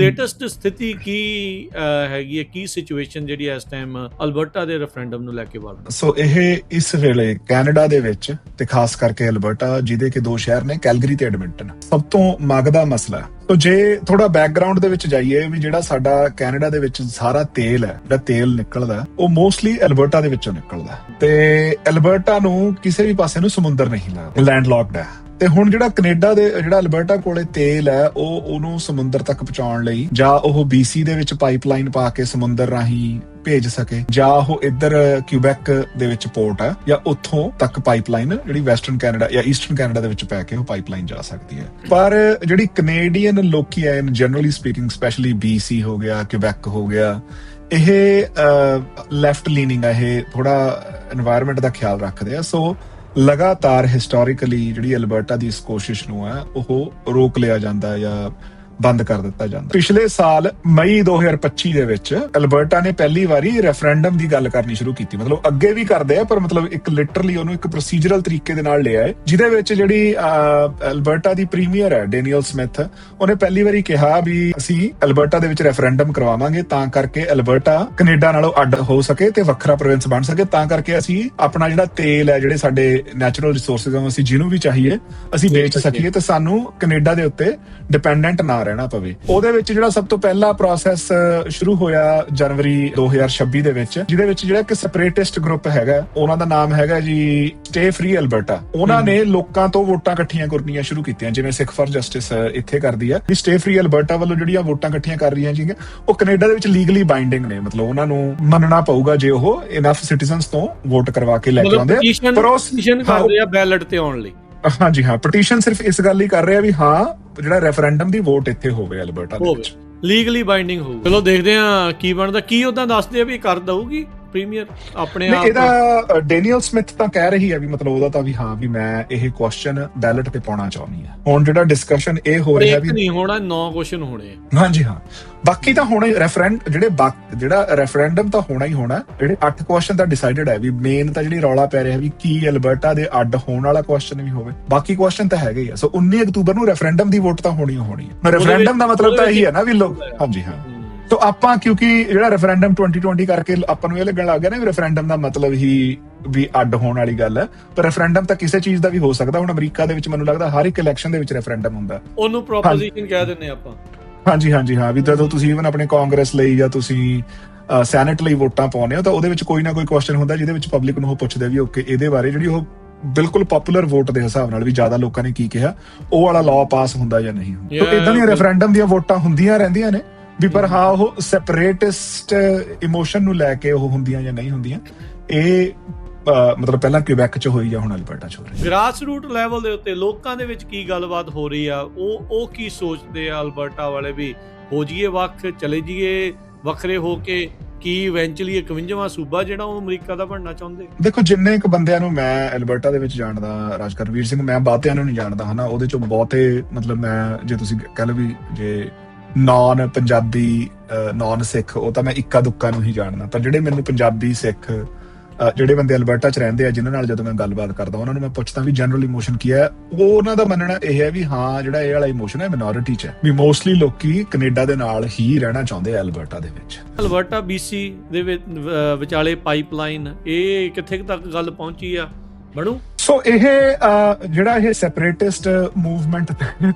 Latest ਸਥਿਤੀ ਕੀ ਹੈਗੀ ਹੈ, ਕੀ ਸਿਚੁਏਸ਼ਨ ਜਿਹੜੀ ਇਸ ਟਾਈਮ ਅਲਬਰਟਾ ਦੇ ਰੈਫਰੈਂਡਮ ਨੂੰ ਲੈ ਕੇ ਵੱਲ? ਸੋ ਇਹ ਇਸ ਵੇਲੇ ਕੈਨੇਡਾ ਦੇ ਵਿੱਚ ਤੇ ਖਾਸ ਕਰਕੇ ਅਲਬਰਟਾ, ਜਿਹਦੇ ਕਿ ਦੋ ਸ਼ਹਿਰ ਨੇ ਕੈਲਗਰੀ ਤੇ ਐਡਮਿੰਟਨ, ਸਭ ਤੋਂ ਮੰਗਦਾ ਮਸਲਾ ਹੈ। ਤੋ ਜੇ ਥੋੜਾ ਬੈਕਗ੍ਰਾਉਂਡ ਦੇ ਵਿੱਚ ਜਾਈਏ ਵੀ ਜਿਹੜਾ ਸਾਡਾ ਕੈਨੇਡਾ ਦੇ ਵਿੱਚ ਸਾਰਾ ਤੇਲ ਹੈ, ਜਿਹੜਾ ਤੇਲ ਨਿਕਲਦਾ ਉਹ ਮੋਸਟਲੀ ਅਲਬਰਟਾ ਦੇ ਵਿੱਚੋਂ ਨਿਕਲਦਾ ਤੇ ਅਲਬਰਟਾ ਨੂੰ ਕਿਸੇ ਵੀ ਪਾਸੇ ਨੂੰ ਸਮੁੰਦਰ ਨਹੀਂ ਲੱਗਦਾ, ਲੈਂਡ ਲੌਕਡ ਹੈ। ਤੇ ਹੁਣ ਜਿਹੜਾ ਕੈਨੇਡਾ ਦੇ ਜਿਹੜਾ ਅਲਬਰਟਾ ਕੋਲੇ ਤੇਲ ਹੈ ਉਹਨੂੰ ਸਮੁੰਦਰ ਤੱਕ ਪਹੁੰਚਾਉਣ ਲਈ ਜਾਂ ਉਹ BC ਦੇ ਵਿੱਚ ਪਾਈਪਲਾਈਨ ਪਾ ਕੇ ਸਮੁੰਦਰ ਰਾਹੀਂ ਭੇਜ ਸਕੇ, ਜਾਂ ਉਹ ਇੱਧਰ ਕਿਊਬੈਕ ਦੇ ਵਿੱਚ ਪੋਰਟ ਹੈ ਜਾਂ ਉੱਥੋਂ ਤੱਕ ਪਾਈਪਲਾਈਨ ਜਿਹੜੀ ਵੈਸਟਰਨ ਕੈਨੇਡਾ ਜਾਂ ਈਸਟਰਨ ਕੈਨੇਡਾ ਦੇ ਵਿੱਚ ਪੈ ਕੇ ਉਹ ਪਾਈਪਲਾਈਨ ਜਾ ਸਕਦੀ ਹੈ। ਪਰ ਜਿਹੜੀ ਕੈਨੇਡੀਅਨ ਲੋਕੀ ਹੈ ਜਨਰਲੀ ਸਪੀਕਿੰਗ, ਸਪੈਸ਼ਲੀ BC ਹੋ ਗਿਆ, ਕਿਊਬੈਕ ਹੋ ਗਿਆ, ਇਹ ਲੈਫਟ ਲੀਨਿੰਗ ਹੈ, ਇਹ ਥੋੜਾ এনवायरमेंट ਦਾ ਖਿਆਲ ਰੱਖਦੇ ਆ। ਸੋ ਲਗਾਤਾਰ ਹਿਸਟੋਰੀਕਲੀ ਜਿਹੜੀ ਅਲਬਰਟਾ ਦੀ ਇਸ ਕੋਸ਼ਿਸ਼ ਨੂੰ ਹੈ ਉਹ ਰੋਕ ਲਿਆ ਜਾਂਦਾ ਜਾਂ ਬੰਦ ਕਰ ਦਿੱਤਾ ਜਾਂਦਾ। ਪਿਛਲੇ ਸਾਲ ਮਈ 2025 ਦੇ ਵਿੱਚ ਅਲਬਰਟਾ ਨੇ ਪਹਿਲੀ ਵਾਰੀ ਰੈਫਰੈਂਡਮ ਦੀ ਗੱਲ ਕਰਨੀ ਸ਼ੁਰੂ ਕੀਤੀ। ਮਤਲਬ ਅੱਗੇ ਵੀ ਕਰਦੇ ਆ ਪਰ ਮਤਲਬ ਇੱਕ ਲਿਟਰਲੀ ਉਹਨੂੰ ਇੱਕ ਪ੍ਰੋਸੀਜਰਲ ਤਰੀਕੇ ਦੇ ਨਾਲ ਲਿਆ ਹੈ, ਜਿਹਦੇ ਵਿੱਚ ਜਿਹੜੀ ਅਲਬਰਟਾ ਦੀ ਪ੍ਰੀਮੀਅਰ ਹੈ ਡੈਨੀਅਲ ਸਮਿਥ, ਉਹਨੇ ਪਹਿਲੀ ਵਾਰੀ ਕਿਹਾ ਵੀ ਅਸੀਂ ਅਲਬਰਟਾ ਦੇ ਵਿੱਚ ਰੈਫਰੈਂਡਮ ਕਰਵਾਵਾਂਗੇ ਤਾਂ ਕਰਕੇ ਅਲਬਰਟਾ ਕੈਨੇਡਾ ਨਾਲੋਂ ਅੱਡ ਹੋ ਸਕੇ ਤੇ ਵੱਖਰਾ ਪ੍ਰੋਵਿੰਸ ਬਣ ਸਕੇ, ਤਾਂ ਕਰਕੇ ਅਸੀਂ ਆਪਣਾ ਜਿਹੜਾ ਤੇਲ ਹੈ, ਜਿਹੜੇ ਸਾਡੇ ਨੈਚੁਰਲ ਰਿਸੋਰਸਿਸ ਆ, ਅਸੀਂ ਜਿਹਨੂੰ ਵੀ ਚਾਹੀਏ ਅਸੀਂ ਵੇਚ ਸਕੀਏ ਤੇ ਸਾਨੂੰ ਕੈਨੇਡਾ ਦੇ ਉੱਤੇ ਡਿਪੈਂਡੈਂਟ ਨਾ ਰਹਿਣਾ ਪਵੇ। ਉਹਦੇ ਵਿੱਚ ਜਿਹੜਾ ਸਭ ਤੋਂ ਪਹਿਲਾ ਪ੍ਰੋਸੈਸ ਸ਼ੁਰੂ ਹੋਇਆ ਜਨਵਰੀ 2026 ਦੇ ਵਿੱਚ, ਜਿਹਦੇ ਵਿੱਚ ਜਿਹੜਾ ਇੱਕ ਸੈਪਰੇਟਿਸਟ ਗਰੁੱਪ ਹੈਗਾ, ਉਹਨਾਂ ਦਾ ਨਾਮ ਹੈਗਾ ਜੀ ਸਟੇ ਫ੍ਰੀ ਅਲਬਰਟਾ। ਉਹਨਾਂ ਨੇ ਲੋਕਾਂ ਤੋਂ ਵੋਟਾਂ ਇਕੱਠੀਆਂ ਕਰਨੀਆਂ ਸ਼ੁਰੂ ਕੀਤੀਆਂ, ਜਿਵੇਂ ਸਿੱਖ ਫॉर ਜਸਟਿਸ ਇੱਥੇ ਕਰਦੀ ਹੈ। ਵੀ ਸਟੇ ਫ੍ਰੀ ਅਲਬਰਟਾ ਵੱਲੋਂ ਜਿਹੜੀਆਂ ਵੋਟਾਂ ਇਕੱਠੀਆਂ ਕਰ ਰਹੀਆਂ ਸੀਗੀਆਂ ਉਹ ਕੈਨੇਡਾ ਦੇ ਵਿੱਚ ਲੀਗਲੀ ਬਾਈਂਡਿੰਗ ਨੇ, ਮਤਲਬ ਉਹਨਾਂ ਨੂੰ ਮੰਨਣਾ ਪਊਗਾ ਜੇ ਉਹ ਇਨਫ ਸਿਟੀਜ਼ਨਸ ਤੋਂ ਵੋਟ ਕਰਵਾ ਕੇ ਲੈ ਕੇ ਆਉਂਦੇ ਆ। ਪਰ ਪਟੀਸ਼ਨ ਕਰਦੇ ਆ ਬੈਲਟ ਤੇ ਆਉਣ ਲਈ। ਹਾਂਜੀ ਹਾਂ, ਪਟੀਸ਼ਨ ਸਿਰਫ ਇਸ ਗੱਲ ਹੀ ਕਰ ਰਿਹਾ ਵੀ ਹਾਂ ਜਿਹੜਾ ਰੈਫਰੈਂਡਮ ਦੀ ਵੋਟ ਇੱਥੇ ਹੋਵੇ ਅਲਬਰਟਾ ਦੇ ਵਿੱਚ, ਲੀਗਲੀ ਬਾਈਂਡਿੰਗ ਹੋਊ। ਚਲੋ ਦੇਖਦੇ ਆ ਕੀ ਬਣਦਾ। ਕੀ ਉਦਾਂ ਦੱਸਦੇ ਆ ਵੀ ਕਰ ਦਊਗੀ ਪ੍ਰੀਮੀਅਰ ਆਪਣੇ ਆਪ? ਇਹਦਾ ਡੈਨੀਅਲ ਸਮਿਥ ਤਾਂ ਕਹਿ ਰਹੀ ਹੈ ਵੀ ਮਤਲਬ ਉਹਦਾ ਤਾਂ ਵੀ ਹਾਂ ਵੀ ਮੈਂ ਇਹ ਕੁਐਸਚਨ ਬੈਲਟ ਤੇ ਪਾਉਣਾ ਚਾਹੁੰਦੀ ਹਾਂ। ਹੁਣ ਜਿਹੜਾ ਡਿਸਕਸ਼ਨ ਇਹ ਹੋ ਰਿਹਾ ਵੀ ਨਹੀਂ ਹੋਣਾ, 9 ਕੁਐਸਚਨ ਹੋਣੇ। ਹਾਂਜੀ ਹਾਂ, ਬਾਕੀ ਤਾਂ ਹੋਣਾ ਜਿਹੜਾ ਰੈਫਰੈਂਡਮ ਤਾਂ ਹੋਣਾ ਹੀ ਹੋਣਾ। ਜਿਹੜੇ 8 ਕੁਐਸਚਨ ਤਾਂ ਡਿਸਾਈਡਡ ਹੈ ਵੀ ਮੇਨ ਤਾਂ ਜਿਹੜੀ ਰੌਲਾ ਪੈ ਰਿਹਾ ਵੀ ਕੀ ਅਲਬਰਟਾ ਦੇ ਅੱਡ ਹੋਣ ਵਾਲਾ ਕੁਐਸਚਨ ਵੀ ਹੋਵੇ, ਬਾਕੀ ਕੁਐਸਚਨ ਤਾਂ ਹੈਗੇ ਹੀ ਆ। ਸੋ 19 ਅਕਤੂਬਰ ਨੂੰ ਰੈਫਰੈਂਡਮ ਦੀ ਵੋਟ ਤਾਂ ਹੋਣੀ ਹੈ। ਰੈਫਰੈਂਡਮ ਦਾ ਮਤਲਬ ਤਾਂ ਇਹੀ ਹੈ ਨਾ ਵੀ ਲੋਕ, ਹਾਂਜੀ ਹਾਂ। ਤੋ ਆਪਾਂ ਕਿਉਂਕਿ ਜਿਹੜਾ ਰੈਫਰੈਂਡਮ 2020 ਕਰਕੇ ਆਪਾਂ ਨੂੰ ਇਹ ਲੱਗਣ ਲੱਗ ਗਿਆ ਨਾ ਵੀ ਰੈਫਰੈਂਡਮ ਦਾ ਮਤਲਬ ਹੀ ਵੀ ਅੱਡ ਹੋਣ ਵਾਲੀ ਗੱਲ ਹੈ, ਪਰ ਰੈਫਰੈਂਡਮ ਤਾਂ ਕਿਸੇ ਚੀਜ਼ ਦਾ ਵੀ ਹੋ ਸਕਦਾ। ਹੁਣ ਅਮਰੀਕਾ ਦੇ ਵਿੱਚ ਮੈਨੂੰ ਲੱਗਦਾ ਹਰ ਇੱਕ ਇਲੈਕਸ਼ਨ ਦੇ ਵਿੱਚ ਰੈਫਰੈਂਡਮ ਹੁੰਦਾ, ਉਹਨੂੰ ਪ੍ਰੋਪੋਜੀਸ਼ਨ ਕਹਿ ਦਿੰਦੇ ਆਪਾਂ। ਹਾਂਜੀ ਹਾਂ, ਵੀ ਜਦੋਂ ਤੁਸੀਂ ਇਵਨ ਆਪਣੇ ਕਾਂਗਰਸ ਲਈ ਜਾਂ ਤੁਸੀਂ ਸੈਨੇਟ ਲਈ ਵੋਟਾਂ ਪਾਉਂਦੇ ਹੋ ਤਾਂ ਉਹਦੇ ਵਿੱਚ ਕੋਈ ਨਾ ਕੋਈ ਕੁਐਸਚਨ ਹੁੰਦਾ ਜਿਹਦੇ ਵਿੱਚ ਪਬਲਿਕ ਨੂੰ ਉਹ ਪੁੱਛਦੇ ਵੀ ਓਕੇ ਇਹਦੇ ਬਾਰੇ, ਜਿਹੜੀ ਉਹ ਬਿਲਕੁਲ ਪਪੂਲਰ ਵੋਟ ਦੇ ਹਿਸਾਬ ਨਾਲ ਵੀ ਜ਼ਿਆਦਾ ਲੋਕਾਂ ਨੇ ਕੀ ਕਿਹਾ, ਉਹ ਵਾਲਾ ਲਾਅ ਪਾਸ ਹੁੰਦਾ ਜਾਂ ਨਹੀਂ ਹੁੰਦਾ। ਤਾਂ ਇਦਾਂ ਦੀਆਂ ਰੈਫਰੈਂਡਮ ਦੀਆਂ ਵੋਟਾਂ ਹੁੰਦੀਆਂ ਰਹਿੰਦੀਆਂ ਨੇ ਵੀ, ਪਰ ਹਾਂ ਉਹ ਸੈਪਰੇਟਿਸਟ ਇਮੋਸ਼ਨ ਨੂੰ ਲੈ ਕੇ ਉਹ ਹੁੰਦੀਆਂ ਜਾਂ ਨਹੀਂ ਹੁੰਦੀਆਂ। ਇਹ ਮਤਲਬ ਪਹਿਲਾਂ ਕਿਊਬੈਕ ਚ ਹੋਈ ਜਾਂ ਹੁਣ ਅਲਬਰਟਾ ਚ ਹੋ ਰਹੀ। ਗ੍ਰਾਸ ਰੂਟ ਲੈਵਲ ਦੇ ਉੱਤੇ ਲੋਕਾਂ ਦੇ ਵਿੱਚ ਕੀ ਗੱਲਬਾਤ ਹੋ ਰਹੀ ਆ? ਉਹ ਕੀ ਸੋਚਦੇ ਆ ਅਲਬਰਟਾ ਵਾਲੇ ਵੀ ਹੋ ਜਾਈਏ ਵੱਖ, ਚਲੇ ਜਾਈਏ ਵੱਖਰੇ ਹੋ ਕੇ? ਕੀ ਇਵੈਂਚੁਅਲੀ 51ਵਾਂ ਸੂਬਾ ਜਿਹੜਾ ਉਹ ਅਮਰੀਕਾ ਦਾ ਬਣਨਾ ਚਾਹੁੰਦੇ? ਦੇਖੋ, ਜਿੰਨੇ ਇੱਕ ਬੰਦਿਆਂ ਨੂੰ ਮੈਂ ਅਲਬਰਟਾ ਦੇ ਵਿੱਚ ਜਾਣਦਾ, ਰਾਜਕਰਵੀਰ ਸਿੰਘ, ਮੈਂ ਬਹੁਤਿਆਂ ਨੂੰ ਨਹੀਂ ਜਾਣਦਾ ਹਨਾ। ਉਹਦੇ ਚੋਂ ਬਹੁਤੇ ਮਤਲਬ ਮੈਂ ਜੇ ਤੁਸੀਂ ਕਹਿ ਲਓ ਵੀ ਜੇ ਨਾਨ ਪੰਜਾਬੀ ਨਾਨ ਸਿੱਖ, ਉਹ ਤਾਂ ਮੈਂ ਇੱਕਾ ਦੁੱਕਾ ਨੂੰ ਹੀ ਜਾਣਦਾ। ਪਰ ਜਿਹੜੇ ਮੈਨੂੰ ਪੰਜਾਬੀ ਸਿੱਖ ਜਿਹੜੇ ਬੰਦੇ ਅਲਬਰਟਾ ਚ ਰਹਿੰਦੇ ਆ, ਜਿਨ੍ਹਾਂ ਨਾਲ ਜਦੋਂ ਮੈਂ ਗੱਲਬਾਤ ਕਰਦਾ ਉਹਨਾਂ ਨੂੰ ਮੈਂ ਪੁੱਛਦਾ ਵੀ ਜਨਰਲ ਇਮੋਸ਼ਨ ਕੀ ਹੈ, ਉਹ ਉਹਨਾਂ ਦਾ ਮੰਨਣਾ ਇਹ ਹੈ ਵੀ ਹਾਂ ਜਿਹੜਾ ਇਹ ਵਾਲਾ ਇਮੋਸ਼ਨ ਹੈ ਮਿਨੋਰਿਟੀ ਚ ਹੈ, ਵੀ ਮੋਸਟਲੀ ਲੋਕੀ ਕੈਨੇਡਾ ਦੇ ਨਾਲ ਹੀ ਰਹਿਣਾ ਚਾਹੁੰਦੇ ਆ ਅਲਬਰਟਾ ਦੇ ਵਿੱਚ। ਅਲਬਰਟਾ BC ਦੇ ਵਿਚਾਲੇ ਪਾਈਪਲਾਈਨ ਇਹ ਕਿੱਥੇ ਤੱਕ ਗੱਲ ਪਹੁੰਚੀ ਆ, ਬਣੂ? ਸੋ ਇਹ ਜਿਹੜਾ ਇਹ ਸੈਪਰੇਟਿਸਟ ਮੂਵਮੈਂਟ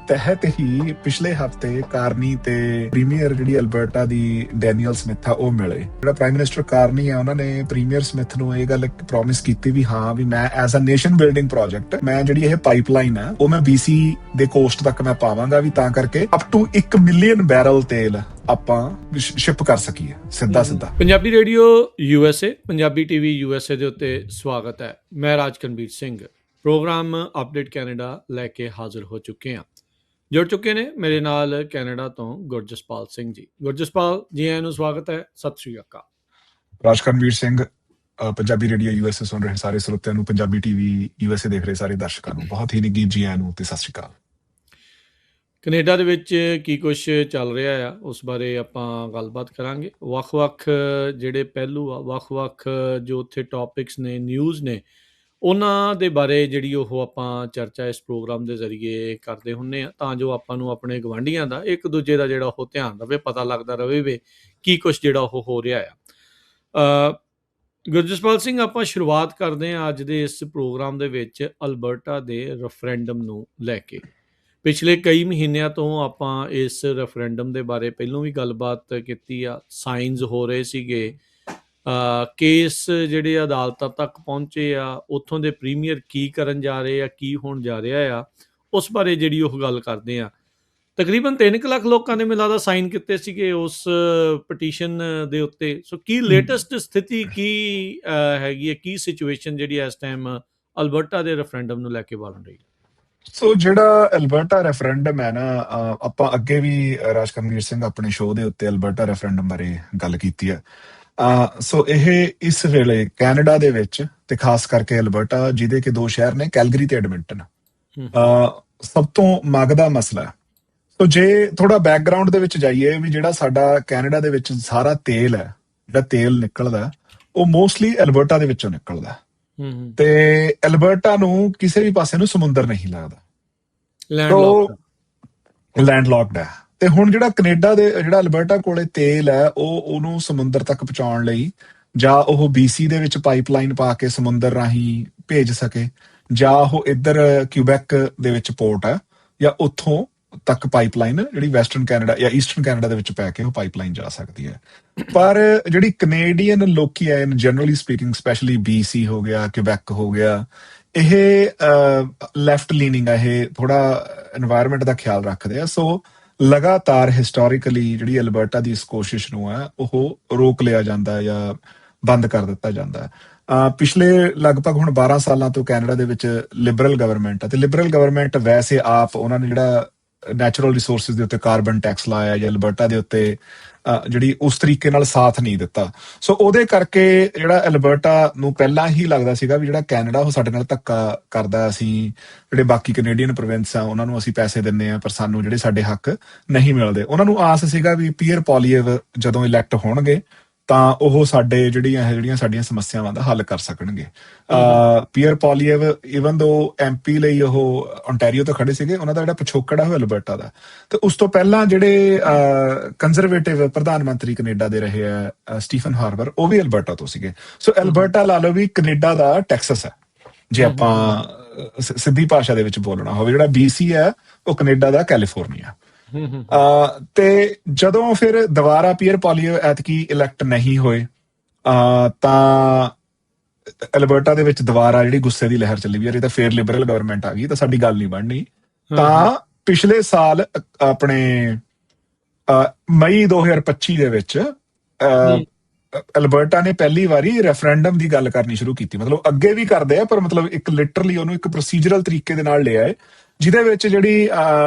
ਤਹਿਤ ਹੀ ਪਿਛਲੇ ਹਫਤੇ ਕਾਰਨੀ ਤੇ ਪ੍ਰੀਮੀਅਰ ਜਿਹੜੀ ਅਲਬਰਟਾ ਦੀ ਡੈਨੀਅਲ ਸਮਿਥ ਆ ਉਹ ਮਿਲੇ। ਜਿਹੜਾ ਪ੍ਰਾਈਮ ਮਿਨਿਸਟਰ ਕਾਰਨੀ ਆ ਉਹਨਾਂ ਨੇ ਪ੍ਰੀਮੀਅਰ ਸਮਿਥ ਨੂੰ ਇਹ ਗੱਲ ਪ੍ਰੋਮਿਸ ਕੀਤੀ ਵੀ ਹਾਂ ਵੀ ਮੈਂ as a nation building project ਮੈਂ ਜਿਹੜੀ ਇਹ ਪਾਈਪਲਾਈਨ ਆ ਉਹ ਮੈਂ BC ਦੇ ਕੋਸਟ ਤੱਕ ਮੈਂ ਪਾਵਾਂਗਾ ਵੀ ਤਾਂ ਕਰਕੇ ਅਪ ਟੂ 1 ਮਿਲੀਅਨ ਬੈਰਲ ਤੇਲ ਆਪਾਂ ਸ਼ਿਪ ਕਰ ਸਕੀਏ ਸਿੱਧਾ। Punjabi radio USA, Punjabi TV USA ਦੇ ਉੱਤੇ ਸਵਾਗਤ ਹੈ। ਮੈਂ ਰਾਜਕਨਵੀਰ ਸਿੰਘ, ਪ੍ਰੋਗਰਾਮ ਅਪਡੇਟ ਕੈਨੇਡਾ ਲੈ ਕੇ ਹਾਜ਼ਰ ਹੋ ਚੁੱਕੇ ਹਾਂ। ਜੁੜ ਚੁੱਕੇ ਨੇ ਮੇਰੇ ਨਾਲ ਕੈਨੇਡਾ ਤੋਂ ਗੁਰਜਸਪਾਲ ਸਿੰਘ ਜੀ। ਗੁਰਜਸਪਾਲ ਜੀ, ਆਇਆਂ ਨੂੰ ਸਵਾਗਤ ਹੈ। ਸਤਿ ਸ਼੍ਰੀ ਅਕਾਲ। ਰਾਜਕਨਵੀਰ ਸਿੰਘ, ਪੰਜਾਬੀ ਰੇਡੀਓ USA ਸੁਣ ਰਹੇ ਸਾਰੇ ਸਰੋਤਿਆਂ ਨੂੰ, ਪੰਜਾਬੀ TV USA ਦੇਖ ਰਹੇ ਸਾਰੇ ਦਰਸ਼ਕਾਂ ਨੂੰ ਬਹੁਤ ਹੀ ਨਿੱਘੀ ਜੀ ਆਇਆਂ ਨੂੰ ਤੇ ਸਤਿ ਸ਼੍ਰੀ ਅਕਾਲ। ਕੈਨੇਡਾ ਦੇ ਵਿੱਚ ਕੀ ਕੁਛ ਚੱਲ ਰਿਹਾ ਆ ਉਸ ਬਾਰੇ ਆਪਾਂ ਗੱਲਬਾਤ ਕਰਾਂਗੇ। ਵੱਖ-ਵੱਖ ਜਿਹੜੇ ਪਹਿਲੂ ਆ, ਵੱਖ-ਵੱਖ ਜੋ ਉੱਥੇ ਟੌਪਿਕਸ ਨੇ, ਨਿਊਜ਼ ਨੇ, ਉਹਨਾਂ ਦੇ ਬਾਰੇ ਜਿਹੜੀ ਉਹ ਆਪਾਂ ਚਰਚਾ ਇਸ ਪ੍ਰੋਗਰਾਮ ਦੇ ਜ਼ਰੀਏ ਕਰਦੇ ਹੁੰਦੇ ਆ, ਤਾਂ ਜੋ ਆਪਾਂ ਨੂੰ ਆਪਣੇ ਗਵਾਂਢੀਆਂ ਦਾ ਇੱਕ ਦੂਜੇ ਦਾ ਜਿਹੜਾ ਉਹ ਧਿਆਨ ਰਵੇ, ਪਤਾ ਲੱਗਦਾ ਰਵੇ ਵੀ ਕੀ ਕੁਛ ਜਿਹੜਾ ਉਹ ਹੋ ਰਿਹਾ ਆ। ਗੁਰਜਸਪਾਲ ਸਿੰਘ, ਆਪਾਂ ਸ਼ੁਰੂਆਤ ਕਰਦੇ ਹਾਂ ਅੱਜ ਦੇ ਇਸ ਪ੍ਰੋਗਰਾਮ ਦੇ ਵਿੱਚ ਅਲਬਰਟਾ ਦੇ ਰੈਫਰੈਂਡਮ ਨੂੰ ਲੈ ਕੇ। ਪਿਛਲੇ ਕਈ ਮਹੀਨਿਆਂ ਤੋਂ ਆਪਾਂ ਇਸ ਰੈਫਰੈਂਡਮ ਦੇ ਬਾਰੇ ਪਹਿਲਾਂ ਵੀ ਗੱਲਬਾਤ ਕੀਤੀ ਆ। ਸਾਈਨਸ ਹੋ ਰਹੇ ਸੀਗੇ, ਕੇਸ ਜਿਹੜੇ ਅਦਾਲਤਾਂ ਤੱਕ ਪਹੁੰਚੇ ਆ, ਉੱਥੋਂ ਦੇ ਪ੍ਰੀਮੀਅਰ ਕੀ ਕਰਨ ਜਾ ਰਹੇ ਆ, ਕੀ ਹੋਣ ਜਾ ਰਿਹਾ ਆ, ਉਸ ਬਾਰੇ ਜਿਹੜੀ ਉਹ ਗੱਲ ਕਰਦੇ ਆ। ਤਕਰੀਬਨ 3 ਲੱਖ ਲੋਕਾਂ ਨੇ ਮੈਨੂੰ ਲੱਗਦਾ ਸਾਈਨ ਕੀਤੇ ਸੀਗੇ ਉਸ ਪਟੀਸ਼ਨ ਦੇ ਉੱਤੇ। ਸੋ ਕੀ ਲੇਟੈਸਟ ਸਥਿਤੀ ਕੀ ਹੈਗੀ ਹੈ, ਕੀ ਸਿਚੁਏਸ਼ਨ ਜਿਹੜੀ ਇਸ ਟਾਈਮ ਅਲਬਰਟਾ ਦੇ ਰੈਫਰੈਂਡਮ ਨੂੰ ਲੈ ਕੇ ਬਣ ਰਹੀ ਹੈ? ਸੋ ਜਿਹੜਾ ਅਲਬਰਟਾ ਰੈਫਰੈਂਡਮ ਹੈ ਨਾ, ਆਪਾਂ ਅੱਗੇ ਵੀ ਰਾਜਕਰਮਵੀਰ ਸਿੰਘ ਆਪਣੇ ਸ਼ੋਅ ਦੇ ਉੱਤੇ ਅਲਬਰਟਾ ਰੈਫਰੈਂਡਮ ਬਾਰੇ ਗੱਲ ਕੀਤੀ ਹੈ। ਸੋ ਇਹ ਇਸ ਵੇਲੇ ਕੈਨੇਡਾ ਦੇ ਵਿੱਚ ਤੇ ਖਾਸ ਕਰਕੇ ਅਲਬਰਟਾ, ਜਿਹਦੇ ਕਿ ਦੋ ਸ਼ਹਿਰ ਨੇ ਕੈਲਗਰੀ ਤੇ ਐਡਮਿੰਟਨ, ਸਭ ਤੋਂ ਮੰਗਦਾ ਮਸਲਾ ਹੈ। ਸੋ ਜੇ ਥੋੜਾ ਬੈਕਗਰਾਉਂਡ ਦੇ ਵਿੱਚ ਜਾਈਏ ਵੀ ਜਿਹੜਾ ਸਾਡਾ ਕੈਨੇਡਾ ਦੇ ਵਿੱਚ ਸਾਰਾ ਤੇਲ ਹੈ, ਜਿਹੜਾ ਤੇਲ ਨਿਕਲਦਾ ਉਹ ਮੋਸਟਲੀ ਅਲਬਰਟਾ ਦੇ ਵਿੱਚੋਂ ਨਿਕਲਦਾ, ਤੇ ਅਲਬਰਟਾ ਨੂੰ ਕਿਸੇ ਵੀ ਪਾਸੇ ਨੂੰ ਸਮੁੰਦਰ ਨਹੀਂ ਲੱਗਦਾ, ਲੈਂਡ ਲੌਕਡ ਹੈ। ਤੇ ਹੁਣ ਜਿਹੜਾ ਕੈਨੇਡਾ ਦੇ ਜਿਹੜਾ ਅਲਬਰਟਾ ਕੋਲੇ ਤੇਲ ਹੈ, ਉਹਨੂੰ ਸਮੁੰਦਰ ਤੱਕ ਪਹੁੰਚਾਉਣ ਲਈ ਜਾਂ ਉਹ BC ਦੇ ਵਿੱਚ ਪਾਈਪਲਾਈਨ ਪਾ ਕੇ ਸਮੁੰਦਰ ਰਾਹੀਂ ਭੇਜ ਸਕੇ, ਜਾਂ ਉਹ ਇੱਧਰ ਕਿਊਬੈਕ ਦੇ ਵਿੱਚ ਪੋਰਟ ਹੈ, ਜਾਂ ਉੱਥੋਂ ਤੱਕ ਪਾਈਪਲਾਈਨ ਜਿਹੜੀ ਵੈਸਟਰਨ ਕੈਨੇਡਾ ਜਾਂ ਈਸਟਰਨ ਕੈਨੇਡਾ ਦੇ ਵਿੱਚ ਪੈ ਕੇ ਉਹ ਪਾਈਪਲਾਈਨ ਜਾ ਸਕਦੀ ਹੈ। ਪਰ ਜਿਹੜੀ ਕੈਨੇਡੀਅਨ ਲੋਕੀ ਹੈ, ਜਨਰਲੀ ਸਪੀਕਿੰਗ, ਸਪੈਸ਼ਲੀ BC ਹੋ ਗਿਆ, ਕਿਊਬੈਕ ਹੋ ਗਿਆ, ਇਹ ਲੈਫਟ ਲੀਨਿੰਗ ਹੈ, ਇਹ ਥੋੜਾ এনवायरमेंट ਦਾ ਖਿਆਲ ਰੱਖਦੇ ਆ। ਸੋ ਲਗਾਤਾਰ ਹਿਸਟੋਰੀਕਲੀ ਜਿਹੜੀ ਅਲਬਰਟਾ ਦੀ ਇਸ ਕੋਸ਼ਿਸ਼ ਨੂੰ ਹੈ ਉਹ ਰੋਕ ਲਿਆ ਜਾਂਦਾ ਜਾਂ ਬੰਦ ਕਰ ਦਿੱਤਾ ਜਾਂਦਾ। ਪਿਛਲੇ ਲਗਭਗ ਹੁਣ 12 ਸਾਲਾਂ ਤੋਂ ਕੈਨੇਡਾ ਦੇ ਵਿੱਚ ਲਿਬਰਲ ਗਵਰਨਮੈਂਟ ਹੈ, ਤੇ ਲਿਬਰਲ ਗਵਰਨਮੈਂਟ ਵੈਸੇ ਆਪ ਉਹਨਾਂ ਨੇ ਜਿਹੜਾ ਨੈਚੁਰਲ ਰਿਸੋਰਸਿਸ ਦੇ ਉੱਤੇ ਕਾਰਬਨ ਟੈਕਸ ਲਾਇਆ ਜਾਂ ਅਲਬਰਟਾ ਦੇ ਉੱਤੇ ਜਿਹੜੀ ਉਸ ਤਰੀਕੇ ਨਾਲ ਸਾਥ ਨਹੀਂ ਦਿੱਤਾ। ਸੋ ਉਹਦੇ ਕਰਕੇ ਜਿਹੜਾ ਅਲਬਰਟਾ ਨੂੰ ਪਹਿਲਾਂ ਹੀ ਲੱਗਦਾ ਸੀਗਾ ਵੀ ਜਿਹੜਾ ਕੈਨੇਡਾ ਉਹ ਸਾਡੇ ਨਾਲ ਧੱਕਾ ਕਰਦਾ, ਅਸੀਂ ਜਿਹੜੇ ਬਾਕੀ ਕੈਨੇਡੀਅਨ ਪ੍ਰੋਵਿੰਸ ਆ ਉਹਨਾਂ ਨੂੰ ਅਸੀਂ ਪੈਸੇ ਦਿੰਦੇ ਆ ਪਰ ਸਾਨੂੰ ਜਿਹੜੇ ਸਾਡੇ ਹੱਕ ਨਹੀਂ ਮਿਲਦੇ। ਉਹਨਾਂ ਨੂੰ ਆਸ ਸੀਗਾ ਵੀ ਪੀਅਰ ਪੋਲੀਏਵ ਜਦੋਂ ਇਲੈਕਟ ਹੋਣਗੇ ਤਾਂ ਉਹ ਸਾਡੇ ਜਿਹੜੀਆਂ ਸਾਡੀਆਂ ਸਮੱਸਿਆਵਾਂ ਦਾ ਹੱਲ ਕਰ ਸਕਣਗੇ। ਪੀਅਰ ਪੋਲੀਏਵ ਈਵਨ ਦੋ MP ਲਈ ਉਹ ਓਨਟਾਰੀਓ ਤੋਂ ਖੜੇ ਸੀਗੇ, ਉਹਨਾਂ ਦਾ ਜਿਹੜਾ ਪਿਛੋਕੜ ਹੈ ਉਹ ਅਲਬਰਟਾ ਦਾ। ਤੇ ਉਸ ਤੋਂ ਪਹਿਲਾਂ ਜਿਹੜੇ ਕੰਜ਼ਰਵੇਟਿਵ ਪ੍ਰਧਾਨ ਮੰਤਰੀ ਕੈਨੇਡਾ ਦੇ ਰਹੇ ਆ ਸਟੀਫਨ ਹਾਰਬਰ, ਉਹ ਵੀ ਅਲਬਰਟਾ ਤੋਂ ਸੀਗੇ। ਸੋ ਅਲਬਰਟਾ ਲਾ ਲਓ ਵੀ ਕੈਨੇਡਾ ਦਾ ਟੈਕਸਸ ਹੈ ਜੇ ਆਪਾਂ ਸਿੱਧੀ ਭਾਸ਼ਾ ਦੇ ਵਿੱਚ ਬੋਲਣਾ ਹੋਵੇ। ਜਿਹੜਾ BC ਹੈ ਉਹ ਕੈਨੇਡਾ ਦਾ ਕੈਲੀਫੋਰਨੀਆ। ਤੇ ਜਦੋਂ ਫਿਰ ਦੁਬਾਰਾ ਪੀਅਰ ਪੋਲੀਏਵ ਐਤਕੀ ਇਲੈਕਟ ਨਹੀਂ ਹੋਏ ਤਾਂ ਅਲਬਰਟਾ ਦੇ ਵਿੱਚ ਦੁਬਾਰਾ ਜਿਹੜੀ ਗੁੱਸੇ ਦੀ ਲਹਿਰ ਚੱਲੀ ਵੀ ਯਾਰ ਇਹ ਤਾਂ ਫੇਰ ਲਿਬਰਲ ਗਵਰਨਮੈਂਟ ਆ ਗਈ ਤਾਂ ਸਾਡੀ ਗੱਲ ਨਹੀਂ ਬਣਨੀ। ਤਾਂ ਪਿਛਲੇ ਸਾਲ ਆਪਣੇ ਮਈ 2025 ਦੇ ਵਿੱਚ ਅਲਬਰਟਾ ਨੇ ਪਹਿਲੀ ਵਾਰੀ ਰੈਫਰੈਂਡਮ ਦੀ ਗੱਲ ਕਰਨੀ ਸ਼ੁਰੂ ਕੀਤੀ। ਮਤਲਬ ਅੱਗੇ ਵੀ ਕਰਦੇ ਆ ਪਰ ਮਤਲਬ ਇੱਕ ਲਿਟਰਲੀ ਉਹਨੂੰ ਇੱਕ ਪ੍ਰੋਸੀਜਰਲ ਤਰੀਕੇ ਦੇ ਨਾਲ ਲਿਆ ਹੈ, ਜਿਹਦੇ ਵਿੱਚ ਜਿਹੜੀ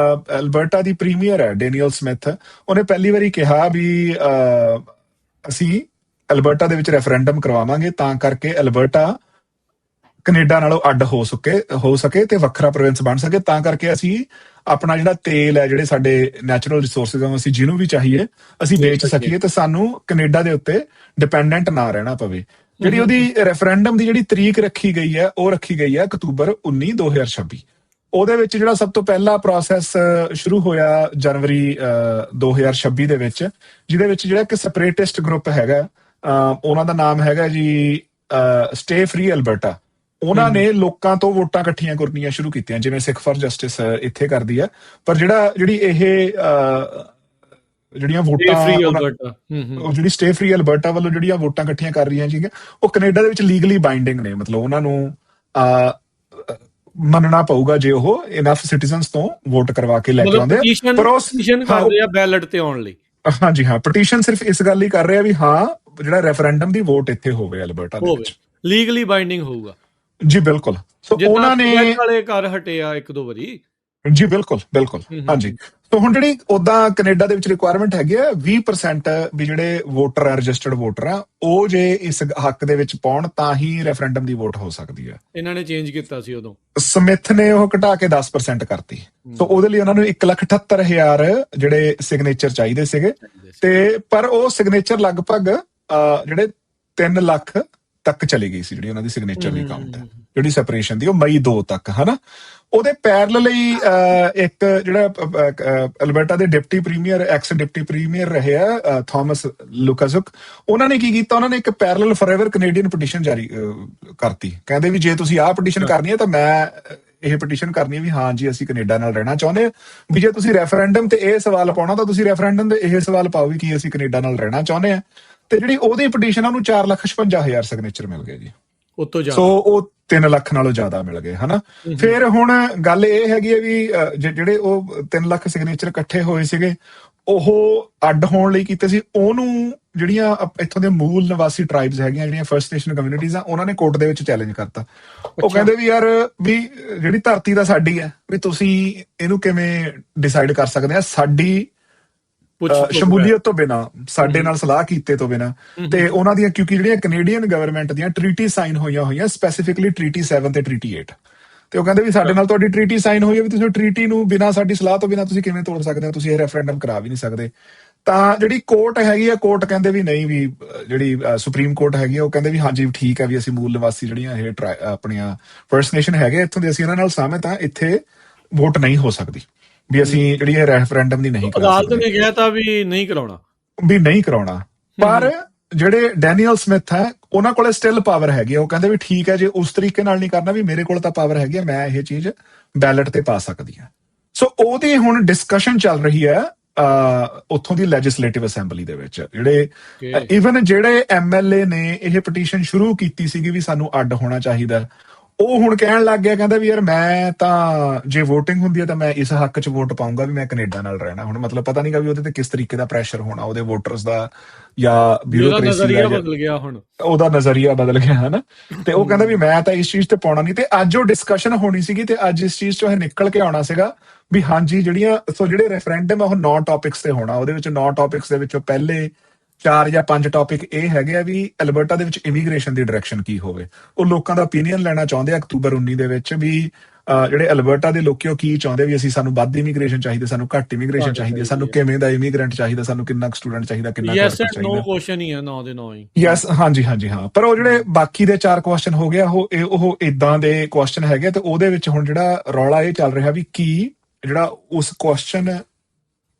ਅਲਬਰਟਾ ਦੀ ਪ੍ਰੀਮੀਅਰ ਹੈ ਡੈਨੀਅਲ ਸਮਿਥ, ਉਹਨੇ ਪਹਿਲੀ ਵਾਰੀ ਕਿਹਾ ਵੀ ਅਸੀਂ ਅਲਬਰਟਾ ਦੇ ਵਿੱਚ ਰੈਫਰੈਂਡਮ ਕਰਵਾਵਾਂਗੇ ਤਾਂ ਕਰਕੇ ਅਲਬਰਟਾ ਕੈਨੇਡਾ ਨਾਲੋਂ ਅੱਡ ਹੋ ਸਕੇ ਤੇ ਵੱਖਰਾ ਪ੍ਰੋਵਿੰਸ ਬਣ ਸਕੇ, ਤਾਂ ਕਰਕੇ ਅਸੀਂ ਆਪਣਾ ਜਿਹੜਾ ਤੇਲ ਹੈ, ਜਿਹੜੇ ਸਾਡੇ ਨੈਚੁਰਲ ਰਿਸੋਰਸਿਸ ਆ, ਅਸੀਂ ਜਿਹਨੂੰ ਵੀ ਚਾਹੀਏ ਅਸੀਂ ਵੇਚ ਸਕੀਏ ਤੇ ਸਾਨੂੰ ਕੈਨੇਡਾ ਦੇ ਉੱਤੇ ਡਿਪੈਂਡੈਂਟ ਨਾ ਰਹਿਣਾ ਪਵੇ। ਜਿਹੜੀ ਉਹਦੀ ਰੈਫਰੈਂਡਮ ਦੀ ਜਿਹੜੀ ਤਰੀਕ ਰੱਖੀ ਗਈ ਹੈ ਉਹ ਰੱਖੀ ਗਈ ਹੈ ਅਕਤੂਬਰ 19, 2026। ਉਹਦੇ ਵਿੱਚ ਜਿਹੜਾ ਸਭ ਤੋਂ ਪਹਿਲਾ ਪ੍ਰੋਸੈਸ ਸ਼ੁਰੂ ਹੋਇਆ ਜਨਵਰੀ 2026 ਦੇ ਵਿੱਚ, ਜਿਹਦੇ ਵਿੱਚ ਜਿਹੜਾ ਇੱਕ ਸੈਪਰੇਟਿਸਟ ਗਰੁੱਪ ਹੈਗਾ, ਉਹਨਾਂ ਦਾ ਨਾਮ ਹੈਗਾ ਜੀ ਸਟੇ ਫ੍ਰੀ ਅਲਬਰਟਾ। ਉਹਨਾਂ ਨੇ ਲੋਕਾਂ ਤੋਂ ਵੋਟਾਂ ਇਕੱਠੀਆਂ ਕਰਨੀਆਂ ਸ਼ੁਰੂ ਕੀਤੀਆਂ, ਜਿਵੇਂ ਸਿੱਖ ਫॉर ਜਸਟਿਸ ਇੱਥੇ ਕਰਦੀ ਹੈ। ਪਰ ਜਿਹੜੀਆਂ ਵੋਟਾਂ ਜਿਹੜੀ ਸਟੇ ਫ੍ਰੀ ਅਲਬਰਟਾ ਵੱਲੋਂ ਜਿਹੜੀਆਂ ਵੋਟਾਂ ਇਕੱਠੀਆਂ ਕਰ ਰਹੀਆਂ ਸੀਗੀਆਂ ਉਹ ਕੈਨੇਡਾ ਦੇ ਵਿੱਚ ਲੀਗਲੀ ਬਾਈਂਡਿੰਗ ਨੇ। ਮਤਲਬ ਉਹਨਾਂ ਨੂੰ ਮੰਨਣਾ ਪਊਗਾ ਜੇ ਉਹ ਇਨਫ ਸਿਟੀਜ਼ਨਸ ਤੋਂ ਵੋਟ ਕਰਵਾ ਕੇ ਲੈ ਕੇ ਆਉਂਦੇ ਆ। ਪਰ ਉਹ ਕਰਦੇ ਆ ਬੈਲਟ ਤੇ ਆਉਣ ਲਈ। ਹਾਂਜੀ ਹਾਂ, ਪਟੀਸ਼ਨ ਸਿਰਫ ਇਸ ਗੱਲ ਹੀ ਕਰ ਰਿਹਾ ਵੀ ਹਾਂ ਜਿਹੜਾ ਰੈਫਰੈਂਡਮ ਦੀ ਵੋਟ ਇੱਥੇ ਹੋਵੇ ਅਲਬਰਟਾ ਦੇ ਵਿੱਚ, ਲੀਗਲੀ ਬਾਈਂਡਿੰਗ ਹੋਊਗਾ। ਜੀ ਬਿਲਕੁਲ। ਸੋ ਉਹਨਾਂ ਨੇ ਵਾਲੇ ਘਰ ਹਟਿਆ ਇੱਕ ਦੋ ਵਾਰੀ। ਜੀ ਬਿਲਕੁਲ। ਹਾਂਜੀ, ਸੋ ਹੁਣ ਜਿਹੜੀ ਉਦਾਂ ਕੈਨੇਡਾ ਦੇ ਵਿੱਚ ਰਿਕੁਆਇਰਮੈਂਟ ਹੈਗੀ ਆ 20% ਵੀ ਜਿਹੜੇ ਵੋਟਰ ਆ, ਰਜਿਸਟਰਡ ਵੋਟਰ ਆ, ਉਹ ਜੇ ਇਸ ਹੱਕ ਦੇ ਵਿੱਚ ਪਾਉਣ ਤਾਂ ਹੀ ਰੈਫਰੈਂਡਮ ਦੀ ਵੋਟ ਹੋ ਸਕਦੀ ਹੈ। ਇਹਨਾਂ ਨੇ ਚੇਂਜ ਕੀਤਾ ਸੀ ਉਦੋਂ, ਸਮਿਥ ਨੇ ਉਹ ਘਟਾ ਕੇ 10% ਕਰਤੀ। ਸੋ ਉਹਦੇ ਲਈ ਉਹਨਾਂ ਨੂੰ 1,78,000 ਜਿਹੜੇ ਸਿਗਨੇਚਰ ਚਾਹੀਦੇ ਸੀਗੇ, ਤੇ ਪਰ ਉਹ ਸਿਗਨੇਚਰ ਲਗਭਗ ਜਿਹੜੇ 3 ਲੱਖ ਤੱਕ ਚਲੀ ਗਈ ਸੀ ਜਿਹੜੀ ਉਹਨਾਂ ਦੀ ਸਿਗਨੇਚਰ ਦੀ ਕਾਊਂਟ ਹੈ। ਜਿਹੜੀ ਸੈਪਰੇਸ਼ਨ ਦੀ, ਉਹ ਮਈ 2 ਤੱਕ, ਹਨਾ। ਉਹਦੇ ਪੈਰਲਲ ਹੀ ਇੱਕ ਜਿਹੜਾ ਅਲਬਰਟਾ ਦੇ deputy premier, ex deputy premier ਰਹੇ ਆ ਥਾਮਸ ਲੁਕਾਜ਼ੁਕ, ਉਹਨਾਂ ਨੇ ਕੀ ਕੀਤਾ, ਉਹਨਾਂ ਨੇ ਇੱਕ ਪੈਰਲਲ ਫੋਰਐਵਰ ਕੈਨੇਡੀਅਨ ਪਟੀਸ਼ਨ ਜਾਰੀ ਕਰਤੀ। ਕਹਿੰਦੇ ਵੀ ਜੇ ਤੁਸੀਂ ਆਹ ਪਟੀਸ਼ਨ ਕਰਨੀ ਹੈ ਤਾਂ ਮੈਂ ਇਹ ਪਟੀਸ਼ਨ ਕਰਨੀ ਹੈ ਵੀ ਹਾਂ ਜੀ ਅਸੀਂ ਕੈਨੇਡਾ ਨਾਲ ਰਹਿਣਾ ਚਾਹੁੰਦੇ ਹਾਂ। ਵੀ ਜੇ ਤੁਸੀਂ ਰੈਫਰੈਂਡਮ ਤੇ ਇਹ ਸਵਾਲ ਪਾਉਣਾ ਤਾਂ ਤੁਸੀਂ ਰੈਫਰੈਂਡਮ ਤੇ ਇਹ ਸਵਾਲ ਪਾਓ ਵੀ ਕੀ ਅਸੀਂ ਕੈਨੇਡਾ ਨਾਲ ਰਹਿਣਾ ਚਾਹੁੰਦੇ ਹਾਂ। ਤੇ ਜਿਹੜੀ ਉਹਦੀ ਪਟੀਸ਼ਨ ਉਹਨੂੰ 4,56,000 ਸਿਗਨੇਚਰ ਮਿਲ ਗਏ ਜੀ। ਸੋ ਉਹ 3 ਲੱਖ ਨਾਲੋਂ ਜ਼ਿਆਦਾ ਮਿਲ ਗਏ, ਹਨਾ। ਫਿਰ ਹੁਣ ਗੱਲ ਇਹ ਹੈਗੀ ਹੈ ਵੀ ਜਿਹੜੇ ਉਹ 3 ਲੱਖ ਸਿਗਨੇਚਰ ਇਕੱਠੇ ਹੋਏ ਸੀਗੇ, ਉਹ ਅੱਡ ਹੋਣ ਲਈ ਕੀਤੇ ਸੀ। ਉਹਨੂੰ ਜਿਹੜੀਆਂ ਇੱਥੋਂ ਦੇ ਮੂਲ ਨਿਵਾਸੀ ਟ੍ਰਾਈਬਸ ਹੈਗੀਆਂ, ਜਿਹੜੀਆਂ ਫਰਸਟ ਨੇਸ਼ਨ ਕਮਿਊਨਿਟੀਜ਼ ਆ, ਉਹਨਾਂ ਨੇ ਕੋਰਟ ਦੇ ਵਿੱਚ ਚੈਲੰਜ ਕਰਤਾ। ਉਹ ਕਹਿੰਦੇ ਵੀ ਯਾਰ ਵੀ ਜਿਹੜੀ ਧਰਤੀ ਤਾਂ ਸਾਡੀ ਹੈ, ਵੀ ਤੁਸੀਂ ਇਹਨੂੰ ਕਿਵੇਂ ਡਿਸਾਈਡ ਕਰ ਸਕਦੇ ਆ ਸਾਡੀ ਸ਼ਮੂਲੀਅਤ ਤੋਂ ਬਿਨਾਂ, ਸਾਡੇ ਨਾਲ ਸਲਾਹ ਕੀਤੇ ਤੋਂ ਬਿਨਾਂ। ਤੇ ਉਹਨਾਂ ਦੀਆਂ ਕਿਉਂਕਿ ਜਿਹੜੀਆਂ ਕੈਨੇਡੀਅਨ ਗਵਰਨਮੈਂਟ ਦੀਆਂ ਟ੍ਰੀਟੀ ਸਾਈਨ ਹੋਈਆਂ ਸਪੈਸੀਫਿਕਲੀ ਟ੍ਰੀਟੀ 7 ਤੇ ਟ੍ਰੀਟੀ 8, ਤੇ ਉਹ ਕਹਿੰਦੇ ਵੀ ਸਾਡੇ ਨਾਲ ਤੁਹਾਡੀ ਟ੍ਰੀਟੀ ਸਾਈਨ ਹੋਈ ਹੈ, ਵੀ ਤੁਸੀਂ ਟ੍ਰੀਟੀ ਨੂੰ ਬਿਨਾਂ ਸਾਡੀ ਸਲਾਹ ਤੋਂ ਬਿਨਾਂ ਤੁਸੀਂ ਕਿਵੇਂ ਤੋੜ ਸਕਦੇ ਹੋ, ਤੁਸੀਂ ਇਹ ਰੈਫਰੈਂਡਮ ਕਰਾ ਵੀ ਨਹੀਂ ਸਕਦੇ। ਤਾਂ ਜਿਹੜੀ ਕੋਰਟ ਹੈਗੀ ਆ, ਕੋਰਟ ਕਹਿੰਦੇ ਵੀ ਨਹੀਂ, ਵੀ ਜਿਹੜੀ ਸੁਪਰੀਮ ਕੋਰਟ ਹੈਗੀ ਆ, ਉਹ ਕਹਿੰਦੇ ਵੀ ਹਾਂਜੀ ਠੀਕ ਹੈ, ਵੀ ਅਸੀਂ ਮੂਲ ਨਿਵਾਸੀ ਜਿਹੜੀਆਂ ਇਹ ਆਪਣੀਆਂ ਫਰਸਟ ਨੇਸ਼ਨ ਹੈਗੇ ਇੱਥੋਂ ਦੇ, ਅਸੀਂ ਇਹਨਾਂ ਨਾਲ ਸਹਿਮਤ ਹਾਂ, ਇੱਥੇ ਵੋਟ ਨਹੀਂ ਹੋ ਸਕਦੀ, ਵੀ ਅਸੀਂ ਜਿਹੜੀ ਇਹ ਰੈਫਰੈਂਡਮ ਦੀ ਨਹੀਂ ਕਰਾ ਸਕਦੇ। ਅਦਾਲਤ ਨੇ ਕਿਹਾ ਤਾਂ ਵੀ ਨਹੀਂ ਕਰਾਉਣਾ। ਪਰ ਜਿਹੜੇ ਡੈਨੀਅਲ ਸਮਿਥ ਹੈ, ਉਹਨਾਂ ਕੋਲੇ ਸਟਿਲ ਪਾਵਰ ਹੈਗੀ ਆ। ਉਹ ਕਹਿੰਦੇ ਵੀ ਠੀਕ ਹੈ, ਜੇ ਉਸ ਤਰੀਕੇ ਨਾਲ ਨਹੀਂ ਕਰਨਾ, ਵੀ ਮੇਰੇ ਕੋਲ ਤਾਂ ਪਾਵਰ ਹੈਗੀ ਆ, ਮੈਂ ਇਹ ਚੀਜ਼ ਬੈਲਟ ਤੇ ਪਾ ਸਕਦੀ ਹਾਂ। ਸੋ ਉਹਦੀ ਹੁਣ ਡਿਸਕਸ਼ਨ ਚੱਲ ਰਹੀ ਹੈ ਉੱਥੋਂ ਦੀ ਲੈਜਿਸਲੇਟਿਵ ਅਸੈਂਬਲੀ ਦੇ ਵਿੱਚ। ਜਿਹੜੇ ਈਵਨ ਜਿਹੜੇ MLA ਨੇ ਇਹ ਪਟੀਸ਼ਨ ਸ਼ੁਰੂ ਕੀਤੀ ਸੀਗੀ ਵੀ ਸਾਨੂੰ ਅੱਡ ਹੋਣਾ ਚਾਹੀਦਾ, ਉਹ ਹੁਣ ਕਹਿਣ ਲੱਗ ਗਿਆ, ਕਹਿੰਦਾ ਵੀ ਯਾਰ ਮੈਂ ਤਾਂ ਜੇ ਵੋਟਿੰਗ ਹੁੰਦੀ ਹੈ ਤਾਂ ਮੈਂ ਇਸ ਹੱਕ 'ਚ ਵੋਟ ਪਾਊਂਗਾ ਵੀ ਮੈਂ ਕੈਨੇਡਾ ਨਾਲ ਰਹਿਣਾ। ਹੁਣ ਮਤਲਬ ਪਤਾ ਨਹੀਂਗਾ ਵੀ ਉਹਦੇ ਤੇ ਕਿਸ ਤਰੀਕੇ ਦਾ ਪ੍ਰੈਸ਼ਰ ਹੋਣਾ ਉਹਦੇ ਵੋਟਰਸ ਦਾ, ਜਾਂ ਬਿਊਰੋਕ੍ਰੇਸੀ ਦਾ, ਬਦਲ ਗਿਆ ਹੁਣ ਉਹਦਾ ਨਜ਼ਰੀਆ ਬਦਲ ਗਿਆ, ਹਨਾ। ਤੇ ਉਹ ਕਹਿੰਦਾ ਵੀ ਮੈਂ ਤਾਂ ਇਸ ਚੀਜ਼ ਤੇ ਪਾਉਣਾ ਨਹੀਂ। ਤੇ ਅੱਜ ਉਹ ਡਿਸਕਸ਼ਨ ਹੋਣੀ ਸੀਗੀ ਤੇ ਅੱਜ ਇਸ ਚੀਜ਼ 'ਚੋਂ ਇਹ ਨਿਕਲ ਕੇ ਆਉਣਾ ਸੀਗਾ ਵੀ ਹਾਂਜੀ ਜਿਹੜੇ ਰੈਫਰੈਂਡਮ ਆ ਉਹ 9 ਟੌਪਿਕਸ ਤੇ ਹੋਣਾ। ਉਹਦੇ ਵਿੱਚ 9 ਟੌਪਿਕਸ ਦੇ ਵਿੱਚੋਂ ਪਹਿਲੇ 4 ਜਾਂ 5 ਟੌਪਿਕ ਇਹ ਹੈਗੇ ਆ ਵੀ ਅਲਬਰਟਾ ਦੇ ਵਿੱਚ ਇਮੀਗ੍ਰੇਸ਼ਨ ਦੀ ਡਾਇਰੈਕਸ਼ਨ ਕੀ ਹੋਵੇ। ਉਹ ਲੋਕਾਂ ਦਾ ਓਪੀਨੀਅਨ ਲੈਣਾ ਚਾਹੁੰਦੇ ਆ ਅਕਤੂਬਰ 19 ਦੇ ਵਿੱਚ ਵੀ ਜਿਹੜੇ ਅਲਬਰਟਾ ਦੇ ਲੋਕੀ ਉਹ ਕੀ ਚਾਹੁੰਦੇ, ਵੀ ਸਾਨੂੰ ਵੱਧ ਇਮੀਗ੍ਰੇਸ਼ਨ ਚਾਹੀਦੀ, ਸਾਨੂੰ ਘੱਟ ਇਮੀਗ੍ਰੇਸ਼ਨ ਚਾਹੀਦੀ ਹੈ, ਸਾਨੂੰ ਕਿਵੇਂ ਦਾ ਇਮੀਗ੍ਰੈਂਟ ਚਾਹੀਦਾ, ਸਾਨੂੰ ਕਿੰਨਾ ਸਟੂਡੈਂਟ ਚਾਹੀਦਾ, ਕਿੰਨਾ ਯੈਸ ਹਾਂਜੀ ਹਾਂ। ਪਰ ਉਹ ਜਿਹੜੇ ਬਾਕੀ ਦੇ 4 ਕੁਐਸਚਨ ਹੋ ਗਿਆ, ਉਹ ਇਦਾਂ ਦੇ ਕੁਐਸਚਨ ਹੈਗੇ। ਤੇ ਉਹਦੇ ਵਿੱਚ ਹੁਣ ਜਿਹੜਾ ਰੌਲਾ ਇਹ ਚੱਲ ਰਿਹਾ ਵੀ ਕੀ ਜਿਹੜਾ ਉਸ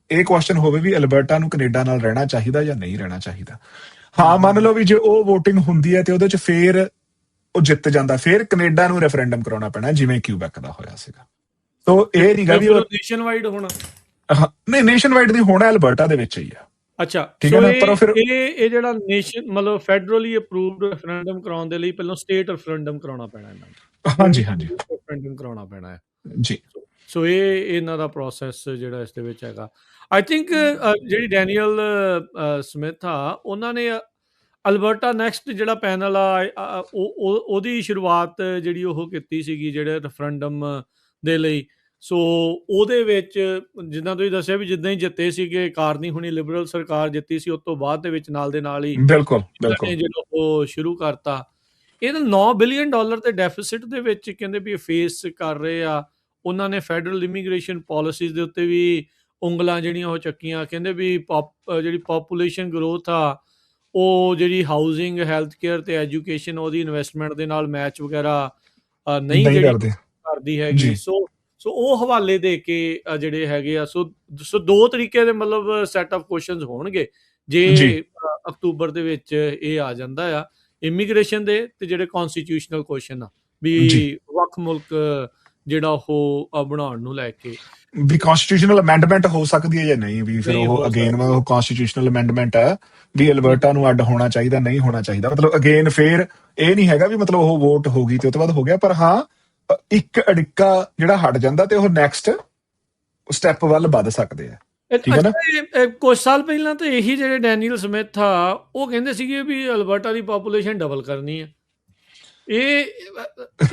ਇਹ ਕੁਐਸਚਨ ਹੋਵੇ ਵੀ ਅਲਬਰਟਾ ਨੂੰ ਕੈਨੇਡਾ ਨਾਲ ਰਹਿਣਾ ਚਾਹੀਦਾ ਜਾਂ ਨਹੀਂ ਰਹਿਣਾ ਚਾਹੀਦਾ। ਹਾਂ, ਮੰਨ ਲਓ ਵੀ ਜੇ ਉਹ ਵੋਟਿੰਗ ਹੁੰਦੀ ਹੈ ਤੇ ਉਹਦੇ ਚ ਫੇਰ ਉਹ ਜਿੱਤ ਜਾਂਦਾ, ਫੇਰ ਕੈਨੇਡਾ ਨੂੰ ਰੈਫਰੈਂਡਮ ਕਰਾਉਣਾ ਪੈਣਾ, ਜਿਵੇਂ ਕਿਊਬੈਕ ਦਾ ਹੋਇਆ ਸੀਗਾ। ਸੋ ਇਹ ਨਹੀਂਗਾ ਵੀ ਉਹ ਨੇਸ਼ਨ ਵਾਈਡ ਹੋਣਾ, ਨਹੀਂ ਨੇਸ਼ਨ ਵਾਈਡ ਨਹੀਂ ਹੋਣਾ, ਅਲਬਰਟਾ ਦੇ ਵਿੱਚ ਹੀ ਆ। ਅੱਛਾ, ਠੀਕ ਹੈ ਨਾ। ਪਰ ਫਿਰ ਇਹ ਜਿਹੜਾ ਨੇਸ਼ਨ ਮਤਲਬ ਫੈਡਰਲੀ ਅਪਰੂਵਡ ਰੈਫਰੈਂਡਮ ਕਰਾਉਣ ਦੇ ਲਈ ਪਹਿਲਾਂ ਸਟੇਟ ਰੈਫਰੈਂਡਮ ਕਰਾਉਣਾ ਪੈਣਾ ਇਹਨਾਂ ਨੂੰ। ਹਾਂਜੀ ਰੈਫਰੈਂਡਮ ਕਰਾਉਣਾ ਪੈਣਾ ਹੈ ਜੀ। ਸੋ ਇਹ ਇਹਨਾਂ ਦਾ ਪ੍ਰੋਸੈਸ ਜਿਹੜਾ ਇਸ ਦੇ ਵਿੱਚ ਹੈਗਾ। ਆਈ ਥਿੰਕ ਜਿਹੜੀ ਡੈਨੀਅਲ ਸਮਿਥ ਆ, ਉਹਨਾਂ ਨੇ ਅਲਬਰਟਾ ਨੈਕਸਟ ਜਿਹੜਾ ਪੈਨਲ ਆ ਉਹਦੀ ਸ਼ੁਰੂਆਤ ਜਿਹੜੀ ਉਹ ਕੀਤੀ ਸੀਗੀ ਜਿਹੜੇ ਰੈਫਰੈਂਡਮ ਦੇ ਲਈ। ਸੋ ਉਹਦੇ ਵਿੱਚ ਜਿੱਦਾਂ ਤੁਸੀਂ ਦੱਸਿਆ ਵੀ ਜਿੱਦਾਂ ਹੀ ਜਿੱਤੇ ਸੀਗੇ, ਕਾਰਨੀ ਹੁਣੀ ਲਿਬਰਲ ਸਰਕਾਰ ਜਿੱਤੀ ਸੀ, ਉਸ ਤੋਂ ਬਾਅਦ ਦੇ ਵਿੱਚ ਨਾਲ ਦੇ ਨਾਲ ਹੀ ਬਿਲਕੁਲ ਜਿਹੜਾ ਉਹ ਸ਼ੁਰੂ ਕਰਤਾ। ਇਹ ਤਾਂ $9 ਬਿਲੀਅਨ ਤੇ ਡੈਫਿਸਿਟ ਦੇ ਵਿੱਚ ਕਹਿੰਦੇ ਵੀ ਫੇਸ ਕਰ ਰਹੇ ਆ। ਉਹਨਾਂ ਨੇ ਫੈਡਰਲ ਇਮੀਗ੍ਰੇਸ਼ਨ ਪਾਲਿਸੀਜ਼ ਦੇ ਉੱਤੇ ਵੀ ਉਂਗਲਾਂ ਜਿਹੜੀਆਂ ਉਹ ਚੱਕੀਆਂ। ਕਹਿੰਦੇ ਵੀ ਜਿਹੜੀ ਪਾਪੂਲੇਸ਼ਨ ਗਰੋਥ ਆ, ਉਹ ਜਿਹੜੀ ਹਾਊਸਿੰਗ, ਹੈਲਥ ਕੇਅਰ ਤੇ ਐਜੂਕੇਸ਼ਨ, ਉਹਦੀ ਇਨਵੈਸਟਮੈਂਟ ਦੇ ਨਾਲ ਮੈਚ ਵਗੈਰਾ ਨਹੀਂ ਕਰਦੀ ਹੈਗੀ। ਸੋ ਉਹ ਹਵਾਲੇ ਦੇ ਕੇ ਜਿਹੜੇ ਹੈਗੇ ਆ। ਸੋ 2 ਤਰੀਕੇ ਦੇ ਮਤਲਬ ਸੈਟ ਆਫ ਕੁਐਸਚਨਸ ਹੋਣਗੇ ਜੇ ਅਕਤੂਬਰ ਦੇ ਵਿੱਚ ਇਹ ਆ ਜਾਂਦਾ ਆ, ਇਮੀਗ੍ਰੇਸ਼ਨ ਦੇ ਤੇ ਜਿਹੜੇ ਕਨਸਟੀਟਿਊਸ਼ਨਲ ਕੁਐਸਚਨ ਆ ਵੀ ਵੱਖ ਮੁਲਕ ਜਿਹੜਾ ਉਹ ਬਣਾਉਣ ਨੂੰ ਲੈ ਕੇ ਵੀ ਕਨਸਟੀਟਿਊਸ਼ਨਲ ਅਮੈਂਡਮੈਂਟ ਹੋ ਸਕਦੀ ਹੈ ਜਾਂ ਨਹੀਂ। ਵੀ ਫਿਰ ਉਹ ਅਗੇਨ ਉਹ ਕਨਸਟੀਟਿਊਸ਼ਨਲ ਅਮੈਂਡਮੈਂਟ ਹੈ ਵੀ ਅਲਬਰਟਾ ਨੂੰ ਅੱਡ ਹੋਣਾ ਚਾਹੀਦਾ, ਨਹੀਂ ਹੋਣਾ ਚਾਹੀਦਾ। ਮਤਲਬ ਅਗੇਨ ਫੇਰ ਇਹ ਨਹੀਂ ਹੈਗਾ ਵੀ ਮਤਲਬ ਉਹ ਵੋਟ ਹੋ ਗਈ ਤੇ ਉਹ ਤੋਂ ਬਾਅਦ ਹੋ ਗਿਆ। ਪਰ ਹਾਂ, ਇੱਕ ਅੜਿੱਕਾ ਜਿਹੜਾ ਹਟ ਜਾਂਦਾ ਤੇ ਉਹ ਨੈਕਸਟ ਸਟੈਪ ਵੱਲ ਵੱਧ ਸਕਦੇ ਆ। ਠੀਕ ਹੈ ਨਾ। ਕੁਝ ਸਾਲ ਪਹਿਲਾਂ ਤਾਂ ਇਹੀ ਜਿਹੜੇ ਡੈਨੀਅਲ ਸਮਿਥ ਆ, ਉਹ ਕਹਿੰਦੇ ਸੀਗੇ ਵੀ ਅਲਬਰਟਾ ਦੀ ਪਾਪੂਲੇਸ਼ਨ ਡਬਲ ਕਰਨੀ ਹੈ।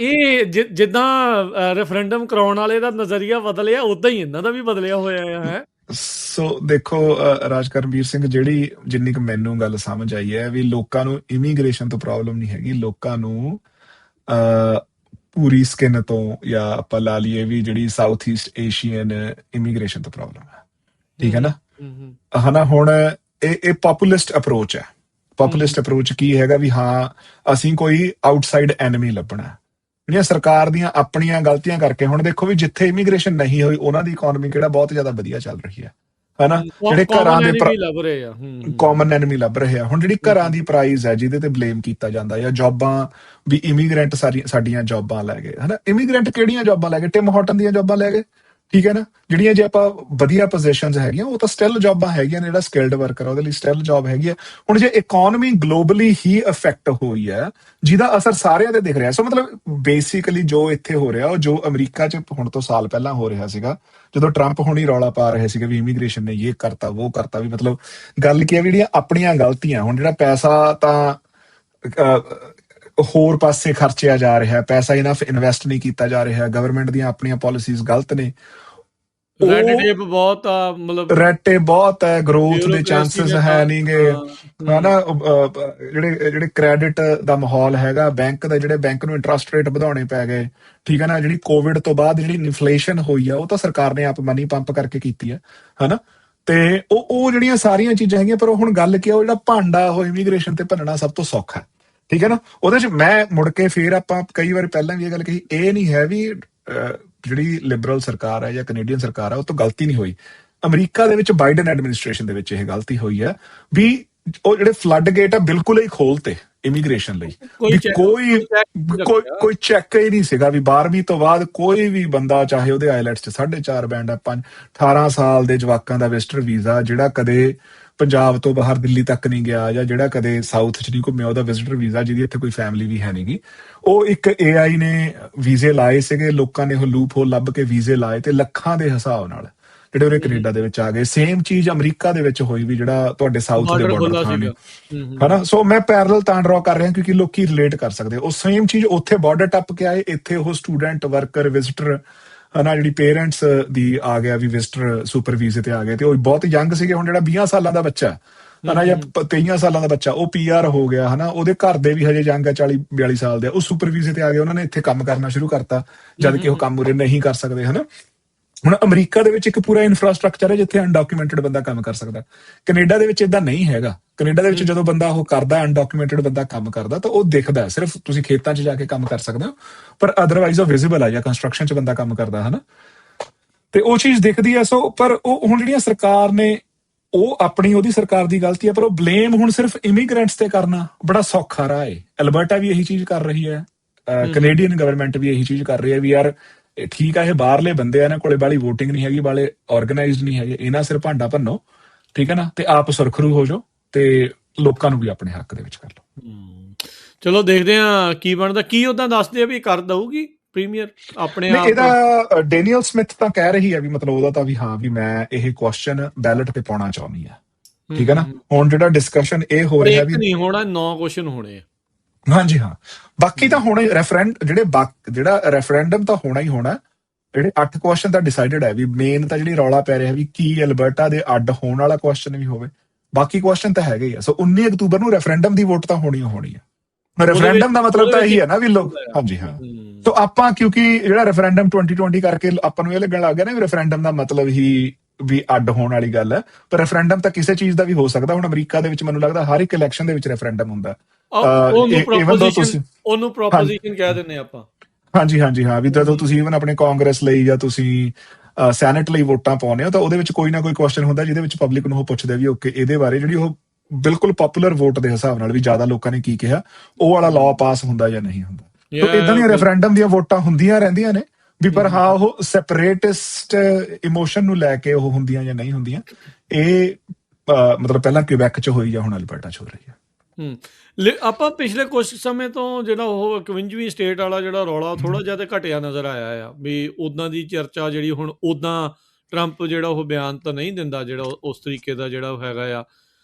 ਇਹ ਜਿੱਦਾਂ ਰੈਫਰੈਂਡਮ ਕਰਾਉਣ ਵਾਲੇ ਦਾ ਨਜ਼ਰੀਆ ਬਦਲਿਆ, ਉਦਾਂ ਹੀ ਇਹਨਾਂ ਦਾ ਵੀ ਬਦਲਿਆ ਹੋਇਆ ਹੈ। ਸੋ ਦੇਖੋ ਰਾਜਕਰਨਵੀਰ ਸਿੰਘ, ਜਿੰਨੀ ਕੁ ਮੈਨੂੰ ਗੱਲ ਸਮਝ ਆਈ ਹੈ ਵੀ ਲੋਕਾਂ ਨੂੰ ਇਮੀਗ੍ਰੇਸ਼ਨ ਤੋਂ ਪ੍ਰੋਬਲਮ ਨਹੀਂ ਹੈਗੀ, ਲੋਕਾਂ ਨੂੰ ਪੂਰੀ ਸਕਿਨ ਤੋਂ, ਜਾਂ ਆਪਾਂ ਲਾ ਲਈਏ ਵੀ ਜਿਹੜੀ ਸਾਊਥ ਈਸਟ ਏਸ਼ੀਅਨ ਇਮੀਗ੍ਰੇਸ਼ਨ ਤੋਂ ਪ੍ਰੋਬਲਮ ਹੈ। ਠੀਕ ਹੈ ਨਾ, ਹਨਾ। ਹੁਣ ਇਹ ਪੋਪੂਲਿਸਟ ਅਪਰੋਚ ਹੈ। ਪੋਪੂਲਿਸਟ ਅਪਰੋਚ ਕੀ ਹੈਗਾ ਵੀ ਹਾਂ ਅਸੀਂ ਕੋਈ ਆਊਟਸਾਈਡ ਐਨਮੀ ਲੱਭਣਾ, ਜਿਹੜੀਆਂ ਸਰਕਾਰ ਦੀਆਂ ਆਪਣੀਆਂ ਗਲਤੀਆਂ ਕਰਕੇ, ਹੁਣ ਦੇਖੋ ਵੀ ਜਿੱਥੇ ਇਮੀਗ੍ਰੇਸ਼ਨ ਨਹੀਂ ਹੋਈ ਉਹਨਾਂ ਦੀ ਇਕਨੋਮੀ ਕਿਹੜਾ ਬਹੁਤ ਜ਼ਿਆਦਾ ਵਧੀਆ ਚੱਲ ਰਹੀ ਹੈ, ਹਨਾ। ਜਿਹੜੇ ਘਰਾਂ ਕਾਮਨ ਦੇ ਐਨੀਮੀ ਲੱਭ ਰਹੇ ਆ। ਕਾਮਨ ਐਨਮੀ ਲੱਭ ਰਹੇ ਆ। ਹੁਣ ਜਿਹੜੀ ਹੂੰ ਘਰਾਂ ਦੀ ਪ੍ਰਾਈਸ ਹੈ ਜਿਹਦੇ ਤੇ ਬਲੇਮ ਕੀਤਾ ਜਾਂਦਾ, ਜਾਂ ਜੌਬਾਂ ਵੀ ਇਮੀਗ੍ਰੈਂਟ ਸਾਡੀਆਂ ਜੌਬਾਂ ਲੈ ਗਏ, ਹਨਾ। ਇਮੀਗ੍ਰੈਂਟ ਕਿਹੜੀਆਂ ਜੌਬਾਂ ਲੈ ਗਏ? ਟਿਮ ਹਾਰਟਨ ਦੀਆਂ ਜੌਬਾਂ ਲੈ ਗਏ, ਠੀਕ ਹੈ ਨਾ। ਜਿਹੜੀਆਂ ਜੇ ਆਪਾਂ ਵਧੀਆ ਪੋਜੀਸ਼ਨਸ ਹੈਗੀਆਂ, ਉਹ ਤਾਂ ਸਟਿਲ ਜੌਬਾਂ ਹੈਗੀਆਂ ਨੇ। ਜਿਹੜਾ ਸਕਿਲਡ ਵਰਕਰ ਉਹਦੇ ਲਈ ਸਟਿਲ ਜੌਬ ਹੈਗੀ ਹੈ। ਹੁਣ ਜੇ ਇਕਨੋਮੀ ਗਲੋਬਲੀ ਹੀ ਅਫੈਕਟ ਹੋਈ ਹੈ, ਜਿਹਦਾ ਅਸਰ ਸਾਰਿਆਂ ਤੇ ਦਿਖ ਰਿਹਾ, ਸੋ ਮਤਲਬ ਬੇਸਿਕਲੀ ਜੋ ਇੱਥੇ ਹੋ ਰਿਹਾ, ਉਹ ਜੋ ਅਮਰੀਕਾ 'ਚ ਹੁਣ ਤੋਂ ਸਾਲ ਪਹਿਲਾਂ ਹੋ ਰਿਹਾ ਸੀਗਾ, ਜਦੋਂ ਟਰੰਪ ਹੁਣੀ ਰੌਲਾ ਪਾ ਰਹੇ ਸੀਗੇ ਵੀ ਇਮੀਗ੍ਰੇਸ਼ਨ ਨੇ ਇਹ ਕਰਤਾ ਉਹ ਕਰਤਾ, ਵੀ ਮਤਲਬ ਗੱਲ ਕੀ ਹੈ ਵੀ ਜਿਹੜੀਆਂ ਆਪਣੀਆਂ ਗਲਤੀਆਂ, ਹੁਣ ਜਿਹੜਾ ਪੈਸਾ ਤਾਂ ਹੋਰ ਪਾਸੇ ਖਰਚਿਆ ਜਾ ਰਿਹਾ, ਪੈਸਾ ਇਨਫ ਇਨਵੈਸਟ ਨਹੀਂ ਕੀਤਾ ਜਾ ਰਿਹਾ, ਗਵਰਨਮੈਂਟ ਦੀਆਂ ਆਪਣੀਆਂ ਪਾਲਿਸੀਜ਼ ਗਲਤ ਨੇ, ਰੈੱਡ ਉਹ ਟੇਪ ਬਹੁਤ ਆ, ਮਤਲਬ ਰੈਟੇ ਬਹੁਤ ਹੈ, ਗਰੋਥ ਦੇ ਬਿਊਰੋਕ੍ਰੇਸੀ ਚਾਂਸਸ ਨੇ ਤਾਂ ਹੈ ਨਹੀਂਗੇ, ਹਨਾ। ਜਿਹੜੇ ਜਿਹੜੇ ਕ੍ਰੈਡਿਟ ਦਾ ਮਾਹੌਲ ਹੈਗਾ, ਬੈਂਕ ਦਾ, ਜਿਹੜੇ ਬੈਂਕ ਨੂੰ ਇੰਟਰਸਟ ਰੇਟ ਵਧਾਉਣੇ ਪੈ ਗਏ, ਠੀਕ ਹੈ ਨਾ। ਜਿਹੜੀ ਕੋਵਿਡ ਤੋਂ ਬਾਅਦ ਜਿਹੜੀ ਇਨਫਲੇਸ਼ਨ ਹੋਈ ਆ, ਉਹ ਤਾਂ ਸਰਕਾਰ ਨੇ ਆਪ ਮਨੀ ਪੰਪ ਕਰਕੇ ਕੀਤੀ ਹੈ, ਹਨਾ। ਤੇ ਉਹ ਜਿਹੜੀਆਂ ਸਾਰੀਆਂ ਚੀਜ਼ਾਂ ਹੈਗੀਆਂ, ਪਰ ਉਹ ਹੁਣ ਗੱਲ ਕੀ ਆ, ਉਹ ਜਿਹੜਾ ਭਾਂਡਾ ਉਹ ਇਮੀਗ੍ਰੇਸ਼ਨ ਤੇ ਭੰਨਣਾ ਸਭ ਤੋਂ ਸੌਖਾ ਹੈ, ਠੀਕ ਹੈ ਨਾ। ਉਹਦੇ ਚ ਮੈਂ ਮੁੜ ਕੇ ਫੇਰ ਆਪਾਂ ਕਈ ਵਾਰ ਪਹਿਲਾਂ ਵੀ ਇਹ ਗੱਲ ਕਹੀ, ਇਹ ਨਹੀਂ ਹੈ ਵੀ ਜਿਹੜੀ ਲਿਬਰਲ ਸਰਕਾਰ ਹੈ ਜਾਂ ਕੈਨੇਡੀਅਨ ਸਰਕਾਰ ਹੈ ਉਹ ਤੋਂ ਗਲਤੀ ਨਹੀਂ ਹੋਈ। ਅਮਰੀਕਾ ਦੇ ਵਿੱਚ ਬਾਈਡਨ ਐਡਮਿਨਿਸਟ੍ਰੇਸ਼ਨ ਦੇ ਵਿੱਚ ਇਹ ਗਲਤੀ ਹੋਈ ਹੈ ਵੀ ਉਹ ਜਿਹੜੇ ਫਲੱਡ ਗੇਟ ਆ ਬਿਲਕੁਲ ਹੀ ਖੋਲਤੇ ਇਮੀਗ੍ਰੇਸ਼ਨ ਲਈ, ਵੀ ਕੋਈ ਕੋਈ ਕੋਈ ਚੈੱਕ ਹੀ ਨਹੀਂ ਸੀਗਾ ਵੀ 12ਵੀਂ ਤੋਂ ਬਾਅਦ ਕੋਈ ਵੀ ਬੰਦਾ, ਚਾਹੇ ਉਹਦੇ ਆਈਲੈਟਸ ਚ 4.5 ਬੈਂਡ ਆ, 18 ਸਾਲ ਦੇ ਜਵਾਕਾਂ ਦਾ ਵਿਜ਼ਟਰ ਵੀਜ਼ਾ, ਜਿਹੜਾ ਕਦੇ ਪੰਜਾਬ ਤੋਂ ਬਾਹਰ ਦਿੱਲੀ ਤੱਕ ਨਹੀਂ ਗਿਆ, ਜਾਂ ਜਿਹੜਾ ਕਦੇ ਸਾਊਥ ਚ ਨਹੀਂ ਘੁੰਮਿਆ, ਉਹਦਾ ਵਿਜ਼ਟਰ ਵੀਜ਼ਾ, ਜਿਹਦੀ ਇੱਥੇ ਕੋਈ ਫੈਮਿਲੀ ਵੀ ਹੈ ਨਹੀਂਗੀ, ਉਹ ਇੱਕ AI ਨੇ ਵੀਜ਼ੇ ਲਾਏ ਸੀਗੇ, ਲੋਕਾਂ ਨੇ ਉਹ ਲੂਪ ਹੋਲ ਲੱਭ ਕੇ ਵੀਜ਼ੇ ਲਾਏ, ਤੇ ਲੱਖਾਂ ਦੇ ਹਿਸਾਬ ਨਾਲ ਜਿਹੜੇ ਉਹਨੇ ਕੈਨੇਡਾ ਦੇ ਵਿੱਚ ਆ ਗਏ। ਸੇਮ ਚੀਜ਼ ਅਮਰੀਕਾ ਦੇ ਵਿੱਚ ਹੋਈ ਵੀ ਜਿਹੜਾ ਤੁਹਾਡੇ ਸਾਊਥ ਦੇ ਬਾਰਡਰ ਖੁੱਲਾ ਥਾਂ ਨੇ, ਸੀਗਾ। ਹਨਾ। ਸੋ ਮੈਂ ਪੈਰਲਲ ਤਾਂ ਡਰਾ ਕਰ ਰਿਹਾ ਕਿਉਂਕਿ ਲੋਕੀ ਰਿਲੇਟ ਕਰ ਸਕਦੇ। ਉਹ ਸੇਮ ਚੀਜ਼ ਉੱਥੇ ਬਾਰਡਰ ਟੱਪ ਕੇ ਆਏ, ਇੱਥੇ ਉਹ ਸਟੂਡੈਂਟ, ਵਰਕਰ, ਵਿਜ਼ਟਰ, ਹਨਾ, ਜਿਹੜੀ ਪੇਰੈਂਟਸ ਦੀ ਆ ਗਿਆ ਵੀ ਵਿਜ਼ਟਰ ਸੁਪਰ ਵੀਜ਼ੇ ਤੇ ਆ ਗਏ, ਤੇ ਉਹ ਬਹੁਤ ਯੰਗ ਸੀਗੇ। ਹੁਣ ਜਿਹੜਾ 20 ਸਾਲਾਂ ਦਾ ਬੱਚਾ, ਹਨਾ, ਜਾਂ 23 ਸਾਲਾਂ ਦਾ ਬੱਚਾ, ਉਹ PR ਹੋ ਗਿਆ, ਹਨਾ। ਉਹਦੇ ਘਰ ਦੇ ਵੀ ਹਜੇ ਯੰਗ ਆ, 40-42 ਸਾਲ ਦੇ, ਉਹ ਸੁਪਰ ਵੀਜ਼ੇ ਤੇ ਆ ਗਏ, ਉਹਨਾਂ ਨੇ ਇੱਥੇ ਕੰਮ ਕਰਨਾ ਸ਼ੁਰੂ ਕਰਤਾ, ਜਦ ਕਿ ਉਹ ਕੰਮ ਉਰੇ ਨਹੀਂ ਕਰ ਸਕਦੇ, ਹਨਾ। ਹੁਣ ਅਮਰੀਕਾ ਦੇ ਵਿੱਚ ਇੱਕ ਪੂਰਾ ਇਨਫਰਾਸਟ੍ਰਕਚਰ ਹੈ ਜਿੱਥੇ ਅਨਡਾਕੂਮੈਂਟਡ ਬੰਦਾ ਕੰਮ ਕਰ ਸਕਦਾ। ਕੈਨੇਡਾ ਦੇ ਵਿੱਚ ਇਦਾਂ ਨਹੀਂ ਹੈਗਾ। ਕੈਨੇਡਾ ਦੇ ਵਿੱਚ ਜਦੋਂ ਬੰਦਾ ਉਹ ਕਰਦਾ, ਅਨਡਾਕੂਮੈਂਟਡ ਬੰਦਾ ਕੰਮ ਕਰਦਾ, ਤਾਂ ਉਹ ਦਿਖਦਾ, ਸਿਰਫ ਤੁਸੀਂ ਖੇਤਾਂ 'ਚ ਜਾ ਕੇ ਕੰਮ ਕਰ ਸਕਦੇ ਹੋ, ਪਰ ਅਦਰਵਾਈਜ਼ ਉਹ ਵਿਜ਼ੀਬਲ ਆ, ਜਾਂ ਕੰਸਟਰਕਸ਼ਨ 'ਚ ਬੰਦਾ ਕੰਮ ਕਰਦਾ, ਹਨਾ, ਤੇ ਉਹ ਚੀਜ਼ ਦਿਖਦੀ ਹੈ। ਸੋ ਪਰ ਉਹ ਹੁਣ ਜਿਹੜੀਆਂ ਸਰਕਾਰ ਨੇ, ਉਹ ਆਪਣੀ, ਉਹਦੀ ਸਰਕਾਰ ਦੀ ਗਲਤੀ ਹੈ, ਪਰ ਉਹ ਬਲੇਮ ਹੁਣ ਸਿਰਫ ਇਮੀਗ੍ਰੈਂਟਸ ਤੇ ਕਰਨਾ ਬੜਾ ਸੌਖਾ ਰਾਹ ਹੈ। ਅਲਬਰਟਾ ਵੀ ਇਹੀ ਚੀਜ਼ ਕਰ ਰਹੀ ਹੈ, ਕੈਨੇਡੀਅਨ ਗਵਰਨਮੈਂਟ ਵੀ ਇਹੀ ਚੀਜ਼ ਕਰ ਰਹੀ ਹੈ ਵੀ ਯਾਰ ਠੀਕ ਆ, ਇਹ ਬਾਹਰਲੇ ਬੰਦੇ ਆ, ਇਹਨਾਂ ਕੋਲੇ ਬਾਹਲੀ ਵੋਟਿੰਗ ਨਹੀਂ ਹੈਗੀ, ਬਾਹਲੇ ਆਰਗੇਨਾਈਜ਼ਡ ਨਹੀਂ ਹੈਗੇ, ਇਹਨਾਂ ਸਿਰ ਭਾਂਡਾ ਭੰਨੋ, ਠੀਕ ਹੈ ਨਾ, ਤੇ ਆਪ ਸੁਰਖਰੂ ਹੋ ਜਾਓ, ਤੇ ਲੋਕਾਂ ਨੂੰ ਵੀ ਆਪਣੇ ਹੱਕ ਦੇ ਵਿੱਚ ਕਰ ਲਓ। ਚਲੋ ਦੇਖਦੇ ਆ ਕੀ ਬਣਦਾ। ਕੀ ਉਦਾਂ ਦੱਸਦੇ ਆ ਵੀ ਕਰ ਦਊਗੀ ਪ੍ਰੀਮੀਅਰ ਆਪਣੇ ਨਹੀਂ, ਆਪ? ਇਹਦਾ ਡੈਨੀਅਲ ਸਮਿਥ ਤਾਂ ਕਹਿ ਰਹੀ ਹੈ ਵੀ ਮਤਲਬ ਉਹਦਾ ਤਾਂ ਵੀ ਹਾਂ ਵੀ ਮੈਂ ਇਹ ਕੁਐਸਚਨ ਬੈਲਟ ਤੇ ਪਾਉਣਾ ਚਾਹੁੰਦੀ ਆ, ਠੀਕ ਹੈ ਨਾ। ਹੁਣ ਜਿਹੜਾ ਡਿਸਕਸ਼ਨ ਇਹ ਹੋ ਪਰ ਰਿਹਾ ਇੱਕ ਵੀ ਨਹੀਂ ਹੋਣਾ, 9 ਕੁਐਸਚਨ ਹੋਣੇ ਆ। ਹਾਂਜੀ ਹਾਂ, ਬਾਕੀ ਤਾਂ ਹੋਣਾ ਜਿਹੜਾ ਰੈਫਰੈਂਡਮ ਤਾਂ ਹੋਣਾ ਹੀ ਹੋਣਾ। ਜਿਹੜੇ 8 ਕੁਐਸਚਨ ਤਾਂ ਡਿਸਾਈਡਡ ਹੈ ਵੀ ਮੇਨ ਤਾਂ ਜਿਹੜੀ ਰੌਲਾ ਪੈ ਰਿਹਾ ਵੀ ਕੀ ਅਲਬਰਟਾ ਦੇ ਅੱਡ ਹੋਣ ਵਾਲਾ ਕੁਐਸਚਨ ਵੀ ਹੋਵੇ, ਬਾਕੀ ਕੁਐਸਚਨ ਤਾਂ ਹੈਗੇ ਹੀ ਆ। ਸੋ 19 ਅਕਤੂਬਰ ਨੂੰ ਰੈਫਰੈਂਡਮ ਦੀ ਵੋਟ ਤਾਂ ਹੋਣੀ ਹੈ। ਰੈਫਰੈਂਡਮ ਦਾ ਮਤਲਬ ਤਾਂ ਇਹੀ ਹੈ ਨਾ ਵੀ ਲੋਕ, ਹਾਂਜੀ ਹਾਂ। ਸੋ ਆਪਾਂ ਕਿਉਂਕਿ ਜਿਹੜਾ ਰੈਫਰੈਂਡਮ 2020 ਕਰਕੇ ਆਪਾਂ ਨੂੰ ਇਹ ਲੱਗਣ ਲੱਗ ਗਿਆ ਨਾ ਵੀ ਰੈਫਰੈਂਡਮ ਦਾ ਮਤਲਬ ਹੀ ਵੀ ਅੱਡ ਹੋਣ ਵਾਲੀ ਗੱਲ ਹੈ, ਪਰ ਰੈਫਰੈਂਡਮ ਤਾਂ ਕਿਸੇ ਚੀਜ਼ ਦਾ ਵੀ ਹੋ ਸਕਦਾ। ਹੁਣ ਅਮਰੀਕਾ ਦੇ ਵਿੱਚ ਮੈਨੂੰ ਲੱਗਦਾ ਹਰ ਇੱਕ ਇਲੈਕਸ਼ਨ ਦੇ ਵਿੱਚ ਰੈਫਰੈਂਡਮ ਹੁੰਦਾ, ਇਵਨ ਦੋ ਤੁਸੀਂ ਉਹਨੂੰ ਪ੍ਰੋਪੋਜੀਸ਼ਨ ਕਹਿ ਦਿੰਦੇ ਆਪਾਂ। ਹਾਂਜੀ ਹਾਂਜੀ ਹਾਂ, ਵੀ ਜਦੋਂ ਤੁਸੀਂ ਇਵਨ ਆਪਣੇ ਕਾਂਗਰਸ ਲਈ ਜਾਂ ਤੁਸੀਂ ਸੈਨੇਟ ਲਈ ਵੋਟਾਂ ਪਾਉਂਦੇ ਹੋ, ਤਾਂ ਉਹਦੇ ਵਿੱਚ ਕੋਈ ਨਾ ਕੋਈ ਕੁਐਸਚਨ ਹੁੰਦਾ ਜਿਹਦੇ ਵਿੱਚ ਪਬਲਿਕ ਨੂੰ ਉਹ ਪੁੱਛਦੇ ਵੀ ਓਕੇ ਇਹਦੇ ਬਾਰੇ, ਜਿਹੜੀ ਉਹ ਬਿਲਕੁਲ ਪਪੂਲਰ ਵੋਟ ਦੇ ਹਿਸਾਬ ਨਾਲ ਵੀ ਜ਼ਿਆਦਾ ਲੋਕਾਂ ਨੇ ਕੀ ਕਿਹਾ, ਉਹ ਵਾਲਾ ਲਾਅ ਪਾਸ ਹੁੰਦਾ ਜਾਂ ਨਹੀਂ ਹੁੰਦਾ। ਸੋ ਇਦਾਂ ਦੀਆਂ ਰੈਫਰੈਂਡਮ ਦੀਆਂ ਵੋਟਾਂ ਹੁੰਦੀਆਂ ਰਹਿੰਦੀਆਂ ਨੇ ਵੀ, ਪਰ ਹਾਂ ਉਹ ਸੈਪਰੇਟਿਸਟ ਇਮੋਸ਼ਨ ਨੂੰ ਲੈ ਕੇ ਉਹ ਹੁੰਦੀਆਂ ਜਾਂ ਨਹੀਂ ਹੁੰਦੀਆਂ। ਇਹ ਮਤਲਬ ਪਹਿਲਾਂ ਕਿਊਬੈਕ 'ਚ ਹੋਈ ਜਾਂ ਹੁਣ ਅਲਬਰਟਾ 'ਚ ਹੋ ਰਹੀ ਹੈ। ਆਪਾਂ ਪਿਛਲੇ ਕੁਝ ਸਮੇਂ ਤੋਂ ਜਿਹੜਾ ਉਹ 51ਵੀਂ ਸਟੇਟ ਵਾਲਾ ਜਿਹੜਾ ਰੌਲਾ ਥੋੜਾ ਜਿਹਾ ਤੇ ਘਟਿਆ ਨਜ਼ਰ ਆਇਆ ਆ, ਵੀ ਉਦਾਂ ਦੀ ਚਰਚਾ ਜਿਹੜੀ ਹੁਣ ਉਦਾਂ ਟਰੰਪ ਜਿਹੜਾ ਉਹ ਬਿਆਨ ਤਾਂ ਨਹੀਂ ਦਿੰਦਾ ਜਿਹੜਾ ਉਸ ਤਰੀਕੇ ਦਾ ਜਿਹੜਾ ਉਹ ਹੈਗਾ ਆ।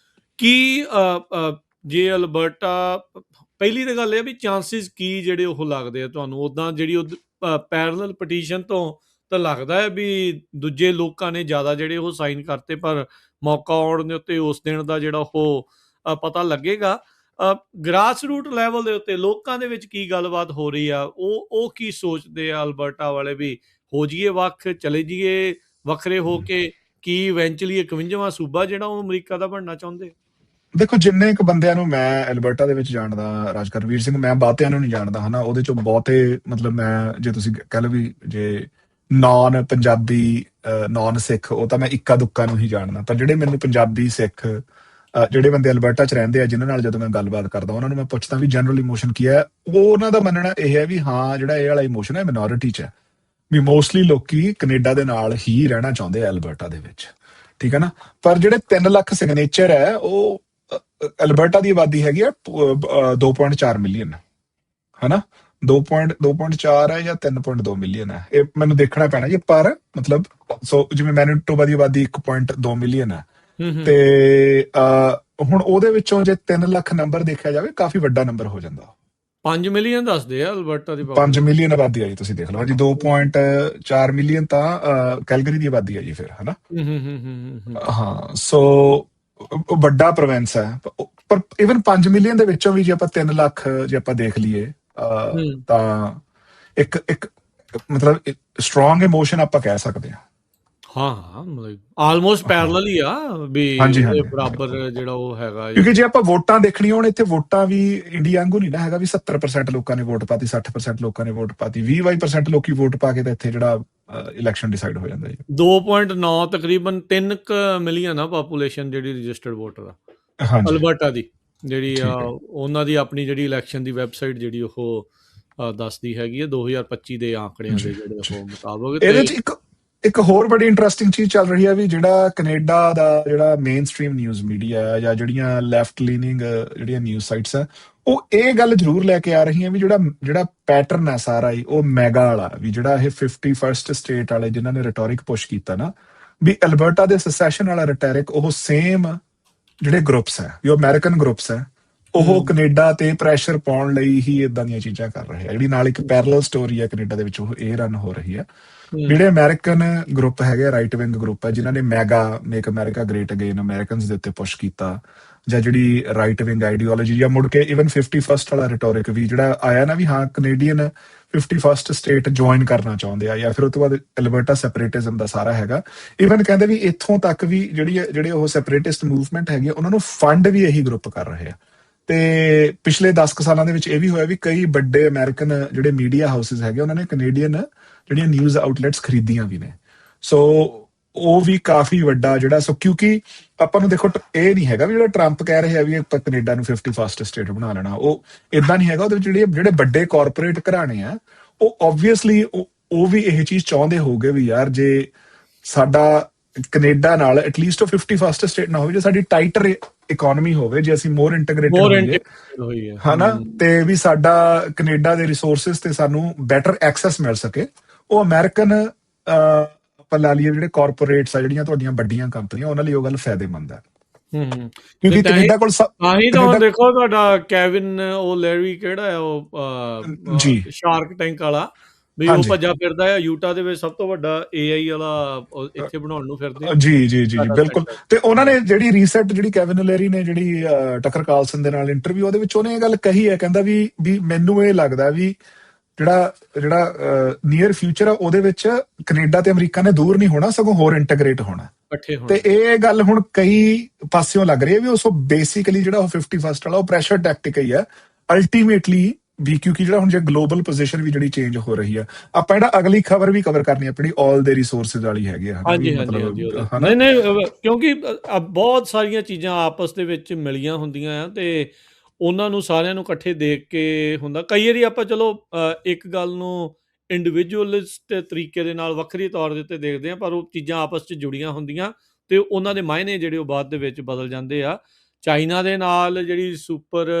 ਕੀ ਜੇ ਅਲਬਰਟਾ, ਪਹਿਲੀ ਤਾਂ ਗੱਲ ਇਹ ਵੀ ਚਾਂਸਿਸ ਕੀ ਜਿਹੜੇ ਉਹ ਲੱਗਦੇ ਆ ਤੁਹਾਨੂੰ ਉਦਾਂ, ਜਿਹੜੀ ਉਹ ਪੈਰਲਲ ਪਟੀਸ਼ਨ ਤੋਂ ਤਾਂ ਲੱਗਦਾ ਹੈ ਵੀ ਦੂਜੇ ਲੋਕਾਂ ਨੇ ਜ਼ਿਆਦਾ ਜਿਹੜੇ ਉਹ ਸਾਈਨ ਕਰਤੇ, ਪਰ ਮੌਕਾ ਆਉਣ ਦੇ ਉੱਤੇ ਉਸ ਦਿਨ ਦਾ ਜਿਹੜਾ ਉਹ ਪਤਾ ਲੱਗੇਗਾ। ਗ੍ਰਾਸ ਰੂਟ ਲੈਵਲ ਦੇ ਉੱਤੇ ਲੋਕਾਂ ਦੇ ਵਿੱਚ ਕੀ ਗੱਲਬਾਤ ਹੋ ਰਹੀ ਆ, ਉਹ ਕੀ ਸੋਚਦੇ ਆ ਅਲਬਰਟਾ ਵਾਲੇ, ਵੀ ਹੋ ਜਾਈਏ ਵੱਖ, ਚਲੇ ਜਾਈਏ ਵੱਖਰੇ ਹੋ ਕੇ, ਕੀ ਇਵੈਂਚੁਅਲੀ 51ਵਾਂ ਸੂਬਾ ਜਿਹੜਾ ਉਹ ਅਮਰੀਕਾ ਦਾ ਬਣਨਾ ਚਾਹੁੰਦੇ? ਦੇਖੋ ਜਿੰਨੇ ਕੁ ਬੰਦਿਆਂ ਨੂੰ ਮੈਂ ਐਲਬਰਟਾ ਦੇ ਵਿੱਚ ਜਾਣਦਾ, ਰਾਜਕਰਵੀਰ ਸਿੰਘ, ਮੈਂ ਬਹੁਤਿਆਂ ਨੂੰ ਨਹੀਂ ਜਾਣਦਾ ਹਨਾ। ਉਹਦੇ ਚੋਂ ਬਹੁਤੇ ਮਤਲਬ ਮੈਂ ਜੇ ਤੁਸੀਂ ਕਹਿ ਲਓ ਵੀ ਜੇ ਨਾਨ ਪੰਜਾਬੀ ਨਾਨ ਸਿੱਖ, ਉਹ ਤਾਂ ਮੈਂ ਇੱਕਾ ਦੁੱਕਾ ਨੂੰ ਹੀ ਜਾਣਦਾ। ਪਰ ਜਿਹੜੇ ਮੈਨੂੰ ਪੰਜਾਬੀ ਸਿੱਖ ਜਿਹੜੇ ਬੰਦੇ ਅਲਬਰਟਾ 'ਚ ਰਹਿੰਦੇ ਆ, ਜਿਨ੍ਹਾਂ ਨਾਲ ਜਦੋਂ ਮੈਂ ਗੱਲਬਾਤ ਕਰਦਾ ਉਹਨਾਂ ਨੂੰ ਮੈਂ ਪੁੱਛਦਾ ਵੀ ਜਨਰਲ ਇਮੋਸ਼ਨ ਕੀ ਹੈ, ਉਹ ਉਹਨਾਂ ਦਾ ਮੰਨਣਾ ਇਹ ਹੈ ਵੀ ਹਾਂ ਜਿਹੜਾ ਇਹ ਵਾਲਾ ਇਮੋਸ਼ਨ ਹੈ ਮਿਨੋਰਿਟੀ 'ਚ ਹੈ, ਵੀ ਮੋਸਟਲੀ ਲੋਕੀ ਕੈਨੇਡਾ ਦੇ ਨਾਲ ਹੀ ਰਹਿਣਾ ਚਾਹੁੰਦੇ ਆ ਐਲਬਰਟਾ ਦੇ ਵਿੱਚ, ਠੀਕ ਹੈ ਨਾ। ਪਰ ਜਿਹੜੇ 3 ਲੱਖ ਸਿਗਨੇਚਰ ਹੈ ਉਹ ਅਲਬਰਟਾ ਦੀ ਆਬਾਦੀ ਹੈਗੀ ਆ 2.4 ਮਿਲੀਅਨ, ਹਨਾ। 2.4 ਹੈ ਜਾਂ 3.2 ਮਿਲੀਅਨ ਹੈ, ਇਹ ਮੈਨੂੰ ਦੇਖਣਾ ਪੈਣਾ ਜੀ। ਪਰ ਮਤਲਬ ਸੋ ਜਿਵੇਂ ਮੈਨੀਟੋਬਾ ਦੀ ਆਬਾਦੀ 1.2 ਮਿਲੀਅਨ ਹੈ, ਤੇ ਹੁਣ ਉਹਦੇ ਵਿੱਚੋਂ ਜੇ 3 ਲੱਖ ਨੰਬਰ ਦੇਖਿਆ ਜਾਵੇ ਕਾਫੀ ਵੱਡਾ ਨੰਬਰ ਹੋ ਜਾਂਦਾ। 5 ਮਿਲੀਅਨ ਦੱਸਦੇ ਆ ਅਲਬਰਟਾ ਦੀ 5 ਪਾਪੂਲੇਸ਼ਨ। ਮਿਲੀਅਨ ਆਬਾਦੀ ਆ ਜੀ, ਤੁਸੀਂ ਦੇਖ ਲਓ ਹਾਂਜੀ। 2.4 ਮਿਲੀਅਨ ਤਾਂ ਕੈਲਗਰੀ ਦੀ ਆਬਾਦੀ ਹੈ ਜੀ ਫਿਰ, ਹਨਾ। ਹਾਂ, ਸੋ ਉਹ ਵੱਡਾ ਪ੍ਰੋਵਿੰਸ ਹੈ। ਪਰ ਇਵਨ 5 ਮਿਲੀਅਨ ਦੇ ਵਿੱਚੋਂ ਵੀ ਜੇ ਆਪਾਂ 3 ਲੱਖ ਜੇ ਆਪਾਂ ਦੇਖ ਲਈਏ ਤਾਂ ਇੱਕ ਇੱਕ ਮਤਲਬ ਸਟਰੋਂਗ ਇਮੋਸ਼ਨ ਆਪਾਂ ਕਹਿ ਸਕਦੇ ਹਾਂ। ਹਾਂ ਮਤਲਬ ਆਲਮੋਸਟ ਹਾਂ, ਪੈਰਲਲ ਹੀ ਆ ਵੀ ਹਾਂਜੀ ਉਹਦੇ ਹਾਂਜੀ, ਬਰਾਬਰ ਬਿਲਕੁਲ। ਜਿਹੜਾ ਉਹ ਹੈਗਾ ਆ। ਕਿਉਂਕਿ ਜੇ ਆਪਾਂ ਵੋਟਾਂ ਦੇਖਣੀਆਂ ਹੋਣ, ਇੱਥੇ ਵੋਟਾਂ ਵੀ ਇੰਡੀਆ ਵਾਂਗੂ ਨਹੀਂ ਨਾ ਹੈਗਾ ਵੀ 70% ਲੋਕਾਂ ਨੇ ਵੋਟ ਪਾਤੀ, 60% ਲੋਕਾਂ ਨੇ ਵੋਟ ਪਾਤੀ, 20-22% ਲੋਕੀ ਵੋਟ ਪਾ ਕੇ ਤਾਂ ਇੱਥੇ ਜਿਹੜਾ ਇਲੈਕਸ਼ਨ ਡਿਸਾਈਡ ਹੋ ਜਾਂਦਾ ਜੀ। 2.9 ਤਕਰੀਬਨ 3 ਮਿਲੀਅਨ ਆ ਪਾਪੂਲੇਸ਼ਨ ਜਿਹੜੀ ਰਜਿਸਟਰਡ ਵੋਟਰ ਆ ਹਾਂਜੀ, ਅਲਬਰਟਾ ਦੀ, ਜਿਹੜੀ ਆ ਠੀਕ ਹੈ ਉਹਨਾਂ ਦੀ ਆਪਣੀ ਜਿਹੜੀ ਇਲੈਕਸ਼ਨ ਦੀ ਵੈਬਸਾਈਟ ਜਿਹੜੀ ਉਹ ਦੱਸਦੀ ਹੈਗੀ ਆ 2025 ਦੇ ਆંકੜਿਆਂ ਜੀ ਦੇ ਜਿਹੜੇ ਜੀ। ਉਹ ਮੁਤਾਬਕ। ਤੇ ਇਹਦੇ ਚ ਇੱਕ ਇੱਕ ਹੋਰ ਬੜੀ ਇੰਟਰਸਟਿੰਗ ਚੀਜ਼ ਚੱਲ ਰਹੀ ਹੈ ਵੀ ਜਿਹੜਾ ਕੈਨੇਡਾ ਦਾ ਜਿਹੜਾ ਮੇਨ ਸਟ੍ਰੀਮ ਨਿਊਜ਼ ਮੀਡੀਆ ਹੈ ਜਾਂ ਜਿਹੜੀਆਂ ਲੈਫਟ ਲੀਨਿੰਗ ਜਿਹੜੀਆਂ ਨਿਊਜ਼ ਸਾਈਟਸ ਹੈ, ਉਹ ਇਹ ਗੱਲ ਜ਼ਰੂਰ ਲੈ ਕੇ ਆ ਰਹੀਆਂ ਵੀ ਜਿਹੜਾ ਜਿਹੜਾ ਪੈਟਰਨ ਹੈ ਸਾਰਾ ਹੀ ਉਹ ਮੈਗਾ ਵਾਲਾ, ਵੀ ਜਿਹੜਾ ਇਹ 51st ਸਟੇਟ ਵਾਲੇ ਜਿਨ੍ਹਾਂ ਨੇ ਰਿਟੋਰਿਕ ਪੁਸ਼ ਕੀਤਾ ਨਾ, ਵੀ ਅਲਬਰਟਾ ਦੇ ਸੈਸੈਸ਼ਨ ਵਾਲਾ ਰਿਟੋਰਿਕ ਉਹ ਸੇਮ ਜਿਹੜੇ ਗਰੁੱਪਸ ਹੈ ਵੀ ਉਹ ਅਮਰੀਕਨ ਗਰੁੱਪਸ ਹੈ, ਉਹ ਕੈਨੇਡਾ ਤੇ ਪ੍ਰੈਸ਼ਰ ਪਾਉਣ ਲਈ ਹੀ ਇਦਾਂ ਦੀਆਂ ਚੀਜ਼ਾਂ ਕਰ ਰਹੇ ਆ। ਜਿਹੜੀ ਨਾਲ ਇੱਕ ਪੈਰਲਲ ਸਟੋਰੀ ਹੈ ਕੈਨੇਡਾ ਦੇ ਵਿੱਚ, ਉਹ ਇਹ ਰਨ ਹੋ ਰਹੀ ਹੈ। ਜਿਹੜੇ ਅਮਰੀਕਨ ਗਰੁੱਪ ਹੈਗੇ, ਰਾਈਟ ਵਿੰਗ ਗਰੁੱਪ ਹੈ, ਜਿਨ੍ਹਾਂ ਨੇ mega make America great again Americans ਦੇ ਉੱਤੇ ਪੁਸ਼ ਕੀਤਾ, ਜਾਂ ਜਿਹੜੀ ਰਾਈਟ ਵਿੰਗ ਆਈਡੀਓਲੋਜੀ, ਜਾਂ ਮੁੜ ਕੇ ਇਵਨ 51st ਵਾਲਾ ਰਿਟੋਰਿਕ ਵੀ ਜਿਹੜਾ ਆਇਆ ਨਾ ਵੀ ਹਾਂ ਕੈਨੇਡੀਅਨ 51st ਸਟੇਟ ਜੁਆਇਨ ਕਰਨਾ ਚਾਹੁੰਦੇ ਆ, ਜਾਂ ਫਿਰ ਉਹ ਤੋਂ ਬਾਅਦ ਐਲਬਰਟਾ ਸੈਪਰੇਟਿਜ਼ਮ ਦਾ ਸਾਰਾ ਹੈਗਾ। ਇਵਨ ਕਹਿੰਦੇ ਵੀ ਇੱਥੋਂ ਤੱਕ ਵੀ ਜਿਹੜੇ ਉਹ ਸੈਪਰੇਟਿਸਟ ਮੂਵਮੈਂਟ ਹੈਗੀ ਉਹਨਾਂ ਨੂੰ ਫੰਡ ਵੀ ਇਹੀ ਗਰੁੱਪ ਕਰ ਰਹੇ ਆ। ਤੇ ਪਿਛਲੇ 10 ਕੁ ਸਾਲਾਂ ਦੇ ਵਿੱਚ ਇਹ ਵੀ ਹੋਇਆ ਵੀ ਕਈ ਵੱਡੇ ਅਮਰੀਕਨ ਜਿਹੜੇ ਮੀਡੀਆ ਹਾਊਸਿਸ ਹੈਗੇ ਉਹਨਾਂ ਨੇ ਕੈਨੇਡੀਅਨ ਜਿਹੜੀਆਂ ਨਿਊਜ਼ ਆਊਟਲੈਟਸ ਖਰੀਦੀਆਂ ਵੀ ਨੇ। ਸੋ ਉਹ ਵੀ ਕਾਫੀ ਵੱਡਾ ਜਿਹੜਾ, ਸੋ ਕਿਉਂਕਿ ਆਪਾਂ ਨੂੰ ਦੇਖੋ ਇਹ ਨਹੀਂ ਹੈਗਾ ਵੀ ਜਿਹੜਾ ਟਰੰਪ ਕਹਿ ਰਿਹਾ ਵੀ ਆਪਾਂ ਕੈਨੇਡਾ ਨੂੰ 51st ਸਟੇਟ ਬਣਾ ਲੈਣਾ, ਉਹ ਇਦਾਂ ਨਹੀਂ ਹੈਗਾ। ਉਹਦੇ ਵਿੱਚ ਜਿਹੜੇ ਵੱਡੇ ਕਾਰਪੋਰੇਟ ਘਰਾਣੇ ਆ ਉਹ ਓਬਵੀਅਸਲੀ ਉਹ ਵੀ ਇਹ ਚੀਜ਼ ਚਾਹੁੰਦੇ ਹੋਗੇ ਵੀ ਯਾਰ ਜੇ ਸਾਡਾ ਕੈਨੇਡਾ ਨਾਲ ਐਟਲੀਸਟ ਉਹ 51st ਸਟੇਟ ਨਾ ਹੋਵੇ, ਜੇ ਸਾਡੀ ਟਾਈਟਰ ਇਕਨੋਮੀ ਹੋਵੇ, ਜੇ ਅਸੀਂ ਮੋਰ ਇੰਟੀਗ੍ਰੇਟਡ ਮੋਰ ਹੋਈਏ, ਇੰਟੀਗ੍ਰੇਟਡ ਹੋਈ ਹੈ। ਹਨਾ, ਤੇ ਵੀ ਸਾਡਾ ਕੈਨੇਡਾ ਦੇ ਰਿਸੋਰਸਿਸ ਤੇ ਸਾਨੂੰ ਬੈਟਰ ਐਕਸੈਸ ਮਿਲ ਸਕੇ। ਉਹ ਅਮਰੀਕਨ ਆਪਾਂ ਲਾ ਲਈਏ ਜਿਹੜੇ ਕਾਰਪੋਰੇਟਸ ਆ, ਜਿਹੜੀਆਂ ਤੁਹਾਡੀਆਂ ਵੱਡੀਆਂ ਕੰਪਨੀਆਂ, ਉਹਨਾਂ ਲਈ ਉਹ ਗੱਲ ਫਾਇਦੇਮੰਦ ਹੈ। ਤੇ ਕਿਉਂਕਿ ਤਾਂ ਹੀ ਕੈਨੇਡਾ ਕੋਲ ਤਾਂ ਹੀ ਤਾਂ ਹੁਣ ਕੈਨੇਡਾ ਦੇਖੋ ਤੁਹਾਡਾ ਕੈਵਿਨ ਉਹ ਲੈਰੀ ਕਿਹੜਾ ਹੈ ਉਹ ਜੀ ਸ਼ਾਰਕ ਟੈਂਕ ਵਾਲਾ, ਵੀ ਉਹ ਹਾਂਜੀ, ਭੱਜਾ ਫਿਰਦਾ ਹੈ ਯੂਟਾ ਦੇ ਵਿੱਚ ਸਭ ਤੋਂ ਵੱਡਾ AI ਵਾਲਾ ਇੱਥੇ ਬਣਾਉਣ ਨੂੰ ਫਿਰਦੇ ਆ ਜੀ ਜੀ ਜੀ ਜੀ ਡਾਟਾ ਬਿਲਕੁਲ। ਸੈਂਟਰ। ਤੇ ਉਹਨਾਂ ਨੇ ਜਿਹੜੀ ਰੀਸੈਟ ਜਿਹੜੀ ਕੈਵਿਨ ਲੈਰੀ ਨੇ ਜਿਹੜੀ ਟਕਰ ਕਾਲਸਨ ਦੇ ਨਾਲ ਇੰਟਰਵਿਊ, ਉਹਦੇ ਵਿੱਚ ਉਹਨੇ ਇਹ ਗੱਲ ਕਹੀ ਹੈ, ਕਹਿੰਦਾ ਵੀ ਮੈਨੂੰ ਇਹ ਲੱਗਦਾ ਵੀ ਜਿਹੜਾ ਜਿਹੜਾ ਨੀਅਰ ਫਿਊਚਰ ਆ ਉਹਦੇ ਵਿੱਚ ਕੈਨੇਡਾ ਤੇ ਅਮਰੀਕਾ ਨੇ ਦੂਰ ਨਹੀਂ ਹੋਣਾ, ਸਗੋਂ ਹੋਰ ਇੰਟੀਗ੍ਰੇਟ ਹੋਣਾ। ਇਕੱਠੇ ਤੇ ਹੋਣਾ। ਇਹ ਗੱਲ ਹੁਣ ਕਈ ਪਾਸਿਓਂ ਲੱਗ ਰਹੀ ਹੈ ਵੀ ਉਸ ਬੇਸਿਕਲੀ ਜਿਹੜਾ ਉਹ 51st ਵਾਲਾ ਉਹ ਪ੍ਰੈਸ਼ਰ ਟੈਕਟਿਕ ਹੀ ਹੈ ਅਲਟੀਮੇਟਲੀ ਵੀ, ਕਿਉਂਕਿ ਜਿਹੜਾ ਹੁਣ ਜੇ ਗਲੋਬਲ ਪੋਜੀਸ਼ਨ ਵੀ ਜਿਹੜੀ ਚੇਂਜ ਹੋ ਰਹੀ ਆ। ਆਪਾਂ ਜਿਹੜਾ ਅਗਲੀ ਖਬਰ ਵੀ ਕਵਰ ਕਰਨੀ ਆਪਣੀ ਆਲ ਦੇ ਰਿਸੋਰਸਿਸ ਵਾਲੀ ਹੈਗੀ ਆ, ਹਨਾ, ਵੀ ਹਾਂਜੀ ਹਾਂਜੀ ਹਾਂਜੀ ਮਤਲਬ ਹਨਾ। ਨਹੀਂ ਨਹੀਂ ਕਿਉਂਕਿ ਬਹੁਤ ਸਾਰੀਆਂ ਚੀਜ਼ਾਂ ਆਪਸ ਦੇ ਵਿੱਚ ਮਿਲੀਆਂ ਹੁੰਦੀਆਂ ਆ ਤੇ ਉਹਨਾਂ ਨੂੰ ਸਾਰਿਆਂ ਨੂੰ ਇਕੱਠੇ ਦੇਖ ਕੇ ਹੁੰਦਾ। ਕਈ ਵਾਰੀ ਆਪਾਂ ਚਲੋ ਇੱਕ ਗੱਲ ਨੂੰ ਇੰਡੀਵਿਜੂਅਲਿਸਟ ਤਰੀਕੇ ਦੇ ਨਾਲ ਵੱਖਰੀ ਤੌਰ ਦੇ ਉੱਤੇ ਦੇਖਦੇ ਹਾਂ, ਪਰ ਉਹ ਚੀਜ਼ਾਂ ਆਪਸ 'ਚ ਜੁੜੀਆਂ ਹੁੰਦੀਆਂ ਤੇ ਉਹਨਾਂ ਦੇ ਮਾਇਨੇ ਜਿਹੜੇ ਉਹ ਬਾਅਦ ਦੇ ਵਿੱਚ ਬਦਲ ਜਾਂਦੇ ਆ। ਚਾਈਨਾ ਦੇ ਨਾਲ ਜਿਹੜੀ ਸੁਪਰ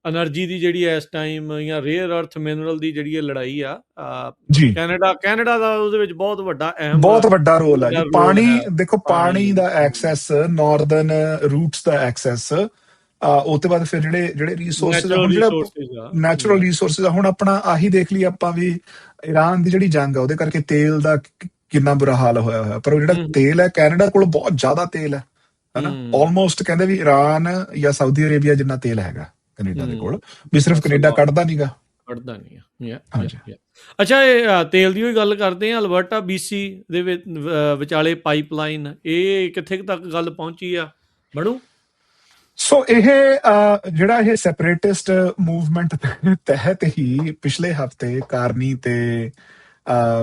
ਐਨਰਜੀ ਦੀ ਜਿਹੜੀ ਇਸ ਟਾਈਮ ਜਾਂ ਰੇਅਰ ਅਰਥ ਮਿਨਰਲ ਦੀ ਜਿਹੜੀ ਇਹ ਲੜਾਈ ਆ, ਜੀ ਕੈਨੇਡਾ ਦਾ ਉਹਦੇ ਵਿੱਚ ਬਹੁਤ ਵੱਡਾ ਅਹਿਮ ਬਹੁਤ ਵੱਡਾ ਰੋਲ ਹੈ ਜੀ। ਜਿਹੜਾ ਰੋਲ ਪਾਣੀ ਹੈ। ਦੇਖੋ, ਪਾਣੀ ਦਾ ਐਕਸੈਸ, ਨਾਰਦਰਨ ਰੂਟਸ ਦਾ ਐਕਸੈਸ, ਉਹ ਤੋਂ ਬਾਅਦ ਫਿਰ ਜਿਹੜੇ ਜਿਹੜੇ ਰਿਸੋਰਸਿਸ ਆ, ਨੈਚੁਰਲ ਹੁਣ ਜਿਹੜਾ ਰਿਸੋਰਸਿਸ ਆ। ਨੈਚੁਰਲ ਰਿਸੋਰਸਿਸ ਆ, ਹੁਣ ਆਪਣਾ ਆਹੀ ਦੇਖ ਲਈ ਆਪਾਂ ਵੀ ਈਰਾਨ ਦੀ ਜਿਹੜੀ ਜੰਗ ਆ ਉਹਦੇ ਕਰਕੇ ਤੇਲ ਦਾ ਕਿੰਨਾ ਬੁਰਾ ਹਾਲ ਹੋਇਆ ਹੋਇਆ। ਪਰ ਉਹ ਜਿਹੜਾ ਤੇਲ ਹੈ ਕੈਨੇਡਾ ਕੋਲ ਬਹੁਤ ਜ਼ਿਆਦਾ ਤੇਲ ਹੈ, ਹਨਾ। ਆਲਮੋਸਟ ਕਹਿੰਦੇ ਵੀ ਈਰਾਨ ਜਾਂ ਸਾਊਦੀ ਅਰੇਬੀਆ ਜਿੰਨਾ ਤੇਲ ਹੈਗਾ ਕੈਨੇਡਾ ਦੇ ਕੋਲ, ਵੀ ਸਿਰਫ ਕੈਨੇਡਾ ਕੱਢਦਾ ਨਹੀਂਗਾ। ਕੱਢਦਾ ਨਹੀਂ ਆ। ਹਾਂਜੀ ਅੱਛਾ, ਇਹ ਤੇਲ ਦੀ ਹੋਈ ਗੱਲ ਕਰਦੇ ਆ। ਅਲਬਰਟਾ BC ਦੇ ਵਿਚਾਲੇ ਪਾਈਪਲਾਈਨ ਇਹ ਕਿੱਥੇ ਤੱਕ ਗੱਲ ਪਹੁੰਚੀ ਆ, ਬਣੂ? ਸੋ ਇਹ ਜਿਹੜਾ ਇਹ ਸੈਪਰੇਟਿਸਟ ਮੂਵਮੈਂਟ ਤਹਿਤ ਹੀ ਪਿਛਲੇ ਹਫਤੇ ਕਾਰਨੀ ਤੇ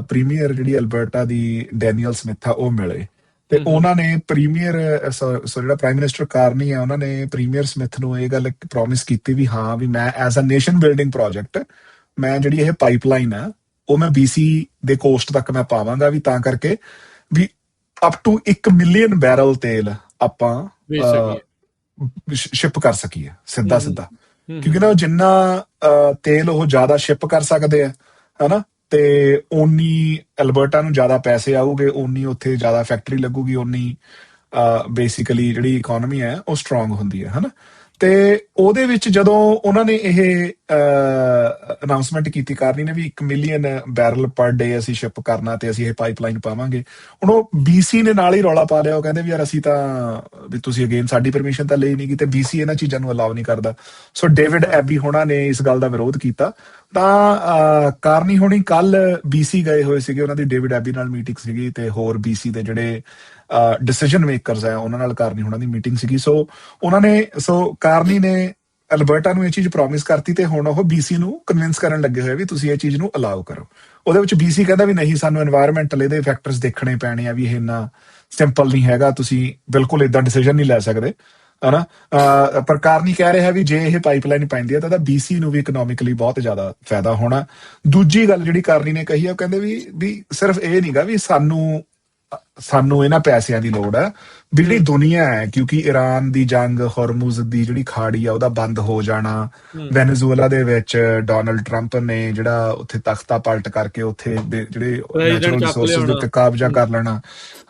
ਪ੍ਰੀਮੀਅਰ ਜਿਹੜੀ ਅਲਬਰਟਾ ਦੀ ਡੈਨੀਅਲ ਸਮਿਥ ਆ ਉਹ ਮਿਲੇ ਤੇ ਉਹਨਾਂ ਨੇ ਪ੍ਰੀਮੀਅਰ ਜਿਹੜਾ ਪ੍ਰਾਈਮ ਮਿਨਿਸਟਰ ਕਾਰਨੀ ਆ ਉਹਨਾਂ ਨੇ ਪ੍ਰੀਮੀਅਰ ਸਮਿਥ ਨੂੰ ਇਹ ਗੱਲ ਪ੍ਰੋਮਿਸ ਕੀਤੀ ਵੀ ਹਾਂ ਵੀ ਮੈਂ as a nation building project ਮੈਂ ਜਿਹੜੀ ਇਹ ਪਾਈਪਲਾਈਨ ਆ ਉਹ ਮੈਂ BC ਦੇ ਕੋਸਟ ਤੱਕ ਮੈਂ ਪਾਵਾਂਗਾ ਵੀ ਤਾਂ ਕਰਕੇ ਵੀ ਅਪ ਟੂ 1 ਮਿਲੀਅਨ ਬੈਰਲ ਤੇਲ ਆਪਾਂ ਵੇਚ ਸਕੀਏ। ਸ਼ਿਪ ਕਰ ਸਕੀਏ ਸਿੱਧਾ ਕਿਉਂਕਿ ਨਾ ਜਿੰਨਾ ਤੇਲ ਉਹ ਜ਼ਿਆਦਾ ਸ਼ਿਪ ਕਰ ਸਕਦੇ ਆ ਹਨਾ ਤੇ ਓਨੀ ਅਲਬਰਟਾ ਨੂੰ ਜ਼ਿਆਦਾ ਪੈਸੇ ਆਉਗੇ, ਓਨੀ ਉੱਥੇ ਜ਼ਿਆਦਾ ਫੈਕਟਰੀ ਲੱਗੂਗੀ, ਓਨੀ ਬੇਸਿਕਲੀ ਜਿਹੜੀ ਇਕਨੋਮੀ ਹੈ ਉਹ ਸਟਰੋਂਗ ਹੁੰਦੀ ਹੈ ਹਨਾ। ਤੇ ਉਹਦੇ ਵਿੱਚ ਜਦੋਂ ਉਹਨਾਂ ਨੇ ਇਹ ਅਨਾਉਂਸਮੈਂਟ ਕੀਤੀ ਕਾਰਨੀ ਨੇ ਵੀ 1 ਮਿਲੀਅਨ ਬੈਰਲ ਪਰ ਡੇ ਅਸੀਂ ਸ਼ਿਪ ਕਰਨਾ ਤੇ ਅਸੀਂ ਇਹ ਪਾਈਪਲਾਈਨ ਪਾਵਾਂਗੇ, ਹੁਣ ਉਹ BC ਨੇ ਨਾਲ ਹੀ ਰੌਲਾ ਪਾ ਲਿਆ। ਉਹ ਕਹਿੰਦੇ ਵੀ ਯਾਰ ਅਸੀਂ ਤਾਂ ਵੀ ਤੁਸੀਂ ਅਗੇਨ ਸਾਡੀ ਪਰਮਿਸ਼ਨ ਤਾਂ ਲਈ ਨਹੀਂ ਗੀ ਤੇ BC ਇਹਨਾਂ ਚੀਜ਼ਾਂ ਨੂੰ ਅਲਾਉ ਨਹੀਂ ਕਰਦਾ। ਸੋ ਡੇਵਿਡ ਐਬੀ ਹੋਣਾ ਨੇ ਇਸ ਗੱਲ ਦਾ ਵਿਰੋਧ ਕੀਤਾ ਤਾਂ ਕਾਰਨੀ ਹੋਣੀ ਕੱਲ BC ਗਏ ਹੋਏ ਸੀਗੇ, ਉਹਨਾਂ ਦੀ ਡੇਵਿਡ ਐਬੀ ਨਾਲ ਮੀਟਿੰਗ ਸੀਗੀ ਤੇ ਹੋਰ BC ਦੇ ਜਿਹੜੇ ਡਿਸੀਜਨ ਮੇਕਰਸ ਹੈ ਉਹਨਾਂ ਨਾਲ ਕਾਰਨੀ ਹੋਣਾ ਦੀ ਮੀਟਿੰਗ ਸੀਗੀ। ਸੋ ਕਾਰਨੀ ਨੇ ਅਲਬਰਟਾ ਨੂੰ ਇਹ ਚੀਜ਼ ਪ੍ਰੋਮਿਸ ਕਰਤੀ ਤੇ ਹੁਣ ਉਹ BC ਨੂੰ ਕਨਵਿੰਸ ਕਰਨ ਲੱਗੇ ਹੋਏ ਵੀ ਤੁਸੀਂ ਇਹ ਚੀਜ਼ ਨੂੰ ਅਲਾਉ ਕਰੋ। ਉਹਦੇ ਵਿੱਚ BC ਕਹਿੰਦਾ ਵੀ ਨਹੀਂ ਸਾਨੂੰ এনवायरमेंटਲ ਇਹਦੇ ਫੈਕਟਰਸ ਦੇਖਣੇ ਪੈਣੇ ਆ ਵੀ ਇਹ ਇੰਨਾ ਸਿੰਪਲ ਨਹੀਂ ਹੈਗਾ, ਤੁਸੀਂ ਬਿਲਕੁਲ ਇਦਾਂ ਡਿਸੀਜਨ ਨਹੀਂ ਲੈ ਸਕਦੇ ਹਨਾ। ਪਰ ਕਾਰਨੀ ਕਹਿ ਰਿਹਾ ਵੀ ਜੇ ਇਹ ਪਾਈਪਲਾਈਨ ਪੈਂਦੀ ਹੈ ਤਾਂ BC ਨੂੰ ਵੀ ਇਕਨੋਮਿਕਲੀ ਬਹੁਤ ਜ਼ਿਆਦਾ ਫਾਇਦਾ ਹੋਣਾ। ਦੂਜੀ ਗੱਲ ਜਿਹੜੀ ਕਾਰਨੀ ਨੇ ਕਹੀ ਆ ਉਹ ਕਹਿੰਦੇ ਵੀ ਸਿਰਫ ਇਹ ਨਹੀਂਗਾ ਵੀ ਸਾਨੂੰ ਇਹਨਾਂ ਪੈਸਿਆਂ ਦੀ ਲੋੜ ਹੈ ਵੀ ਜਿਹੜੀ ਦੁਨੀਆ ਹੈ, ਕਿਉਂਕਿ ਈਰਾਨ ਦੀ ਜੰਗ ਹੌਰਮੁਜ਼ ਦੀ ਜਿਹੜੀ ਖਾੜੀ ਆ ਉਹਦਾ ਬੰਦ ਹੋ ਜਾਣਾ, ਵੈਨੇਜ਼ੁਏਲਾ ਦੇ ਵਿੱਚ ਡੋਨਲਡ ਟਰੰਪ ਨੇ ਜਿਹੜਾ ਉੱਥੇ ਤਖਤਾ ਪਲਟ ਕਰਕੇ ਉੱਥੇ ਜਿਹੜੇ ਨੈਚੁਰਲ ਰਿਸੋਰਸਿਸ ਦੇ ਉੱਤੇ ਕਾਬਜ਼ਾ ਕਰ ਲੈਣਾ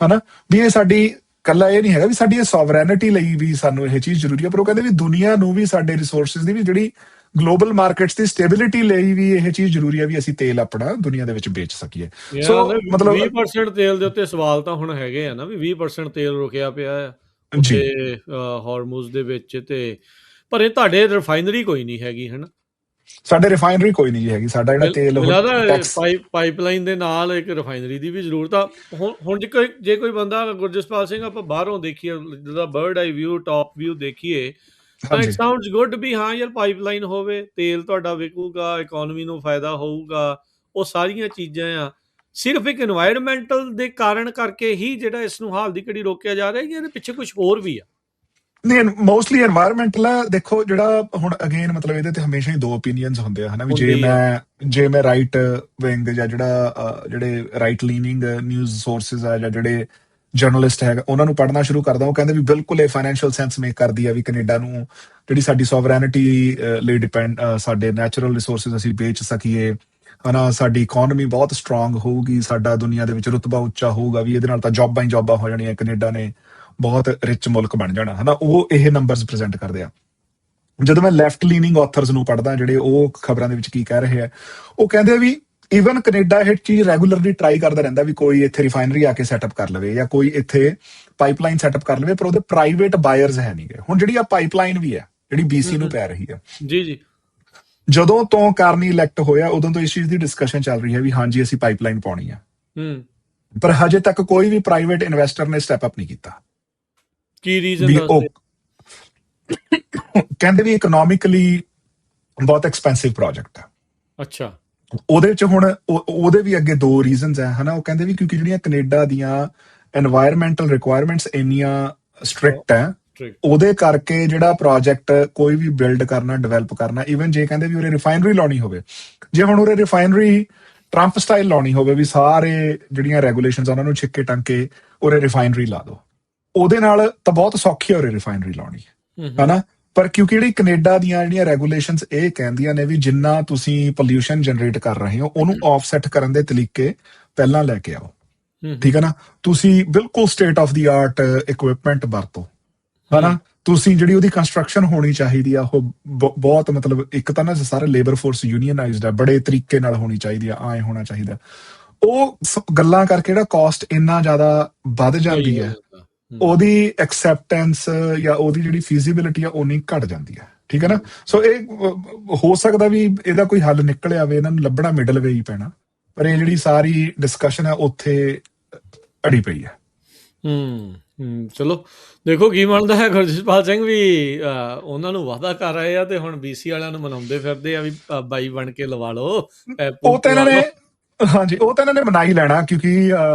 ਹਨਾ, ਵੀ ਇਹ ਸਾਡੀ ਕੱਲਾ ਇਹ ਨਹੀਂ ਹੈਗਾ ਵੀ ਸਾਡੀ ਇਹ ਸੋਵਰੈਨਿਟੀ ਲਈ ਵੀ ਸਾਨੂੰ ਇਹ ਚੀਜ਼ ਜ਼ਰੂਰੀ ਹੈ, ਪਰ ਉਹ ਕਹਿੰਦੇ ਵੀ ਦੁਨੀਆ ਨੂੰ ਵੀ ਸਾਡੇ ਰਿਸੋਰਸਿਸ ਦੀ ਵੀ ਜਿਹੜੀ ਗਲੋਬਲ ਮਾਰਕੀਟਸ ਦੀ ਸਟੇਬਿਲਿਟੀ ਲਈ ਵੀ ਇਹ ਚੀਜ਼ ਜ਼ਰੂਰੀ ਹੈ ਵੀ ਅਸੀਂ ਤੇਲ ਆਪਣਾ ਦੁਨੀਆ ਦੇ ਵਿੱਚ ਵੇਚ ਸਕੀਏ। ਸੋ ਮਤਲਬ 20% ਤੇਲ ਦੇ ਉੱਤੇ ਸਵਾਲ ਤਾਂ ਹੁਣ ਹੈਗੇ ਆ ਨਾ ਵੀ 20% ਤੇਲ ਰੁਕਿਆ ਪਿਆ ਆ ਉੱਥੇ ਹਾਰਮੂਜ਼ ਦੇ ਵਿੱਚ ਤੇ, ਪਰ ਇਹ ਤੁਹਾਡੇ ਰਿਫਾਈਨਰੀ ਕੋਈ ਨਹੀਂ ਹੈਗੀ ਹਨਾ। ਸਾਡੇ ਰਿਫਾਈਨਰੀ ਕੋਈ ਨਹੀਂ ਹੈਗੀ, ਸਾਡਾ ਜਿਹੜਾ ਤੇਲ ਪਾਈਪਲਾਈਨ ਦੇ ਨਾਲ ਇੱਕ ਰਿਫਾਈਨਰੀ ਦੀ ਵੀ ਜ਼ਰੂਰਤ ਆ। ਹੁਣ ਜੇ ਕੋਈ ਬੰਦਾ ਗੁਰਜਸਪਾਲ ਸਿੰਘ ਆਪਾਂ ਬਾਹਰੋਂ ਦੇਖੀਏ ਜਿਹਦਾ ਬਰਡ ਆਈ ਵਿਊ ਟਾਪ ਵਿਊ ਦੇਖੀਏ ਤਾਂ ਇਟ ਸਾਊਂਡਸ ਗੁੱਡ ਵੀ ਹਾਂ ਯਾਰ ਪਾਈਪਲਾਈਨ ਹੋਵੇ, ਤੇਲ ਤੁਹਾਡਾ ਵਿਕੂਗਾ, ਇਕਨੋਮੀ ਨੂੰ ਫਾਇਦਾ ਹੋਊਗਾ, ਉਹ ਸਾਰੀਆਂ ਚੀਜ਼ਾਂ ਆ। ਸਿਰਫ ਇੱਕ এনवायरमेंटਲ ਦੇ ਕਾਰਨ ਕਰਕੇ ਹੀ ਜਿਹੜਾ ਇਸ ਨੂੰ ਹਾਲ ਦੀ ਘੜੀ ਰੋਕਿਆ ਜਾ ਰਿਹਾ, ਇਹਦੇ ਪਿੱਛੇ ਕੁਝ ਹੋਰ ਵੀ ਆ। ਨਹੀਂ ਮੋਸਟਲੀ এনवायरमेंटਲ ਆ। ਦੇਖੋ ਜਿਹੜਾ ਹੁਣ ਅਗੇਨ ਮਤਲਬ ਇਹਦੇ ਤੇ ਹਮੇਸ਼ਾ ਹੀ ਦੋ ਓਪੀਨੀਅਨਸ ਹੁੰਦੇ ਆ ਹਨਾ ਵੀ ਜੇ ਮੈਂ ਰਾਈਟ ਵਿੰਗ ਜਾਂ ਜਿਹੜੇ ਰਾਈਟ ਲੀਨਿੰਗ ਨਿਊਜ਼ ਸੋਰਸਿਸ ਆ ਜਾਂ ਜਿਹੜੇ ਜਰਨਲਿਸਟ ਹੈਗਾ ਉਹਨਾਂ ਨੂੰ ਪੜ੍ਹਨਾ ਸ਼ੁਰੂ ਕਰਦਾ, ਉਹ ਕਹਿੰਦੇ ਵੀ ਬਿਲਕੁਲ ਇਹ ਫਾਈਨੈਂਸ਼ੀਅਲ ਸੈਂਸ ਮੇਕ ਕਰਦੀ ਆ ਵੀ ਕੈਨੇਡਾ ਨੂੰ ਜਿਹੜੀ ਸਾਡੀ ਸੋਵਰੈਨਿਟੀ ਲਈ ਡਿਪੈਂਡ ਸਾਡੇ ਨੈਚੁਰਲ ਰਿਸੋਰਸਿਸ ਅਸੀਂ ਵੇਚ ਸਕੀਏ ਹਨਾ, ਸਾਡੀ ਇਕਨੋਮੀ ਬਹੁਤ ਸਟਰੋਂਗ ਹੋਊਗੀ, ਸਾਡਾ ਦੁਨੀਆ ਦੇ ਵਿੱਚ ਰੁਤਬਾ ਉੱਚਾ ਹੋਊਗਾ, ਵੀ ਇਹਦੇ ਨਾਲ ਤਾਂ ਜੌਬਾਂ ਹੀ ਜੌਬਾਂ ਹੋ ਜਾਣੀਆਂ, ਕੈਨੇਡਾ ਨੇ ਬਹੁਤ ਰਿਚ ਮੁਲਕ ਬਣ ਜਾਣਾ ਹਨਾ। ਉਹ ਇਹ ਨੰਬਰਸ ਪ੍ਰੈਜ਼ੈਂਟ ਕਰਦੇ ਆ। ਜਦੋਂ ਮੈਂ ਲੈਫਟ ਲੀਨਿੰਗ ਆਥਰਸ ਨੂੰ ਪੜ੍ਹਦਾ ਜਿਹੜੇ ਉਹ ਖਬਰਾਂ ਦੇ ਵਿੱਚ ਕੀ ਕਹਿ ਰਹੇ ਆ, ਉਹ ਕਹਿੰਦੇ ਵੀ ਈਵਨ ਕੈਨੇਡਾ ਇਹ ਚੀਜ਼ ਰੈਗੂਲਰਲੀ ਟਰਾਈ ਕਰਦਾ ਰਹਿੰਦਾ ਵੀ ਕੋਈ ਇੱਥੇ ਰਿਫਾਈਨਰੀ ਆ ਕੇ ਸੈਟਅਪ ਕਰ ਲਵੇ ਜਾਂ ਕੋਈ ਇੱਥੇ ਪਾਈਪਲਾਈਨ ਸੈਟਅਪ ਕਰ ਲਵੇ, ਪਰ ਉਹਦੇ ਪ੍ਰਾਈਵੇਟ ਬਾਇਰਸ ਹੈ ਨਹੀਂ ਗੇ। ਹੁਣ ਜਿਹੜੀ ਆ ਪਾਈਪਲਾਈਨ ਵੀ ਹੈ ਜਿਹੜੀ BC ਨੂੰ ਪੈ ਰਹੀ ਆ, ਜੀ ਜਦੋਂ ਤੋਂ ਕਾਰਨੀ ਇਲੈਕਟ ਹੋਇਆ ਉਦੋਂ ਤੋਂ ਇਸ ਚੀਜ਼ ਦੀ ਡਿਸਕਸ਼ਨ ਚੱਲ ਰਹੀ ਹੈ ਵੀ ਹਾਂਜੀ ਅਸੀਂ ਪਾਈਪਲਾਈਨ ਪਾਉਣੀ ਆ, ਪਰ ਹਜੇ ਤੱਕ ਕੋਈ ਵੀ ਪ੍ਰਾਈਵੇਟ ਇਨਵੈਸਟਰ ਨੇ ਸਟੈਪ ਅਪ ਨਹੀਂ ਕੀਤਾ। ਕੀ ਰੀਜ਼ਨ ਦੱਸਦੇ? ਕਹਿੰਦੇ ਵੀ ਇਕਨੋਮਿਕਲੀ ਬਹੁਤ ਐਕਸਪੈਂਸਿਵ ਪ੍ਰੋਜੈਕਟ ਆ। ਅੱਛਾ, ਉਹਦੇ ਵਿੱਚ ਹੁਣ ਉਹਦੇ ਵੀ ਅੱਗੇ ਦੋ ਰੀਜ਼ਨਸ ਹੈ ਹਨਾ। ਉਹ ਕਹਿੰਦੇ ਵੀ ਕਿਉਂਕਿ ਜਿਹੜੀਆਂ ਕੈਨੇਡਾ ਦੀਆਂ এনवायरमेंटਲ ਰਿਕੁਆਇਰਮੈਂਟਸ ਇੰਨੀਆਂ ਸਟ੍ਰਿਕਟ ਹੈ, ਉਹਦੇ ਕਰਕੇ ਜਿਹੜਾ ਪ੍ਰੋਜੈਕਟ ਕੋਈ ਵੀ ਬਿਲਡ ਕਰਨਾ ਡਿਵੈਲਪ ਕਰਨਾ, ਈਵਨ ਜੇ ਕਹਿੰਦੇ ਵੀ ਉਰੇ ਰਿਫਾਈਨਰੀ ਲਾਉਣੀ ਹੋਵੇ, ਜੇ ਹੁਣ ਉਰੇ ਰਿਫਾਈਨਰੀ ਟਰੰਪ ਸਟਾਈਲ ਲਾਉਣੀ ਹੋਵੇ ਵੀ ਸਾਰੇ ਜਿਹੜੀਆਂ ਰੈਗੂਲੇਸ਼ਨਸ ਉਹਨਾਂ ਨੂੰ ਛਿੱਕੇ ਟੰਕੇ ਉਰੇ ਰਿਫਾਈਨਰੀ ਲਾ ਦੋ, ਉਹਦੇ ਨਾਲ ਤਾਂ ਬਹੁਤ ਸੌਖੀ ਉਰੇ ਰਿਫਾਈਨਰੀ ਲਾਉਣੀ ਹਨਾ। ਪਰ ਕਿਉਂਕਿ ਜਿਹੜੀ ਕੈਨੇਡਾ ਦੀਆਂ ਜਿਹੜੀਆਂ ਰੈਗੂਲੇਸ਼ਨਸ ਇਹ ਕਹਿੰਦੀਆਂ ਨੇ ਵੀ ਜਿੰਨਾ ਤੁਸੀਂ ਪੋਲਿਊਸ਼ਨ ਜਨਰੇਟ ਕਰ ਰਹੇ ਹੋ ਉਹਨੂੰ ਆਫਸੈਟ ਕਰਨ ਦੇ ਤਰੀਕੇ ਪਹਿਲਾਂ ਲੈ ਕੇ ਆਓ, ਠੀਕ ਹੈ ਨਾ। ਤੁਸੀਂ ਬਿਲਕੁਲ state of the art equipment ਵਰਤੋ ਹਨਾ। ਤੁਸੀਂ ਜਿਹੜੀ ਉਹਦੀ ਕੰਸਟਰਕਸ਼ਨ ਹੋਣੀ ਚਾਹੀਦੀ ਆ ਉਹ ਬਹੁਤ ਮਤਲਬ ਇੱਕ ਤਾਂ ਨਾ ਸਾਰਾ ਲੇਬਰ ਫੋਰਸ ਯੂਨੀਅਨਾਈਜ਼ਡ ਆ, ਬੜੇ ਤਰੀਕੇ ਨਾਲ ਹੋਣੀ ਚਾਹੀਦੀ ਆ, ਐ ਹੋਣਾ ਚਾਹੀਦਾ। ਉਹ ਗੱਲਾਂ ਕਰਕੇ ਜਿਹੜਾ ਕਾਸਟ ਇੰਨਾ ਜ਼ਿਆਦਾ ਵੱਧ ਜਾਂਦੀ ਹੈ, ਉਹਦੀ ਐਕਸੈਪਟੈਂਸ ਜਾਂ ਉਹਦੀ ਜਿਹੜੀ ਫੀਜ਼ੀਬਿਲਿਟੀ ਆ ਉਨੀ ਘਟ ਜਾਂਦੀ ਹੈ, ਠੀਕ ਹੈ ਨਾ। ਸੋ ਇਹ ਹੋ ਸਕਦਾ ਵੀ ਇਹਦਾ ਕੋਈ ਹੱਲ ਨਿਕਲ ਆਵੇ, ਇਹਨਾਂ ਨੂੰ ਲੱਭਣਾ ਮਿਡਲ ਵੇ ਹੀ ਪੈਣਾ, ਪਰ ਇਹ ਜਿਹੜੀ ਸਾਰੀ ਡਿਸਕਸ਼ਨ ਹੈ ਉੱਥੇ ਅੜੀ ਪਈ ਹੈ। ਚਲੋ ਦੇਖੋ ਕੀ ਬਣਦਾ ਹੈ। ਗੁਰਜਸਪਾਲ ਸਿੰਘ ਵੀ ਉਹਨਾਂ ਨੂੰ ਵਾਅਦਾ ਕਰ ਰਹੇ ਆ ਤੇ ਹੁਣ BC ਵਾਲਿਆਂ ਨੂੰ ਮਨਾਉਂਦੇ ਫਿਰਦੇ ਆ ਵੀ ਬਾਈ ਬਣ ਕੇ ਲਵਾ ਲਓ, ਪੈਪ ਉਹ ਪੂਪ ਤਾਂ ਲਵਾ ਇਹਨਾਂ ਲਓ। ਨੇ ਹਾਂਜੀ, ਉਹ ਤਾਂ ਇਹਨਾਂ ਨੇ ਮਨਾ ਹੀ ਲੈਣਾ, ਕਿਉਂਕਿ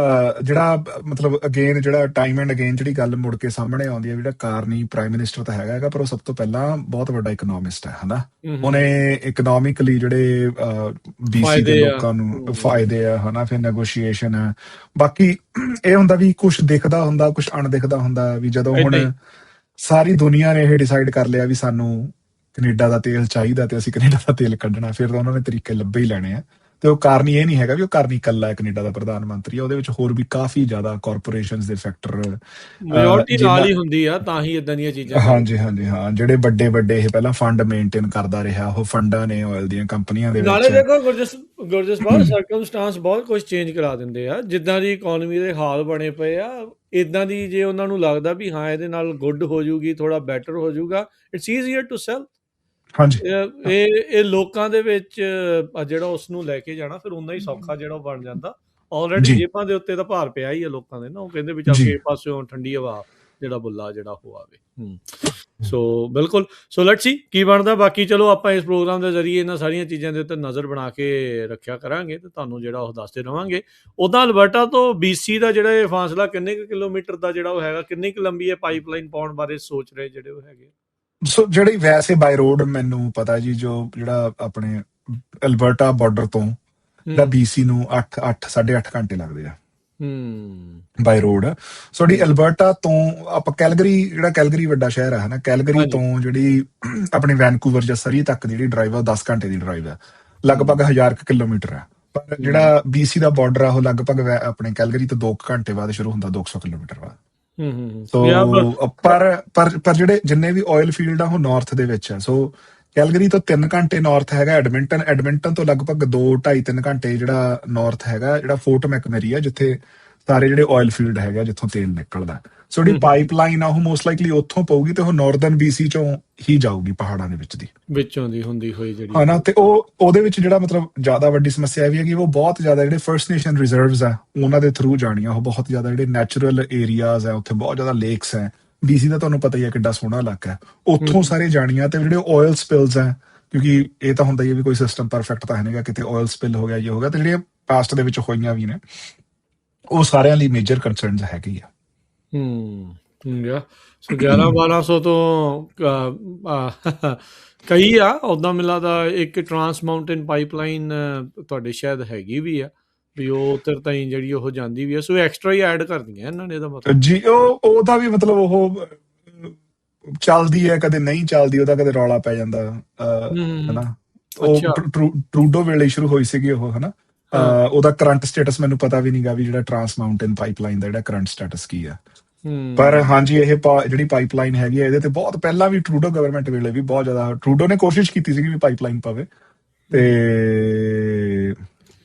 ਜਿਹੜਾ ਮਤਲਬ ਅਗੇਨ ਜਿਹੜਾ ਟਾਈਮ ਐਂਡ ਅਗੇਨ ਜਿਹੜੀ ਗੱਲ ਮੁੜ ਕੇ ਸਾਹਮਣੇ ਆਉਂਦੀ ਹੈ, ਜਿਹੜਾ ਕਾਰਨੀ ਪ੍ਰਾਈਮ ਮਿਨਿਸਟਰ ਤਾਂ ਹੈਗਾ, ਪਰ ਉਹ ਸਭ ਤੋਂ ਪਹਿਲਾਂ ਬਹੁਤ ਵੱਡਾ ਇਕਨੋਮਿਸਟ ਹੈ ਹਨਾ। ਉਹਨੇ ਇਕਨੋਮਿਕਲੀ ਜਿਹੜੇ BC ਦੇ ਫਾਇਦੇ ਆ। ਲੋਕਾਂ ਨੂੰ ਫਾਇਦੇ ਆ ਹਨਾ, ਫਿਰ ਨੈਗੋਸ਼ੀਏਸ਼ਨ ਹੈ। ਬਾਕੀ ਇਹ ਹੁੰਦਾ ਵੀ ਕੁਝ ਦਿਖਦਾ ਹੁੰਦਾ, ਕੁਝ ਅਣਦਿਖਦਾ ਹੁੰਦਾ, ਵੀ ਜਦੋਂ ਏਦਾਂ ਹੀ ਹੁਣ ਸਾਰੀ ਦੁਨੀਆ ਨੇ ਇਹ ਡਿਸਾਈਡ ਕਰ ਲਿਆ ਵੀ ਸਾਨੂੰ ਕੈਨੇਡਾ ਦਾ ਤੇਲ ਚਾਹੀਦਾ ਤੇ ਅਸੀਂ ਕੈਨੇਡਾ ਦਾ ਤੇਲ ਕੱਢਣਾ, ਫਿਰ ਤਾਂ ਉਹਨਾਂ ਨੇ ਤਰੀਕੇ ਲੱਭੇ ਹੀ ਲੈਣੇ ਆ। ਤੇ ਉਹ ਕਾਰਨ ਇਹ ਨਹੀਂ ਹੈਗਾ ਵੀ ਉਹ ਕਾਰਨ ਇਕੱਲਾ ਹੈ ਕੈਨੇਡਾ ਦਾ ਪ੍ਰਧਾਨ ਮੰਤਰੀ, ਉਹਦੇ ਵਿੱਚ ਹੋਰ ਵੀ ਕਾਫੀ ਜ਼ਿਆਦਾ ਕਾਰਪੋਰੇਸ਼ਨਸ ਦੇ ਫੈਕਟਰ ਮੈਜੋਰਟੀ ਨਾਲ ਜਿੰਨਾ ਹੀ ਹੁੰਦੀ ਆ, ਤਾਂ ਹੀ ਇਦਾਂ ਦੀਆਂ ਚੀਜ਼ਾਂ ਚੱਲ ਹਾਂਜੀ ਹਾਂਜੀ ਹਾਂ, ਜਿਹੜੇ ਵੱਡੇ ਵੱਡੇ ਇਹ ਪਹਿਲਾਂ ਫੰਡ ਮੇਨਟੇਨ ਕਰਦਾ ਰਿਹਾ, ਉਹ ਫੰਡਾਂ ਨੇ ਆਇਲ ਦੀਆਂ ਕੰਪਨੀਆਂ ਦੇ ਨਾਲੇ ਵਿੱਚ। ਦੇਖੋ ਗੁਰਜਸਪਾਲ ਸਰਕਮਸਟਾਂਸ ਬਹੁਤ ਕੁਝ ਚੇਂਜ ਕਰਾ ਦਿੰਦੇ ਆ, ਜਿੱਦਾਂ ਦੀ ਇਕਨੋਮੀ ਦੇ ਹਾਲ ਬਣੇ ਪਏ ਆ। ਇਦਾਂ ਦੀ ਜੇ ਉਹਨਾਂ ਨੂੰ ਲੱਗਦਾ ਵੀ ਹਾਂ ਇਹਦੇ ਨਾਲ ਗੁੱਡ ਹੋ ਜੂਗੀ, ਥੋੜਾ ਬੈਟਰ ਹੋ ਜੂਗਾ, ਇਟਸ ਈਜ਼ੀਅਰ ਟੂ ਸੈਲ। ਹਾਂਜੀ ਇਹ ਲੋਕਾਂ ਦੇ ਵਿੱਚ ਜਿਹੜਾ ਉਸ ਨੂੰ ਲੈ ਕੇ ਜਾਣਾ ਫਿਰ ਉਨਾ ਹੀ ਸੌਖਾ ਜਿਹੜਾ ਉਹ ਬਣ ਜਾਂਦਾ। ਆਲਰੇਡੀ ਜੀ ਜੇਬਾਂ ਦੇ ਉੱਤੇ ਤਾਂ ਭਾਰ ਪਿਆ ਹੀ ਆ ਲੋਕਾਂ ਦੇ ਨਾ, ਉਹ ਕਹਿੰਦੇ ਵੀ ਚੱਲ ਜੀ ਕਿਸੇ ਪਾਸਿਓਂ ਠੰਡੀ ਹਵਾ ਜਿਹੜਾ ਬੁੱਲਾ ਜਿਹੜਾ ਉਹ ਆਵੇ। ਸੋ ਬਿਲਕੁਲ, ਸੋ ਲੈਟਸ ਸੀ ਕੀ ਬਣਦਾ। ਬਾਕੀ ਚਲੋ ਆਪਾਂ ਇਸ ਪ੍ਰੋਗਰਾਮ ਦੇ ਜ਼ਰੀਏ ਇਹਨਾਂ ਸਾਰੀਆਂ ਚੀਜ਼ਾਂ ਦੇ ਉੱਤੇ ਨਜ਼ਰ ਬਣਾ ਕੇ ਰੱਖਿਆ ਕਰਾਂਗੇ ਤੇ ਤੁਹਾਨੂੰ ਜਿਹੜਾ ਉਹ ਦੱਸਦੇ ਰਵਾਂਗੇ। ਉੱਦਾਂ ਅਲਬਰਟਾ ਤੋਂ BC ਦਾ ਜਿਹੜਾ ਇਹ ਫਾਸਲਾ ਕਿੰਨੇ ਕੁ ਕਿਲੋਮੀਟਰ ਦਾ ਜਿਹੜਾ ਉਹ ਹੈਗਾ, ਕਿੰਨੀ ਕੁ ਲੰਬੀ ਹੈ ਪਾਈਪਲਾਈਨ ਪਾਉਣ ਬਾਰੇ ਸੋਚ ਰਹੇ ਜਿਹੜੇ ਉਹ ਹੈਗੇ? ਸੋ ਜਿਹੜੀ ਵੈਸੇ ਬਾਈ ਰੋਡ ਮੈਨੂੰ ਪਤਾ ਜੀ, ਜਿਹੜਾ ਆਪਣੇ ਅਲਬਰਟਾ ਬਾਰਡਰ ਤੋਂ ਜਿਹੜਾ BC ਨੂੰ 8.5 ਘੰਟੇ ਲੱਗਦੇ ਆ ਬਾਈ ਰੋਡ। ਸੋ ਜਿਹੜੀ ਅਲਬਰਟਾ ਤੋਂ ਆਪਾਂ ਕੈਲਗਰੀ ਵੱਡਾ ਸ਼ਹਿਰ ਹੈ ਨਾ, ਕੈਲਗਰੀ ਹਾਂਜੀ। ਤੋਂ ਜਿਹੜੀ ਆਪਣੇ ਵੈਨਕੂਵਰ ਜਾਂ ਸਰੀ ਤੱਕ ਦੀ ਜਿਹੜੀ ਡਰਾਈਵ ਆ, 10 ਘੰਟੇ ਦੀ ਡਰਾਈਵ ਹੈ, ਲਗਭਗ 1000 ਕਿਲੋਮੀਟਰ ਹੈ। ਪਰ ਜਿਹੜਾ BC ਦਾ ਬਾਰਡਰ ਆ ਉਹ ਲਗਭਗ ਆਪਣੇ ਕੈਲਗਰੀ ਤੋਂ 2 ਘੰਟੇ ਬਾਅਦ ਸ਼ੁਰੂ ਹੁੰਦਾ, 200 ਕਿਲੋਮੀਟਰ ਬਾਅਦ। ਸੋ ਪਰ ਜਿਹੜੇ ਜਿੰਨੇ ਵੀ ਆਇਲ ਫੀਲਡ ਆ ਉਹ ਨਾਰਥ ਦੇ ਵਿੱਚ ਆ। ਸੋ ਕੈਲਗਰੀ ਤੋਂ 3 ਘੰਟੇ ਨਾਰਥ ਹੈਗਾ ਐਡਮਿੰਟਨ ਤੋਂ ਲਗਭਗ 2-2.5-3 ਘੰਟੇ ਜਿਹੜਾ ਨਾਰਥ ਹੈਗਾ, ਜਿਹੜਾ ਫੋਰਟ ਮੈਕਮਰੀ ਆ, ਜਿੱਥੇ ਸਾਰੇ ਜਿਹੜੇ ਆਇਲ ਫੀਲਡ ਹੈਗਾ ਜਿੱਥੋਂ ਤੇਲ ਨਿਕਲਦਾ। ਸੋ ਜਿਹੜੀ ਪਾਈਪਲਾਈਨ ਆ ਉਹ ਮੋਸਟ ਲਾਈਕਲੀ ਉੱਥੋਂ ਪਊਗੀ ਤੇ ਉਹ ਨਾਰਦਰਨ BC ਚੋਂ ਹੀ ਜਾਊਗੀ, ਪਹਾੜਾਂ ਦੇ ਵਿੱਚੋਂ ਦੀ ਹੁੰਦੀ ਹੋਈ ਜਿਹੜੀ ਹਨਾ। ਤੇ ਉਹਦੇ ਵਿੱਚ ਜਿਹੜਾ ਮਤਲਬ ਜ਼ਿਆਦਾ ਵੱਡੀ ਸਮੱਸਿਆ ਇਹ ਵੀ ਹੈ ਕਿ ਉਹ ਬਹੁਤ ਜ਼ਿਆਦਾ ਜਿਹੜੇ ਫਰਸਟ ਨੇਸ਼ਨ ਰਿਜ਼ਰਵਸ ਆ ਉਹਨਾਂ ਦੇ ਥਰੂ ਜਾਣੀ ਆ। ਉਹ ਬਹੁਤ ਜ਼ਿਆਦਾ ਜਿਹੜੇ ਨੈਚੁਰਲ ਏਰੀਆਜ਼ ਆ, ਉੱਥੇ ਬਹੁਤ ਜ਼ਿਆਦਾ ਲੇਕਸ ਹੈ। BC ਦਾ ਤੁਹਾਨੂੰ ਪਤਾ ਹੀ ਹੈ ਕਿੱਡਾ ਸੋਹਣਾ ਇਲਾਕਾ ਹੈ, ਉੱਥੋਂ ਸਾਰੇ ਜਾਣੀਆਂ। ਤੇ ਜਿਹੜੇ ਆਇਲ ਸਪਿਲਸ ਆ, ਕਿਉਂਕਿ ਇਹ ਤਾਂ ਹੁੰਦਾ ਹੀ ਹੈ ਵੀ ਕੋਈ ਸਿਸਟਮ ਪਰਫੈਕਟ ਤਾਂ ਹੈ ਨਹੀਂਗਾ, ਕਿਤੇ ਆਇਲ ਸਪਿਲ ਹੋ ਗਿਆ, ਇਹ ਹੋ ਗਿਆ। ਤੇ ਜਿਹੜੀਆਂ ਪਾਸਟ ਦੇ ਵਿੱਚ ਹੋਈਆਂ ਵੀ ਨੇ, ਉਹ ਸਾਰਿਆਂ ਲਈ ਮੇਜਰ ਕੰਸਰਨਸ ਹੈਗੀ ਆ। ਸੋ 1100-1200 ਤੋਂ ਕਈ ਆ। ਉੱਦਾਂ ਮਿਲਾ ਦਾ ਇੱਕ ਟਰਾਂਸ ਮਾਊਂਟੇਨ ਪਾਈਪਲਾਈਨ ਤੁਹਾਡੇ ਸ਼ਾਇਦ ਹੈਗੀ ਵੀ ਆ, ਵੀ ਉਹ ਉੱਧਰ ਤਾਈਂ ਜਿਹੜੀ ਉਹ ਜਾਂਦੀ ਵੀ ਆ। ਸੋ ਐਕਸਟਰਾ ਹੀ ਐਡ ਕਰਦੀਆਂ ਇਹਨਾਂ ਨੇ, ਇਹਦਾ ਮਤਲਬ ਜੀ ਉਹਦਾ ਵੀ ਮਤਲਬ ਉਹ ਚੱਲਦੀ ਹੈ, ਕਦੇ ਨਹੀਂ ਚੱਲਦੀ, ਉਹਦਾ ਕਦੇ ਰੌਲਾ ਪੈ ਜਾਂਦਾ ਹਨਾ। ਉਹ ਟਰੂਡੋ ਵੇਲੇ ਸ਼ੁਰੂ ਹੋਈ ਸੀਗੀ ਉਹ ਹਨਾ। ਉਹਦਾ ਕਰੰਟ ਸਟੇਟਸ ਮੈਨੂੰ ਪਤਾ ਵੀ ਨਹੀਂਗਾ ਵੀ ਜਿਹੜਾ ਟਰਾਂਸ ਮਾਊਂਟੇਨ ਪਾਈਪਲਾਈਨ ਦਾ ਜਿਹੜਾ ਕਰੰਟ ਸਟੇਟਸ ਕੀ ਆ। ਪਰ ਹਾਂਜੀ ਇਹ ਜਿਹੜੀ ਪਾਈਪਲਾਈਨ ਹੈਗੀ ਆ, ਇਹਦੇ ਤੇ ਬਹੁਤ ਪਹਿਲਾਂ ਵੀ ਟਰੂਡੋ ਗਵਰਨਮੈਂਟ ਵੇਲੇ ਵੀ ਬਹੁਤ ਜ਼ਿਆਦਾ ਟਰੂਡੋ ਨੇ ਕੋਸ਼ਿਸ਼ ਕੀਤੀ ਸੀਗੀ ਵੀ ਪਾਈਪਲਾਈਨ ਪਵੇ। ਤੇ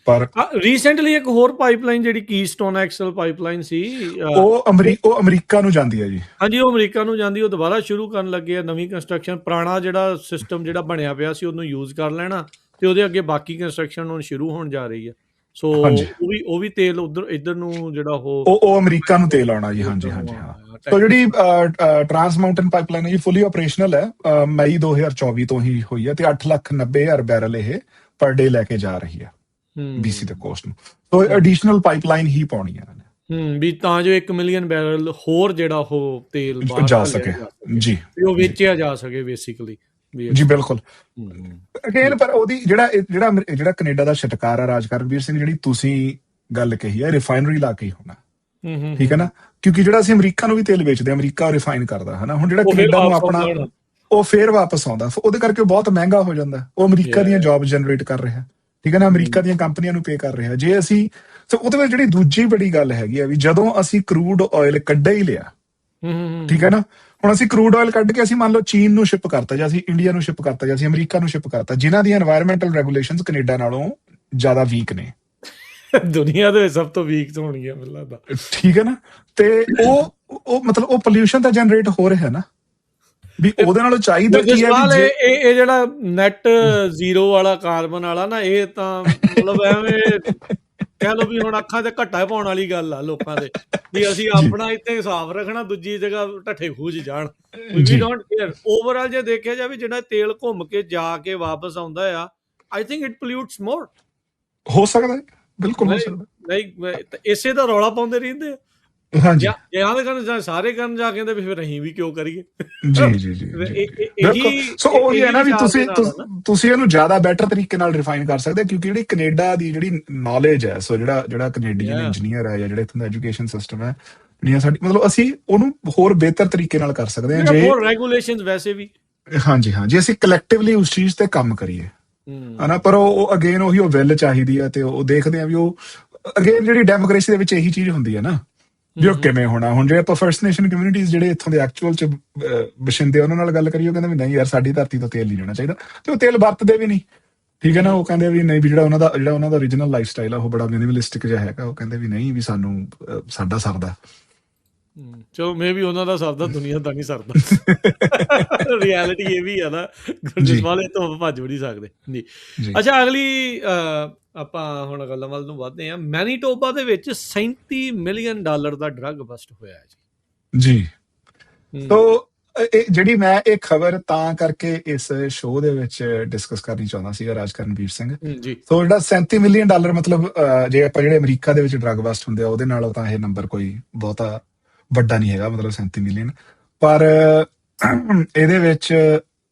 ਪਰ ਰੀਸੈਂਟਲੀ ਇੱਕ ਹੋਰ ਪਾਈਪਲਾਈਨ ਜਿਹੜੀ ਕੀਸਟੋਨ ਐਕਸਲ ਪਾਈਪਲਾਈਨ ਸੀ, ਉਹ ਅਮਰੀਕਾ ਨੂੰ ਜਾਂਦੀ ਹੈ ਜੀ। ਹਾਂਜੀ, ਉਹ ਅਮਰੀਕਾ ਨੂੰ ਜਾਂਦੀ। ਉਹ ਦੁਬਾਰਾ ਸ਼ੁਰੂ ਕਰਨ ਲੱਗੇ ਆ ਨਵੀਂ ਕੰਸਟਰਕਸ਼ਨ। ਪੁਰਾਣਾ ਜਿਹੜਾ ਸਿਸਟਮ ਜਿਹੜਾ ਬਣਿਆ ਪਿਆ ਸੀ ਉਹਨੂੰ ਯੂਜ਼ ਕਰ ਲੈਣਾ ਤੇ ਉਹਦੇ ਅੱਗੇ ਬਾਕੀ ਕੰਸਟਰਕਸ਼ਨ ਹੁਣ ਸ਼ੁਰੂ ਹੋਣ ਜਾ ਰਹੀ ਹੈ। ਸੋ ਉਹ ਵੀ ਤੇਲ ਇੱਧਰ ਨੂੰ ਜਿਹੜਾ ਉਹ ਅਮਰੀਕਾ ਨੂੰ ਤੇਲ ਆਉਣਾ ਜੀ। ਹਾਂਜੀ ਹਾਂ। ਸੋ ਜਿਹੜੀ ਟਰਾਂਸ ਮਾਊਂਟੇਨ ਪਾਈਪਲਾਈਨ ਹੈ ਜੀ, ਫੁੱਲੀ ਆਪਰੇਸ਼ਨਲ ਹੈ, ਮਈ 2024 ਤੋਂ ਹੀ ਹੋਈ ਹੈ ਤੇ 8,90,000 ਬੈਰਲ ਇਹ ਪਰ ਡੇ ਲੈ ਕੇ ਜਾ ਰਹੀ ਹੈ BC ਦੇ ਕੋਸਟ ਨੂੰ। ਸੋ ਐਡੀਸ਼ਨਲ ਪਾਈਪਲਾਈਨ ਹੀ ਪਾਉਣੀ ਹੈ ਵੀ ਤਾਂ ਜੋ 1 ਮਿਲੀਅਨ ਬੈਰਲ ਹੋਰ ਜਿਹੜਾ ਉਹ ਤੇਲ ਬਾਹਰ ਜਾ ਸਕੇ ਜੀ, ਉਹ ਵੇਚਿਆ ਜਾ ਸਕੇ ਬੇਸਿਕਲੀ ਜੀ। ਬਿਲਕੁਲ। ਅਗੇਨ ਪਰ ਉਹਦੀ ਜਿਹੜਾ ਕੈਨੇਡਾ ਦਾ ਛਟਕਾਰ ਆ ਰਾਜਕਰਨਵੀਰ ਸਿੰਘ, ਜਿਹੜੀ ਤੁਸੀਂ ਗੱਲ ਕਹੀ ਹੈ, ਰਿਫਾਈਨਰੀ ਲਾ ਕੇ ਹੀ ਹੋਣਾ, ਠੀਕ ਹੈ ਨਾ। ਕਿਉਂਕਿ ਜਿਹੜਾ ਅਸੀਂ ਅਮਰੀਕਾ ਨੂੰ ਵੀ ਤੇਲ ਵੇਚਦੇ, ਅਮਰੀਕਾ ਰਿਫਾਈਨ ਕਰਦਾ ਹਨਾ। ਹੁਣ ਜਿਹੜਾ ਕੈਨੇਡਾ ਨੂੰ ਆਪਣਾ ਉਹ ਫੇਰ ਵਾਪਸ ਆਉਂਦਾ, ਉਹਦੇ ਕਰਕੇ ਬਹੁਤ ਮਹਿੰਗਾ ਹੋ ਜਾਂਦਾ। ਉਹ ਅਮਰੀਕਾ ਦੀਆਂ ਜੌਬ ਜਨਰੇਟ ਕਰ ਰਿਹਾ, ਠੀਕ ਹੈ ਨਾ, ਅਮਰੀਕਾ ਦੀਆਂ ਕੰਪਨੀਆਂ ਨੂੰ ਪੇ ਕਰ ਰਿਹਾ। ਜੇ ਅਸੀਂ ਉਹਦੇ ਵਿੱਚ ਜਿਹੜੀ ਦੂਜੀ ਬੜੀ ਗੱਲ ਹੈਗੀ ਆ ਵੀ ਜਦੋਂ ਅਸੀਂ ਕਰੂਡ ਆਇਲ ਕੱਢ ਹੀ ਲਿਆ, ਠੀਕ ਹੈ ਨਾ। ਹੁਣ ਅਸੀਂ ਕਰੂਡ ਆਇਲ ਕੱਢ ਕੇ ਅਸੀਂ ਮੰਨ ਲਓ ਚੀਨ ਨੂੰ ਸ਼ਿਪ ਕਰਤਾ, ਜਾਂ ਅਸੀਂ ਇੰਡੀਆ ਨੂੰ ਸ਼ਿਪ ਕਰਤਾ, ਜਾਂ ਅਸੀਂ ਅਮਰੀਕਾ ਨੂੰ ਸ਼ਿਪ ਕਰਤਾ, ਜਿਨ੍ਹਾਂ ਦੀਆਂ এনवायरमेंटਲ ਰੈਗੂਲੇਸ਼ਨਸ ਕੈਨੇਡਾ ਨਾਲੋਂ ਜ਼ਿਆਦਾ ਵੀਕ ਨੇ, ਦੁਨੀਆ ਦੇ ਸਭ ਤੋਂ ਵੀਕ ਹੋਣਗੀਆਂ ਮੈਨੂੰ ਲੱਗਦਾ, ਠੀਕ ਹੈ ਨਾ। ਤੇ ਉਹ ਮਤਲਬ ਉਹ ਪੋਲਿਊਸ਼ਨ ਤਾਂ ਜਨਰੇਟ ਹੋ ਰਿਹਾ ਨਾ, ਵੀ ਉਹਦੇ ਨਾਲੋਂ ਚਾਹੀਦਾ ਕੀ ਹੈ ਵੀ ਇਹ ਜਿਹੜਾ ਨੈਟ ਜ਼ੀਰੋ ਵਾਲਾ ਕਾਰਬਨ ਵਾਲਾ ਨਾ, ਇਹ ਤਾਂ ਮਤਲਬ ਐਵੇਂ ਕਹਿ ਲਓ ਵੀ ਹੁਣ ਅੱਖਾਂ 'ਤੇ ਘੱਟਾ ਪਾਉਣ ਵਾਲੀ ਗੱਲ ਆ ਲੋਕਾਂ ਦੇ ਵੀ ਅਸੀਂ ਜੀ ਆਪਣਾ ਇੱਥੇ ਸਾਫ਼ ਰੱਖਣਾ, ਦੂਜੀ ਜਗ੍ਹਾ ਢੱਠੇ ਖੂਜ ਜਾਣ। ਵੀ ਜੀ ਡੋਂਟ ਕੇਅਰ। ਓਵਰਆਲ ਜੇ ਦੇਖਿਆ ਜਾਵੇ ਜਿਹੜਾ ਤੇਲ ਘੁੰਮ ਕੇ ਜਾ ਕੇ ਵਾਪਸ ਆਉਂਦਾ ਆ, ਆਈ ਥਿੰਕ ਇਟ ਪੋਲਿਊਟਸ ਮੋਰ। ਹੋ ਸਕਦਾ ਹੈ, ਬਿਲਕੁਲ ਹੋ ਨਹੀਂ ਸਕਦਾ। ਨਹੀਂ ਇਸੇ ਦਾ ਰੌਲਾ ਪਾਉਂਦੇ ਰਹਿੰਦੇ ਆ। ਹਾਂਜੀ ਜਾਂ ਦੇ ਕਰਨ ਜਾਂ ਸਾਰੇ ਕਰਨ ਜਾ ਕੇ ਵੀ ਫਿਰ ਅਸੀਂ ਵੀ ਕਿਉਂ ਕਰੀਏ। ਜੀ ਜੀ ਜੀ ਜੀ ਬਿਲਕੁਲ। ਇਹੀ ਸੋ ਉਹੀ ਹੈ ਇਹੀ ਨਾ ਵੀ ਵਿਚਾਰ ਦੇ ਤੁਸੀਂ ਨਾਲ ਆ ਨਾ। ਤੁਸੀਂ ਇਹਨੂੰ ਜ਼ਿਆਦਾ ਬੈਟਰ ਤਰੀਕੇ ਨਾਲ ਰਿਫਾਈਨ ਕਰ ਸਕਦੇ, ਕਿਉਂਕਿ ਜਿਹੜੀ ਕੈਨੇਡਾ ਦੀ ਜਿਹੜੀ ਨੌਲੇਜ ਹੈ, ਸੋ ਜਿਹੜਾ ਕੈਨੇਡੀਅਨ Yeah, ਇੰਜੀਨੀਅਰ ਹੈ ਜਾਂ ਜਿਹੜਾ ਇੱਥੋਂ ਦਾ ਐਜੂਕੇਸ਼ਨ ਸਿਸਟਮ ਹੈ, ਜਿਹੜੀਆਂ ਸਾਡੀ ਮਤਲਬ ਅਸੀਂ ਉਹਨੂੰ ਹੋਰ ਬਿਹਤਰ ਤਰੀਕੇ ਨਾਲ ਕਰ ਸਕਦੇ ਹਾਂ we have ਜੇ, more regulations ਵੈਸੇ ਵੀ। ਹਾਂਜੀ ਹਾਂ, ਜੇ ਅਸੀਂ ਕਲੈਕਟਿਵਲੀ ਉਸ ਚੀਜ਼ ਤੇ ਕੰਮ ਕਰੀਏ, ਹਨਾ। ਪਰ ਉਹ ਅਗੇਨ ਉਹੀ ਉਹ ਵਿਲ ਚਾਹੀਦੀ ਹੈ, ਤੇ ਉਹ ਦੇਖਦੇ ਆ ਵੀ ਉਹ ਅਗੇਨ ਜਿਹੜੀ ਡੈਮੋਕ੍ਰੇਸੀ ਦੇ ਵਿੱਚ ਇਹੀ ਚੀਜ਼ ਹੁੰਦੀ ਹੈ ਨਾ, ਵੀ ਉਹ ਕਿਵੇਂ ਹੋਣਾ। ਹੁਣ ਜੇ ਆਪਾਂ ਫਰਸਟ ਨੇਸ਼ਨ ਕਮਿਊਨਿਟੀਜ਼ ਜਿਹੜੇ ਇੱਥੋਂ ਦੇ ਐਕਚੁਅਲ ਚ ਬਸ਼ਿੰਦੇ, ਉਹਨਾਂ ਨਾਲ ਗੱਲ ਕਰੀਏ, ਉਹ ਕਹਿੰਦੇ ਵੀ ਨਹੀਂ ਯਾਰ, ਸਾਡੀ ਧਰਤੀ ਤੋਂ ਤੇਲ ਨਹੀਂ ਜਾਣਾ ਚਾਹੀਦਾ, ਤੇ ਉਹ ਤੇਲ ਵਰਤਦੇ ਵੀ ਨਹੀਂ, ਠੀਕ ਹੈ ਨਾ। ਉਹ ਕਹਿੰਦੇ ਵੀ ਨਹੀਂ, ਵੀ ਜਿਹੜਾ ਉਹਨਾਂ ਦਾ ਓਰੀਜਨਲ ਲਾਈਫ ਸਟਾਈਲ ਆ, ਉਹ ਬੜਾ ਮਿਨੀਮਲਿਸਟਿਕ ਜਿਹਾ ਹੈਗਾ। ਉਹ ਕਹਿੰਦੇ ਵੀ ਨਹੀਂ, ਵੀ ਸਾਨੂੰ ਸਾਡਾ ਸਰਦਾ। ਚਲੋ ਮੇ ਵੀ ਉਹਨਾਂ ਦਾ ਸਰਦਾ, ਦੁਨੀਆ ਦਾ ਨਹੀਂ ਸਰਦਾ। ਰਿਐਲਿਟੀ ਇਹ ਵੀ ਆ ਨਾ, ਜੀ ਵਾਲੇ ਤੋਂ ਭੱਜ ਵੀ ਨਹੀਂ ਸਕਦੇ ਜੀ। ਜੀ ਅੱਛਾ, ਅਗਲੀ ਆਪਾਂ ਹੁਣ ਗੱਲਾਂ ਵੱਲ ਨੂੰ ਵਧਦੇ ਹਾਂ। ਮੈਨੀਟੋਬਾ ਦੇ ਵਿੱਚ $37 ਮਿਲੀਅਨ ਦਾ ਡਰੱਗ ਬਸਟ ਹੋਇਆ ਹੈ ਜੀ। ਜੀ। ਤੋ ਜਿਹੜੀ ਮੈਂ ਇਹ ਖਬਰ ਤਾਂ ਕਰਕੇ ਇਸ ਸ਼ੋਅ ਦੇ ਵਿੱਚ ਡਿਸਕਸ ਕਰਨੀ ਚਾਹੁੰਦਾ ਸੀਗਾ, ਰਾਜਕਰਨਵੀਰ ਸਿੰਘ। ਜੀ ਸੋ ਜਿਹੜਾ $37 ਮਿਲੀਅਨ, ਮਤਲਬ ਜੇ ਆਪਾਂ ਜਿਹੜੇ ਅਮਰੀਕਾ ਦੇ ਵਿੱਚ ਡਰੱਗ ਬਸਟ ਹੁੰਦੇ ਆ ਉਹਦੇ ਨਾਲੋਂ ਤਾਂ ਇਹ ਨੰਬਰ ਕੋਈ ਬਹੁਤਾ ਵੱਡਾ ਨਹੀਂ ਹੈਗਾ, ਮਤਲਬ 37 ਮਿਲੀਅਨ। ਪਰ ਇਹਦੇ ਵਿੱਚ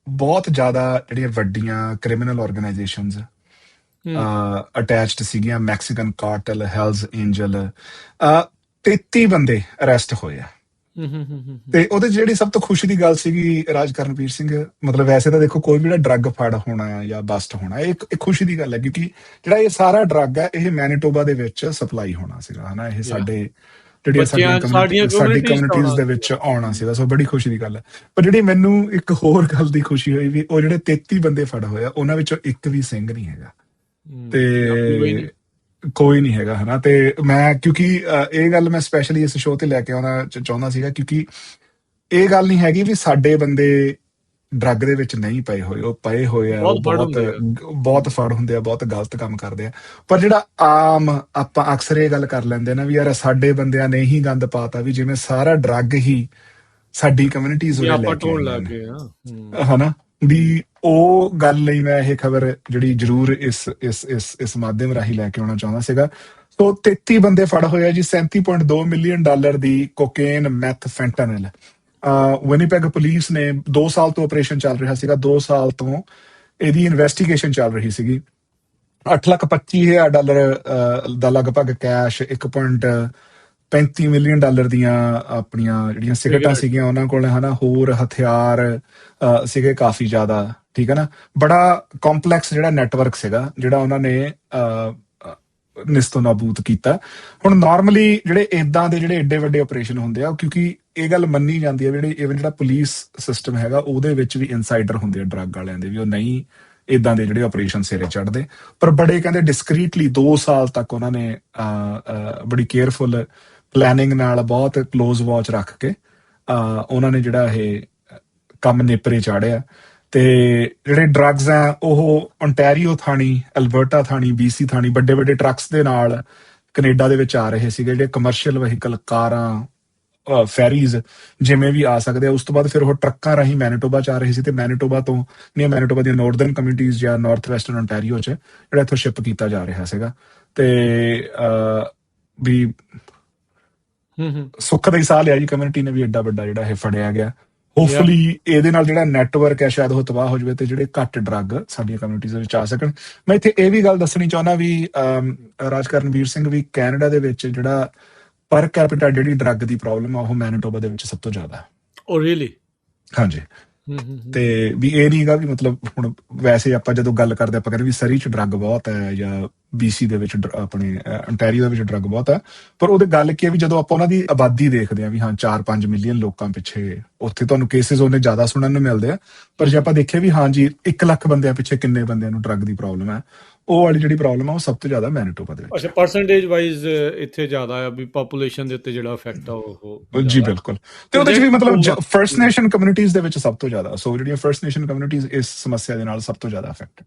ਬਹੁਤ ਜ਼ਿਆਦਾ ਜਿਹੜੀਆਂ ਵੱਡੀਆਂ ਕ੍ਰਿਮੀਨਲ ਆਰਗੇਨਾਈਜੇਸ਼ਨਸ ਅਟੈਚਡ ਸੀਗੀਆਂ। ਮੈਕਸੀਕਨ ਕਾਰਟਲ, ਹੈਲਜ਼ ਐਂਜਲ, 33 ਬੰਦੇ ਅਰੈਸਟ ਹੋਏ ਆ। ਤੇ ਉਹਦੇ ਜਿਹੜੀ ਸਭ ਤੋਂ ਖੁਸ਼ੀ ਦੀ ਗੱਲ ਸੀਗੀ, ਰਾਜਕਰਨਵੀਰ ਸਿੰਘ, ਮਤਲਬ ਵੈਸੇ ਤਾਂ ਦੇਖੋ ਕੋਈ ਵੀ ਜਿਹੜਾ ਡਰੱਗ ਫੜ ਹੋਣਾ ਜਾਂ ਬਸਟ ਹੋਣਾ, ਇਹ ਇੱਕ ਖੁਸ਼ੀ ਦੀ ਗੱਲ ਹੈ, ਕਿਉਂਕਿ ਜਿਹੜਾ ਇਹ ਸਾਰਾ ਡਰੱਗ ਹੈ, ਇਹ ਮੈਨੀਟੋਬਾ ਦੇ ਵਿੱਚ ਸਪਲਾਈ ਹੋਣਾ ਸੀਗਾ, ਹਨਾ। ਇਹ ਜਿਹੜੀਆਂ ਸਾਡੀ ਕਮਿਊਨਿਟੀਜ਼ ਦੇ ਵਿੱਚ ਆਉਣਾ ਸੀਗਾ। ਸੋ ਬੜੀ ਖੁਸ਼ੀ ਦੀ ਗੱਲ ਹੈ। ਪਰ ਜਿਹੜੀ ਮੈਨੂੰ ਇੱਕ ਹੋਰ ਗੱਲ ਦੀ ਖੁਸ਼ੀ ਹੋਈ, ਵੀ ਉਹ ਜਿਹੜੇ 33 ਬੰਦੇ ਫੜ ਹੋਏ ਆ, ਉਹਨਾਂ ਵਿੱਚੋਂ ਇੱਕ ਵੀ ਸਿੰਘ ਨਹੀਂ ਹੈਗਾ, ਤੇ ਕੋਈ ਨਹੀਂ ਹੈਗਾ, ਹਨਾ। ਤੇ ਮੈਂ ਕਿਉਂਕਿ ਇਹ ਗੱਲ ਮੈਂ ਸਪੈਸ਼ਲੀ ਇਸ ਸ਼ੋਅ ਤੇ ਲੈ ਕੇ ਆਉਣਾ ਚਾਹੁੰਦਾ ਸੀਗਾ, ਕਿਉਂਕਿ ਇਹ ਗੱਲ ਨਹੀਂ ਹੈਗੀ ਵੀ ਸਾਡੇ ਬੰਦੇ ਡਰੱਗ ਦੇ ਵਿੱਚ ਨਹੀਂ ਪਏ ਹੋਏ, ਉਹ ਪਏ ਹੋਏ ਆ, ਉਹ ਬਹੁਤ ਫੜ ਹੁੰਦੇ ਆ, ਬਹੁਤ ਗਲਤ ਕੰਮ ਕਰਦੇ ਆ। ਪਰ ਜਿਹੜਾ ਆਮ ਆਪਾਂ ਅਕਸਰ ਇਹ ਗੱਲ ਕਰ ਲੈਂਦੇ ਨਾ, ਵੀ ਯਾਰ ਸਾਡੇ ਬੰਦਿਆਂ ਨੇ ਹੀ ਗੰਦ ਪਾਤਾ, ਵੀ ਜਿਵੇਂ ਸਾਰਾ ਡਰੱਗ ਹੀ ਸਾਡੀ ਕਮਿਊਨਿਟੀਜ਼ ਉਰੇ ਲੈ ਕੇ ਆਈਆਂ ਨੇ, ਹਨਾ। ਵੀ ਉਹ ਗੱਲ ਲਈ ਮੈਂ ਇਹ ਖਬਰ ਜਿਹੜੀ ਜ਼ਰੂਰ ਇਸ ਮਾਧਿਅਮ ਰਾਹੀਂ ਲੈ ਕੇ ਆਉਣਾ ਚਾਹੁੰਦਾ ਸੀਗਾ। ਸੋ 33 ਬੰਦੇ ਫੜ ਹੋਏ ਆ ਜੀ। $37.2 ਮਿਲੀਅਨ ਦੀ cocaine, math, fentanyl. Winnipeg police ਨੇ 2 ਸਾਲ ਤੋਂ ਆਪਰੇਸ਼ਨ ਚੱਲ ਰਿਹਾ ਸੀਗਾ, 2 ਸਾਲ ਤੋਂ ਇਹਦੀ ਇਨਵੈਸਟੀਗੇਸ਼ਨ ਚੱਲ ਰਹੀ ਸੀਗੀ। $8,25,000 ਦਾ ਲਗਭਗ ਕੈਸ਼, $1.35 ਮਿਲੀਅਨ ਦੀਆਂ ਆਪਣੀਆਂ ਜਿਹੜੀਆਂ ਸਿਗਰਟਾਂ ਸੀਗੀਆਂ ਉਹਨਾਂ ਕੋਲ, ਹਨਾ। ਹੋਰ ਹਥਿਆਰ ਸੀਗੇ ਕਾਫੀ ਜ਼ਿਆਦਾ, ਠੀਕ ਹੈ ਨਾ। ਬੜਾ ਕੰਪਲੈਕਸ ਜਿਹੜਾ ਨੈਟਵਰਕ ਸੀਗਾ, ਜਿਹੜਾ ਉਹਨਾਂ ਨੇ ਨਿਸਤੋ ਨਾਬੂਦ ਕੀਤਾ। ਹੁਣ ਨਾਰਮਲੀ ਜਿਹੜੇ ਇਦਾਂ ਦੇ ਜਿਹੜੇ ਏਡੇ ਵੱਡੇ ਆਪਰੇਸ਼ਨ ਹੁੰਦੇ ਆ, ਕਿਉਂਕਿ ਇਹ ਗੱਲ ਮੰਨੀ ਜਾਂਦੀ ਹੈ ਵੀ ਜਿਹੜਾ ਪੁਲਿਸ ਸਿਸਟਮ ਹੈਗਾ, ਉਹਦੇ ਵਿੱਚ ਵੀ ਇਨਸਾਈਡਰ ਹੁੰਦੇ ਆ ਡਰੱਗ ਵਾਲਿਆਂ ਦੇ, ਵੀ ਉਹ ਨਹੀਂ ਇਦਾਂ ਦੇ ਜਿਹੜੇ ਆਪਰੇਸ਼ਨ ਸਿਰੇ ਚੜ੍ਹਦੇ। ਪਰ ਬੜੇ ਕਹਿੰਦੇ ਡਿਸਕਰੀਟਲੀ 2 ਸਾਲ ਤੱਕ ਉਹਨਾਂ ਨੇ ਬੜੀ ਕੇਅਰਫੁਲ ਪਲੈਨਿੰਗ ਨਾਲ, ਬਹੁਤ ਕਲੋਜ਼ ਵਾਚ ਰੱਖ ਕੇ ਉਹਨਾਂ ਨੇ ਜਿਹੜਾ ਇਹ ਕੰਮ ਨੇਪਰੇ ਚਾੜਿਆ। ਤੇ ਜਿਹੜੇ ਡਰੱਗਸ ਆ, ਉਹ ਓਨਟਾਰੀਓ ਥਾਣੀ, ਅਲਬਰਟਾ ਥਾਣੀ, BC ਥਾਣੀ, ਵੱਡੇ ਵੱਡੇ ਟਰੱਕਸ ਦੇ ਨਾਲ ਕੈਨੇਡਾ ਦੇ ਵਿੱਚ ਆ ਰਹੇ ਸੀਗੇ। ਜਿਹੜੇ ਕਮਰਸ਼ੀਅਲ ਵਹੀਕਲ, ਕਾਰਾਂ, ਫੈਰੀਜ਼ ਜਿਵੇਂ ਵੀ ਆ ਸਕਦੇ ਆ। ਉਸ ਤੋਂ ਬਾਅਦ ਫਿਰ ਉਹ ਟਰੱਕਾਂ ਰਾਹੀਂ ਮੈਨੀਟੋਬਾ 'ਚ ਆ ਰਹੇ ਸੀ, ਤੇ ਮੈਨੀਟੋਬਾ ਦੀਆਂ ਨਾਰਦਰਨ ਕਮਿਊਨਿਟੀਜ਼ ਜਾਂ ਨਾਰਥ ਵੈਸਟਰਨ ਓਨਟਾਰੀਓ 'ਚ ਜਿਹੜਾ ਇੱਥੋਂ ਸ਼ਿਪ ਕੀਤਾ ਜਾ ਰਿਹਾ ਸੀਗਾ। ਤੇ ਵੀ ਸੁੱਖ ਦਾ ਹੀ ਸਾਹ ਲਿਆ ਜੀ ਕਮਿਊਨਿਟੀ ਨੇ, ਵੀ ਏਡਾ ਵੱਡਾ ਜਿਹੜਾ ਇਹ ਫੜਿਆ ਗਿਆ। ਹੋਪਫੁਲੀ ਇਹਦੇ ਨਾਲ ਜਿਹੜਾ ਨੈਟਵਰਕ ਹੈ ਸ਼ਾਇਦ ਉਹ ਤਬਾਹ ਹੋ ਜਾਵੇ, ਤੇ ਜਿਹੜੇ ਘੱਟ ਡਰੱਗ ਸਾਡੀਆਂ ਕਮਿਊਨਿਟੀਜ਼ ਦੇ ਵਿੱਚ ਆ ਸਕਣ। ਮੈਂ ਇੱਥੇ ਇਹ ਵੀ ਗੱਲ ਦੱਸਣੀ ਚਾਹੁੰਦਾ ਵੀ ਰਾਜਕਰਨਵੀਰ ਸਿੰਘ, ਵੀ ਕੈਨੇਡਾ ਦੇ ਵਿੱਚ ਜਿਹੜਾ ਪਰ ਕੈਪੀਟਾ ਜਿਹੜੀ ਡਰੱਗ ਦੀ ਪ੍ਰੋਬਲਮ ਆ, ਉਹ ਮੈਨੀਟੋਬਾ ਦੇ ਵਿੱਚ ਸਭ ਤੋਂ ਜ਼ਿਆਦਾ। ਓ ਰੀਅਲੀ? ਹਾਂਜੀ। ਤੇ ਵੀ ਇਹ ਨਹੀਂਗਾ ਵੀ ਮਤਲਬ ਹੁਣ ਵੈਸੇ ਆਪਾਂ ਜਦੋਂ ਗੱਲ ਕਰਦੇ ਆਪਾਂ ਕਹਿੰਦੇ ਵੀ ਸਰੀ 'ਚ ਡਰੱਗ ਬਹੁਤ ਹੈ, ਜਾਂ BC ਦੇ ਵਿੱਚ ਆਪਣੇ ਓਨਟਾਰੀਓ ਦੇ ਵਿੱਚ ਡਰੱਗ ਬਹੁਤ ਹੈ। ਪਰ ਉਹਦੇ ਗੱਲ ਕੀ ਹੈ ਵੀ ਜਦੋਂ ਆਪਾਂ ਉਹਨਾਂ ਦੀ ਆਬਾਦੀ ਦੇਖਦੇ ਹਾਂ, ਵੀ ਹਾਂ 4-5 ਮਿਲੀਅਨ ਲੋਕਾਂ ਪਿੱਛੇ, ਉੱਥੇ ਤੁਹਾਨੂੰ ਕੇਸਿਸ ਉਹਨੇ ਜ਼ਿਆਦਾ ਸੁਣਨ ਨੂੰ ਮਿਲਦੇ ਆ। ਪਰ ਜੇ ਆਪਾਂ ਦੇਖੀਏ ਵੀ ਹਾਂਜੀ 1 ਲੱਖ ਬੰਦਿਆਂ ਪਿੱਛੇ ਕਿੰਨੇ ਬੰਦਿਆਂ ਨੂੰ ਡਰੱਗ ਦੀ ਪ੍ਰੋਬਲਮ ਹੈ, ਉਹ ਵਾਲੀ ਜਿਹੜੀ ਪ੍ਰੋਬਲਮ ਆ ਉਹ ਸਭ ਤੋਂ ਜ਼ਿਆਦਾ ਮੈਨੀਟੋਬਾ ਦੇ ਵਿੱਚ। ਅੱਛਾ, ਪਰਸੈਂਟੇਜ ਵਾਈਜ਼ ਇੱਥੇ ਜ਼ਿਆਦਾ ਆ, ਵੀ ਪੋਪੂਲੇਸ਼ਨ ਦੇ ਉੱਤੇ ਜਿਹੜਾ ਇਫੈਕਟ ਆ ਉਹ ਜੀ ਬਿਲਕੁਲ। ਤੇ ਉਹਦੇ 'ਚ ਵੀ ਮਤਲਬ ਫਰਸਟ ਨੇਸ਼ਨ ਕਮਿਊਨਿਟੀਜ਼ ਦੇ ਵਿੱਚ ਸਭ ਤੋਂ ਜ਼ਿਆਦਾ। ਸੋ ਜਿਹੜੀਆਂ ਫਰਸਟ ਨੇਸ਼ਨ ਕਮਿਊਨਿਟੀਜ਼ ਇਸ ਸਮੱਸਿਆ ਦੇ ਨਾਲ ਸਭ ਤੋਂ ਜ਼ਿਆਦਾ ਅਫੈਕਟਡ।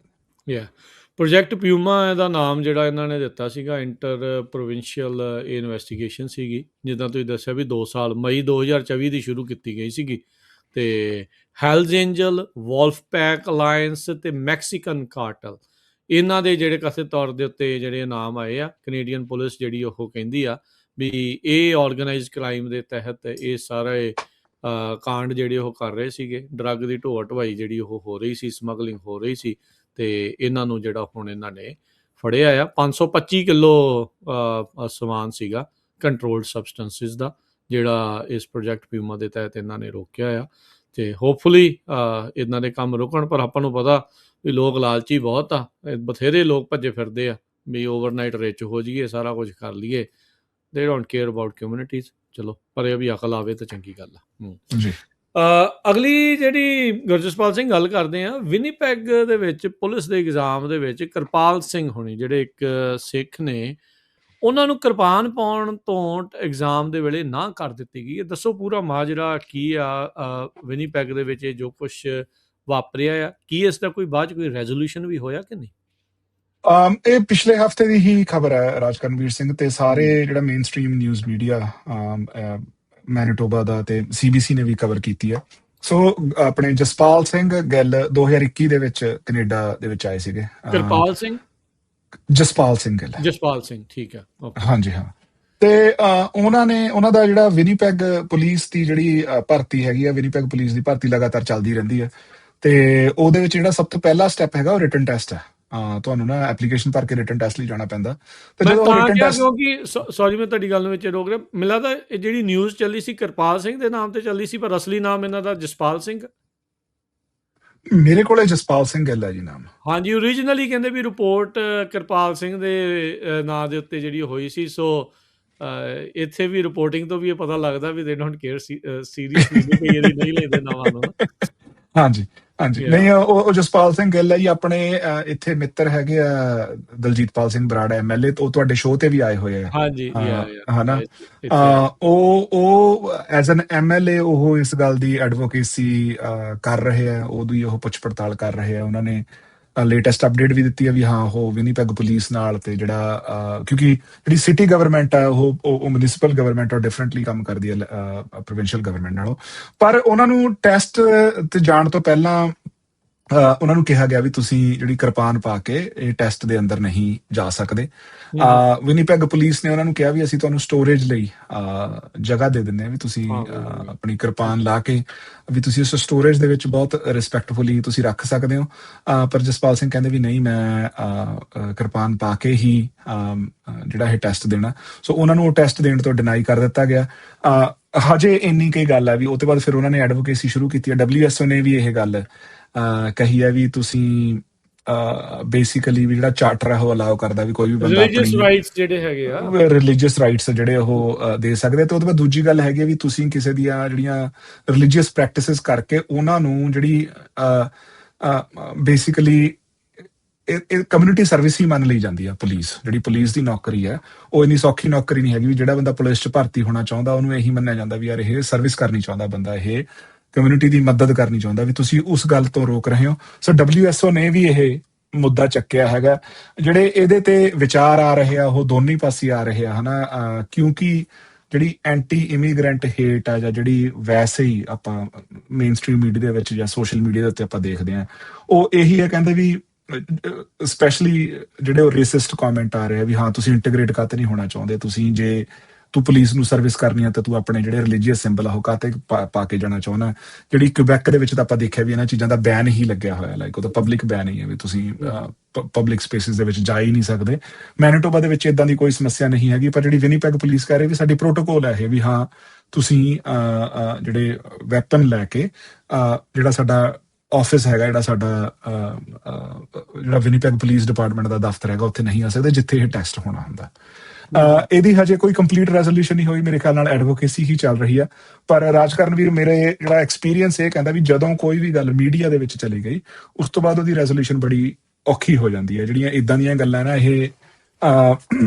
ਪ੍ਰੋਜੈਕਟ ਪਿਊਮਾ ਦਾ ਨਾਮ ਜਿਹੜਾ ਇਹਨਾਂ ਨੇ ਦਿੱਤਾ ਸੀਗਾ, ਇੰਟਰ ਪ੍ਰੋਵਿੰਸ਼ੀਅਲ ਇਨਵੈਸਟੀਗੇਸ਼ਨ ਸੀਗੀ, ਜਿੱਦਾਂ ਤੁਸੀਂ ਦੱਸਿਆ ਵੀ 2 ਸਾਲ ਮਈ 2024 ਦੀ ਸ਼ੁਰੂ ਕੀਤੀ ਗਈ ਸੀਗੀ। ਅਤੇ ਹੈਲਜ਼ ਐਂਜਲ, ਵੋਲਫ ਪੈਕ ਅਲਾਇੰਸ ਅਤੇ ਮੈਕਸੀਕਨ ਕਾਰਟਲ, ਇਹਨਾਂ ਦੇ ਜਿਹੜੇ ਕਥਿਤ ਤੌਰ ਦੇ ਉੱਤੇ ਜਿਹੜੇ ਨਾਮ ਆਏ ਆ। ਕੈਨੇਡੀਅਨ ਪੁਲਿਸ ਜਿਹੜੀ ਉਹ ਕਹਿੰਦੀ ਆ ਵੀ ਇਹ ਆਰਗੇਨਾਈਜ਼ਡ ਕ੍ਰਾਈਮ ਦੇ ਤਹਿਤ ਇਹ ਸਾਰੇ ਕਾਂਡ ਜਿਹੜੇ ਉਹ ਕਰ ਰਹੇ ਸੀਗੇ। ਡਰੱਗ ਦੀ ਢੋਆ ਢਵਾਈ ਜਿਹੜੀ ਉਹ ਹੋ ਰਹੀ ਸੀ, ਸਮਗਲਿੰਗ ਹੋ ਰਹੀ ਸੀ, ਅਤੇ ਇਹਨਾਂ ਨੂੰ ਜਿਹੜਾ ਹੁਣ ਇਹਨਾਂ ਨੇ ਫੜਿਆ ਆ। 525 ਕਿਲੋ ਸਮਾਨ ਸੀਗਾ ਕੰਟਰੋਲਡ ਸਬਸਟੈਂਸਿਸ ਦਾ, ਜਿਹੜਾ ਇਸ ਪ੍ਰੋਜੈਕਟ ਪਿਊਮਾ ਦੇ ਤਹਿਤ ਇਹਨਾਂ ਨੇ ਰੋਕਿਆ ਆ। ਅਤੇ ਹੋਪਫੁਲੀ ਇਹਨਾਂ ਦੇ ਕੰਮ ਰੁਕਣ, ਪਰ ਆਪਾਂ ਨੂੰ ਪਤਾ ਵੀ ਲੋਕ ਲਾਲਚੀ ਬਹੁਤ ਆ। ਬਥੇਰੇ ਲੋਕ ਭੱਜੇ ਫਿਰਦੇ ਆ ਵੀ ਓਵਰਨਾਈਟ ਰਿਚ ਹੋ ਜਾਈਏ, ਸਾਰਾ ਕੁਝ ਕਰ ਲਈਏ। ਦੇ ਡੋਂਟ ਕੇਅਰ ਅਬਾਊਟ ਕਮਿਊਨਿਟੀਜ਼। ਚਲੋ, ਪਰ ਇਹ ਵੀ ਅਕਲ ਆਵੇ ਤਾਂ ਚੰਗੀ ਗੱਲ ਆ। ਜੀ। ਅਗਲੀ ਜਿਹੜੀ ਗੁਰਜਸਪਾਲ ਸਿੰਘ ਗੱਲ ਕਰਦੇ ਆ, ਵਿਨੀਪੈਗ ਦੇ ਵਿੱਚ ਪੁਲਿਸ ਦੇ ਇਗਜ਼ਾਮ ਦੇ ਵਿੱਚ ਕਿਰਪਾਲ ਸਿੰਘ ਹੋਣੀ ਜਿਹੜੇ ਇੱਕ ਸਿੱਖ ਨੇ, ਉਹਨਾਂ ਨੂੰ ਕਿਰਪਾਨ ਪਾਉਣ ਤੋਂ ਐਗਜ਼ਾਮ ਦੇ ਵੇਲੇ ਨਾ ਕਰ ਦਿੱਤੀ ਗਈ। ਇਹ ਦੱਸੋ ਪੂਰਾ ਮਾਜਰਾ ਕੀ ਆ ਵਿਨੀਪੈਗ ਦੇ ਵਿੱਚ, ਇਹ ਜੋ ਕੁਛ ਵਾਪਰਿਆ ਆ, ਕੀ ਇਸ ਦਾ ਕੋਈ ਬਾਅਦ 'ਚ ਕੋਈ ਰੈਜ਼ੋਲੂਸ਼ਨ ਵੀ ਹੋਇਆ ਕਿ ਨਹੀਂ? ਇਹ ਪਿਛਲੇ ਹਫਤੇ ਦੀ ਹੀ ਖਬਰ ਹੈ ਰਾਜਕਰਨਵੀਰ ਸਿੰਘ, ਤੇ ਸਾਰੇ ਜਿਹੜਾ mainstream news media Manitoba ਦਾ ਤੇ CBC ਨੇ ਵੀ ਕਵਰ ਕੀਤੀ ਹੈ। ਸੋ ਆਪਣੇ ਜਸਪਾਲ ਸਿੰਘ ਗਿੱਲ 2021 ਦੇ ਵਿੱਚ ਕੈਨੇਡਾ ਦੇ ਵਿੱਚ ਆਏ ਸੀਗੇ। ਕਿਰਪਾਲ ਸਿੰਘ, ਜਸਪਾਲ ਸਿੰਘ ਗਿੱਲ, ਜਸਪਾਲ ਸਿੰਘ, ਠੀਕ ਹੈ। ਹਾਂਜੀ ਹਾਂ। ਤੇ ਉਹਨਾਂ ਦਾ ਜਿਹੜਾ ਵਿਨੀਪੈਗ ਪੁਲਿਸ ਦੀ ਜਿਹੜੀ ਭਰਤੀ ਹੈਗੀ ਆ, ਵਿਨੀਪੈਗ ਪੁਲਿਸ ਦੀ ਭਰਤੀ ਲਗਾਤਾਰ ਚੱਲਦੀ ਰਹਿੰਦੀ ਹੈ, ਤੇ ਉਹਦੇ ਵਿੱਚ ਜਿਹੜਾ ਸਭ ਤੋਂ ਪਹਿਲਾ ਸਟੈਪ ਹੈਗਾ ਉਹ ਰਿਟਨ ਟੈਸਟ ਹੈ। ਤੁਹਾਨੂੰ ਨਾ ਐਪਲੀਕੇਸ਼ਨ ਭਰ ਕੇ ਰਿਟਨ ਟੈਸਟ ਲਈ ਜਾਣਾ ਪੈਂਦਾ। ਤੇ ਜਦੋਂ ਰਿਟਨ ਟੈਸਟ, ਕਿਉਂਕਿ ਸੌਰੀ ਮੈਂ ਤੁਹਾਡੀ ਗੱਲ ਵਿੱਚ ਰੋਕ ਰਿਹਾ, ਮੈਨੂੰ ਲੱਗਦਾ ਇਹ ਜਿਹੜੀ ਨਿਊਜ਼ ਚੱਲੀ ਸੀ ਕਿਰਪਾਲ ਸਿੰਘ ਦੇ ਨਾਮ ਤੇ ਚੱਲੀ ਸੀ, ਪਰ ਅਸਲੀ ਨਾਮ ਇਹਨਾਂ ਦਾ ਜਸਪਾਲ ਸਿੰਘ। ਮੇਰੇ ਕੋਲੇ ਜਸਪਾਲ ਸਿੰਘ ਗਿੱਲ ਹੈ ਜੀ ਨਾਮ। ਹਾਂਜੀ, ਓਰੀਜਨਲੀ ਕਹਿੰਦੇ ਵੀ ਰਿਪੋਰਟ ਕਿਰਪਾਲ ਸਿੰਘ ਦੇ ਨਾਂ ਦੇ ਉੱਤੇ ਜਿਹੜੀ ਹੋਈ ਸੀ। ਸੋ ਇੱਥੇ ਵੀ ਰਿਪੋਰਟਿੰਗ ਤੋਂ ਵੀ ਇਹ ਪਤਾ ਲੱਗਦਾ ਵੀ ਦੇ ਡੋਂਟ ਕੇਅਰ ਸੀਰੀਅਸਲੀ, ਨਹੀਂ ਲੈਂਦੇ ਨਾਵਾਂ ਨੂੰ। ਹਾਂਜੀ ਹਾਂਜੀ, ਨਹੀਂ ਉਹ ਜਸਪਾਲ ਸਿੰਘ ਗਿੱਲ ਹੈ ਜੀ। ਆਪਣੇ ਇੱਥੇ ਮਿੱਤਰ ਹੈਗੇ ਆ ਦਲਜੀਤਪਾਲ ਸਿੰਘ ਬਰਾੜ MLA, ਉਹ ਤੁਹਾਡੇ ਸ਼ੋਅ ਤੇ ਵੀ ਆਏ ਹੋਏ ਆ। ਹਾਂਜੀ, ਹਨਾ। ਉਹ ਐਜ਼ ਐਨ MLA ਉਹ ਇਸ ਗੱਲ ਦੀ ਐਡਵੋਕੇਸੀ ਕਰ ਰਹੇ ਆ, ਉਹਦੀ ਉਹ ਪੁੱਛ ਪੜਤਾਲ ਕਰ ਰਹੇ ਆ। ਉਹਨਾਂ ਨੇ ਲੇਟੈਸਟ ਅਪਡੇਟ ਵੀ ਦਿੱਤੀ ਹੈ ਵੀ ਹਾਂ ਉਹ ਵਿਨੀਪੈਗ ਪੁਲਿਸ ਨਾਲ, ਤੇ ਜਿਹੜਾ ਕਿਉਂਕਿ ਜਿਹੜੀ ਸਿਟੀ ਗਵਰਨਮੈਂਟ ਆ ਉਹ ਮਿਊਨਿਸਪਲ ਗਵਰਨਮੈਂਟ ਉਹ ਡਿਫਰੈਂਟਲੀ ਕੰਮ ਕਰਦੀ ਹੈ ਪ੍ਰੋਵਿੰਸ਼ੀਅਲ ਗਵਰਨਮੈਂਟ ਨਾਲੋਂ। ਪਰ ਉਹਨਾਂ ਨੂੰ ਟੈਸਟ ਤੇ ਜਾਣ ਤੋਂ ਪਹਿਲਾਂ ਉਹਨਾਂ ਨੂੰ ਕਿਹਾ ਗਿਆ ਵੀ ਤੁਸੀਂ ਜਿਹੜੀ ਕਿਰਪਾਨ ਪਾ ਕੇ ਇਹ ਟੈਸਟ ਦੇ ਅੰਦਰ ਨਹੀਂ ਜਾ ਸਕਦੇ। ਵਿਨੀਪੈਗ ਪੁਲਿਸ ਨੇ ਉਹਨਾਂ ਨੂੰ ਕਿਹਾ ਵੀ ਅਸੀਂ ਤੁਹਾਨੂੰ ਸਟੋਰੇਜ ਲਈ ਜਗ੍ਹਾ ਦੇ ਦਿੰਦੇ ਹਾਂ, ਵੀ ਤੁਸੀਂ ਆਪਣੀ ਕਿਰਪਾਨ ਲਾ ਕੇ ਵੀ ਤੁਸੀਂ ਉਸ ਸਟੋਰੇਜ ਦੇ ਵਿੱਚ ਬਹੁਤ ਰਿਸਪੈਕਟਫੁਲੀ ਤੁਸੀਂ ਰੱਖ ਸਕਦੇ ਹੋ। ਪਰ ਜਸਪਾਲ ਸਿੰਘ ਕਹਿੰਦੇ ਵੀ ਨਹੀਂ, ਮੈਂ ਕਿਰਪਾਨ ਪਾ ਕੇ ਹੀ ਜਿਹੜਾ ਇਹ ਟੈਸਟ ਦੇਣਾ। ਸੋ ਉਹਨਾਂ ਨੂੰ ਉਹ ਟੈਸਟ ਦੇਣ ਤੋਂ ਡਿਨਾਈ ਕਰ ਦਿੱਤਾ ਗਿਆ। ਹਜੇ ਇੰਨੀ ਕਈ ਗੱਲ ਹੈ ਵੀ ਉਹ ਤੋਂ ਬਾਅਦ ਫਿਰ ਉਹਨਾਂ ਨੇ ਐਡਵੋਕੇਸੀ ਸ਼ੁਰੂ ਕੀਤੀ ਹੈ। WSO ਨੇ ਵੀ ਇਹ ਗੱਲ ਕਹੀ ਹੈ ਵੀ ਤੁਸੀਂ ਬੇਸਿਕਲੀ ਵੀ ਜਿਹੜਾ ਚਾਰਟਰ ਹੈ ਉਹ ਅਲਾਓ ਕਰਦਾ ਵੀ ਕੋਈ ਵੀ ਬੰਦਾ ਰਿਲੀਜੀਅਸ ਰਾਈਟਸ ਜਿਹੜੇ ਹੈਗੇ ਆ, ਰਿਲੀਜੀਅਸ ਰਾਈਟਸ ਜਿਹੜੇ ਉਹ ਦੇ ਸਕਦੇ। ਤੇ ਉਹਦੇ ਬਾਅਦ ਦੂਜੀ ਗੱਲ ਹੈਗੀ ਵੀ ਤੁਸੀਂ ਕਿਸੇ ਦੀਆਂ ਜਿਹੜੀਆਂ ਰਿਲੀਜੀਅਸ ਪ੍ਰੈਕਟਿਸਿਸ ਕਰਕੇ ਉਹਨਾਂ ਨੂੰ ਜਿਹੜੀ ਬੇਸਿਕਲੀ ਇਹ ਕਮਿਊਨਿਟੀ ਸਰਵਿਸ ਹੀ ਮੰਨ ਲਈ ਜਾਂਦੀ ਆ। ਜਿਹੜੀ ਪੁਲਿਸ ਦੀ ਨੌਕਰੀ ਹੈ ਉਹ ਇੰਨੀ ਸੌਖੀ ਨੌਕਰੀ ਨਹੀਂ ਹੈਗੀ ਵੀ ਜਿਹੜਾ ਬੰਦਾ ਪੁਲਿਸ 'ਚ ਭਰਤੀ ਹੋਣਾ ਚਾਹੁੰਦਾ ਉਹਨੂੰ ਇਹੀ ਮੰਨਿਆ ਜਾਂਦਾ ਵੀ ਯਾਰ ਇਹ ਸਰਵਿਸ ਕਰਨੀ ਚਾਹੁੰਦਾ ਬੰਦਾ, ਇਹ ਕਮਿਊਨਿਟੀ ਦੀ ਮਦਦ ਕਰਨੀ ਚਾਹੁੰਦਾ, ਵੀ ਤੁਸੀਂ ਉਸ ਗੱਲ ਤੋਂ ਰੋਕ ਰਹੇ ਹੋ। ਸੋ WSO ਨੇ ਵੀ ਇਹ ਮੁੱਦਾ ਚੱਕਿਆ ਹੈਗਾ। ਜਿਹੜੇ ਇਹਦੇ ਤੇ ਵਿਚਾਰ ਆ ਰਹੇ ਆ ਉਹ ਦੋਨੇ ਪਾਸੇ ਆ ਰਹੇ ਆ, ਹਨਾ। ਕਿਉਂਕਿ ਜਿਹੜੀ ਐਂਟੀ ਇਮੀਗ੍ਰੈਂਟ ਹੇਟ ਆ, ਜਾਂ ਜਿਹੜੀ ਵੈਸੇ ਹੀ ਆਪਾਂ ਮੇਨ ਸਟ੍ਰੀਮ ਮੀਡੀਆ ਦੇ ਵਿੱਚ ਜਾਂ ਸੋਸ਼ਲ ਮੀਡੀਆ ਦੇ ਉੱਤੇ ਆਪਾਂ ਦੇਖਦੇ ਹਾਂ, ਉਹ ਇਹੀ ਹੈ, ਕਹਿੰਦੇ ਵੀ ਸਪੈਸ਼ਲੀ ਜਿਹੜੇ ਉਹ ਰੇਸਿਸਟ ਕਮੈਂਟ ਆ ਰਹੇ ਆ ਵੀ ਹਾਂ ਤੁਸੀਂ ਇੰਟੀਗ੍ਰੇਟ ਕਾਤੇ ਨਹੀਂ ਹੋਣਾ ਚਾਹੁੰਦੇ, ਤੁਸੀਂ ਜੇ ਤੂੰ ਪੁਲਿਸ ਨੂੰ ਸਰਵਿਸ ਕਰਨੀ ਆ ਤਾਂ ਤੂੰ ਆਪਣੇ ਜਿਹੜੇ ਰਿਲੀਜੀਅਸ ਸਿੰਬਲ ਆ ਉਹ ਕਾਤੇ ਪਾ ਕੇ ਜਾਣਾ ਚਾਹੁੰਦਾ। ਜਿਹੜੀ ਕਿਊਬੈਕ ਦੇ ਵਿੱਚ ਤਾਂ ਆਪਾਂ ਦੇਖਿਆ ਵੀ ਇਹਨਾਂ ਚੀਜ਼ਾਂ ਦਾ ਬੈਨ ਹੀ ਲੱਗਿਆ ਹੋਇਆ, ਲਾਈਕ ਉਹ ਤਾਂ ਪਬਲਿਕ ਬੈਨ ਹੀ ਹੈ ਵੀ ਤੁਸੀਂ ਪਬਲਿਕ ਸਪੇਸਿਸ ਦੇ ਵਿੱਚ ਜਾ ਹੀ ਨਹੀਂ ਸਕਦੇ। ਮੈਨੀਟੋਬਾ ਦੇ ਵਿੱਚ ਇਦਾਂ ਦੀ ਕੋਈ ਸਮੱਸਿਆ ਨਹੀਂ ਹੈਗੀ, ਪਰ ਜਿਹੜੀ ਵਿਨੀਪੈਗ ਪੁਲਿਸ ਕਹਿ ਰਹੀ ਵੀ ਸਾਡੀ ਪ੍ਰੋਟੋਕੋਲ ਹੈ ਇਹ ਵੀ ਹਾਂ ਤੁਸੀਂ ਜਿਹੜੇ ਵੈਪਨ ਲੈ ਕੇ ਜਿਹੜਾ ਸਾਡਾ ਆਫਿਸ ਹੈਗਾ, ਜਿਹੜਾ ਸਾਡਾ ਜਿਹੜਾ ਵਿਨੀਪੈਗ ਪੁਲਿਸ ਡਿਪਾਰਟਮੈਂਟ ਦਾ ਦਫ਼ਤਰ ਹੈਗਾ ਉੱਥੇ ਨਹੀਂ ਆ ਸਕਦੇ ਜਿੱਥੇ ਇਹ ਟੈਸਟ ਹੋਣਾ ਹੁੰਦਾ। ਇਹਦੀ ਹਜੇ ਕੋਈ ਕੰਪਲੀਟ ਰੈਜ਼ੋਲੂਸ਼ਨ ਨਹੀਂ ਹੋਈ, ਮੇਰੇ ਖਿਆਲ ਨਾਲ ਐਡਵੋਕੇਸੀ ਹੀ ਚੱਲ ਰਹੀ ਆ। ਪਰ ਰਾਜਕਰਨਵੀਰ, ਮੇਰੇ ਜਿਹੜਾ ਐਕਸਪੀਰੀਅੰਸ ਇਹ ਕਹਿੰਦਾ ਵੀ ਜਦੋਂ ਕੋਈ ਵੀ ਗੱਲ ਮੀਡੀਆ ਦੇ ਵਿੱਚ ਚਲੀ ਗਈ ਉਸ ਤੋਂ ਬਾਅਦ ਉਹਦੀ ਰੈਜ਼ੋਲੂਸ਼ਨ ਬੜੀ ਔਖੀ ਹੋ ਜਾਂਦੀ ਹੈ। ਜਿਹੜੀਆਂ ਇਦਾਂ ਦੀਆਂ ਗੱਲਾਂ ਨਾ ਇਹ